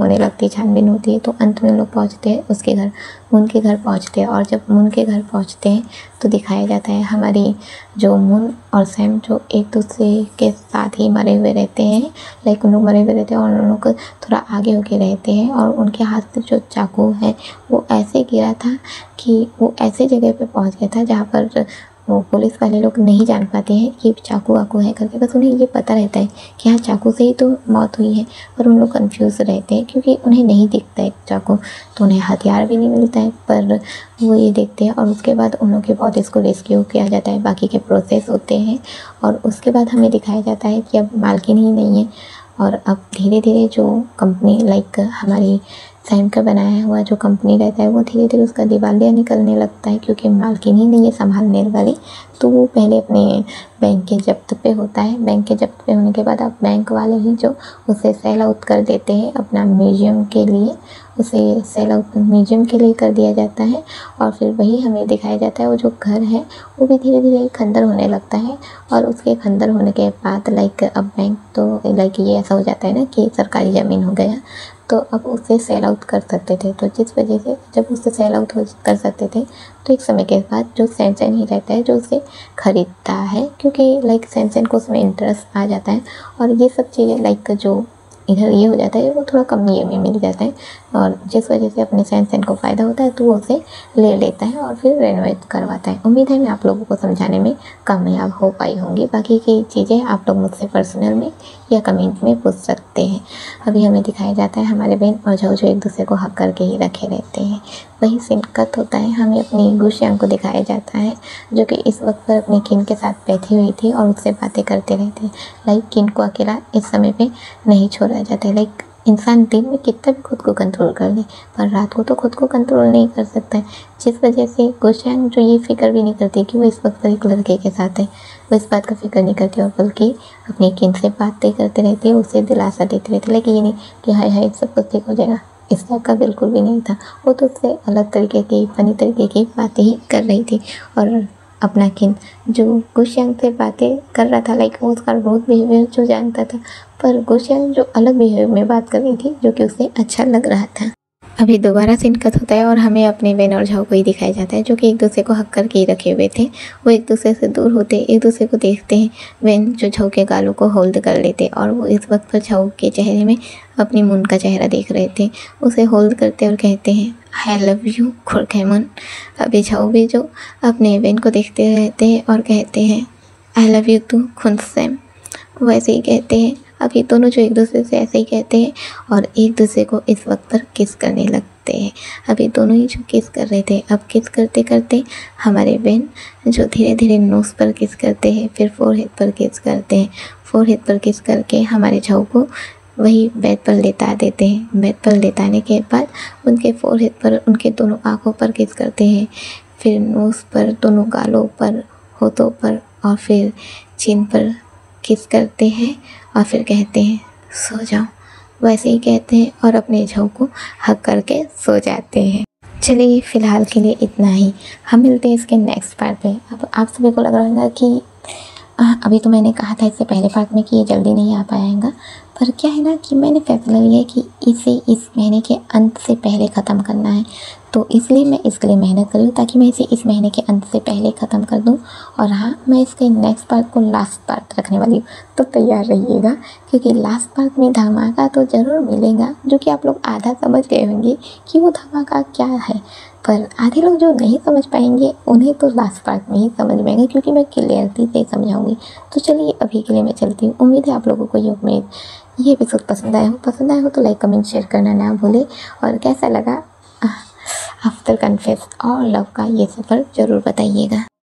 होती है तो अंत में लोग पहुँचते हैं उसके घर, मून के घर पहुँचते हैं। और जब मून के घर पहुँचते हैं तो दिखाया जाता है हमारी जो मून और सैम जो एक दूसरे के साथ ही मरे हुए रहते हैं, उन लोग मरे हुए रहते हैं और उन लोग थोड़ा आगे होके रहते हैं और उनके हाथ से जो चाकू है वो ऐसे गिरा था कि वो ऐसे जगह पे पहुंच गया था जहाँ पर वो पुलिस वाले लोग नहीं जान पाते हैं कि चाकू वाकू है करके, बस उन्हें ये पता रहता है कि हाँ चाकू से ही तो मौत हुई है। पर उन लोग कंफ्यूज रहते हैं क्योंकि उन्हें नहीं दिखता है चाकू, तो उन्हें हथियार भी नहीं मिलता है पर वो ये देखते हैं। और उसके बाद उन लोग के बॉडीज़ को रेस्क्यू किया जाता है, बाकी के प्रोसेस होते हैं और उसके बाद हमें दिखाया जाता है कि अब मालकिन ही नहीं है और अब धीरे धीरे जो कंपनी हमारी सैम का बनाया हुआ जो कंपनी रहता है वो धीरे धीरे उसका दिवालिया निकलने लगता है क्योंकि मालकिन ही नहीं है संभालने वाली। तो वो पहले अपने बैंक के जब्त पे होता है, बैंक के जब्त पे होने के बाद अब बैंक वाले ही जो उसे सेल आउट कर देते हैं अपना म्यूजियम के लिए, उसे सेल आउट म्यूजियम के लिए कर दिया जाता है। और फिर वही हमें दिखाया जाता है वो जो घर है वो भी धीरे धीरे खंडर होने लगता है और उसके खंडर होने के बाद अब बैंक तो ये ऐसा हो जाता है ना कि सरकारी ज़मीन हो गया, तो अब उसे सेल आउट कर सकते थे। तो जिस वजह से जब उसे सेल आउट कर सकते थे तो एक समय के बाद जो सैनसन ही रहता है जो उसे खरीदता है, क्योंकि लाइक सैनसन को उसमें इंटरेस्ट आ जाता है और ये सब चीज़ें लाइक जो इधर ये हो जाता है वो थोड़ा कम ये में मिल जाता है और जिस वजह से अपने सैनसन को फ़ायदा होता है तो वो उसे ले लेता है और फिर रेनोवेट करवाता है। उम्मीद है मैं आप लोगों को समझाने में कामयाब हो पाई होंगी। बाकी की चीज़ें आप लोग मुझसे पर्सनल में या कमेंट में पूछ सकते हैं। अभी हमें दिखाया जाता है हमारे बहन और झाऊ जो एक दूसरे को हक करके ही रखे रहते हैं। वही सीन कट होता है, हमें अपनी गुशियांग को दिखाया जाता है जो कि इस वक्त पर अपने किन के साथ बैठी हुई थी और उससे बातें करते रहते हैं। लाइक किन को अकेला इस समय पे नहीं छोड़ा जाता है। लाइक इंसान दिन में कितना भी खुद को कंट्रोल कर ले पर रात को तो खुद को कंट्रोल नहीं कर सकता है, जिस वजह से गुशियांग जो ये फिक्र भी नहीं करती कि वो इस वक्त पर एक लड़के के साथ है, वो इस बात का फिक्र नहीं करती और बल्कि अपनी किन से बातें करते रहती है, उसे दिलासा देते रहती है। लेकिन ये नहीं कि हाय हाय सब कुछ ठीक हो जाएगा, इस टाइप का बिल्कुल भी नहीं था। वो तो उससे अलग तरीके की फनी तरीके की बातें ही कर रही थी और अपना किन जो गुशियांग से बातें कर रहा था लाइक वो उसका बहुत बिहेवियर जो जानता था, पर गुशियांग जो अलग बिहेवियर में बात कर रही थी जो कि उसे अच्छा लग रहा था। अभी दोबारा सीन कट होता है और हमें अपने वेन और झाऊ को ही दिखाया जाता है जो कि एक दूसरे को हक करके ही रखे हुए थे। वो एक दूसरे से दूर होते एक दूसरे को देखते हैं। वेन जो झाऊ के गालों को होल्ड कर लेते और वो इस वक्त पर झाऊ के चेहरे में अपनी मुन का चेहरा देख रहे थे। उसे होल्ड करते और कहते हैं आई लव यू खुरखेमन। अभी झाऊ भी जो अपने वेन को देखते रहते हैं और कहते हैं आई लव यू टू खुनसैम। वैसे ही कहते हैं। अभी दोनों जो एक दूसरे से ऐसे ही कहते हैं और एक दूसरे को इस वक्त पर किस करने लगते हैं। अभी दोनों ही जो किस कर रहे थे अब किस करते करते हमारे बहन जो धीरे धीरे नोज़ पर किस करते हैं, फिर फोरहेड पर किस करते हैं। फोरहेड पर किस करके हमारे झाऊ को वही बेड पर लेटा देते हैं। बेड पर लेटाने के बाद उनके फोरहेड पर उनके दोनों आँखों पर किस करते हैं, फिर नोज़ पर, दोनों गालों पर, होठों पर और फिर चिन पर किस करते हैं और फिर कहते हैं सो जाओ। वैसे ही कहते हैं और अपने झाऊ को हक करके सो जाते हैं। चलिए फ़िलहाल के लिए इतना ही, हम मिलते हैं इसके नेक्स्ट पार्ट पे। अब आप सभी को लग रहा होगा कि अभी तो मैंने कहा था इससे पहले पार्ट में कि ये जल्दी नहीं आ पाएगा, पर क्या है ना कि मैंने फैसला लिया है कि इसे इस महीने के अंत से पहले ख़त्म करना है, तो इसलिए मैं इसके लिए मेहनत कर रही हूँ ताकि मैं इसे इस महीने के अंत से पहले ख़त्म कर दूँ। और हाँ, मैं इसके नेक्स्ट पार्ट को लास्ट पार्ट रखने वाली हूँ, तो तैयार रहिएगा क्योंकि लास्ट पार्ट में धमाका तो ज़रूर मिलेगा जो कि आप लोग आधा समझ गए होंगे कि वो धमाका क्या है, पर आधे लोग जो नहीं समझ पाएंगे उन्हें तो लास्ट पार्ट में ही समझ में आएगा क्योंकि मैं क्लियरिटी से समझाऊंगी। तो चलिए अभी के लिए मैं चलती हूँ। उम्मीद है आप लोगों को ये एपिसोड पसंद आया हो तो लाइक कमेंट शेयर करना ना भूले और कैसा लगा आफ्टर कन्फेस और लव का ये सफ़र ज़रूर बताइएगा।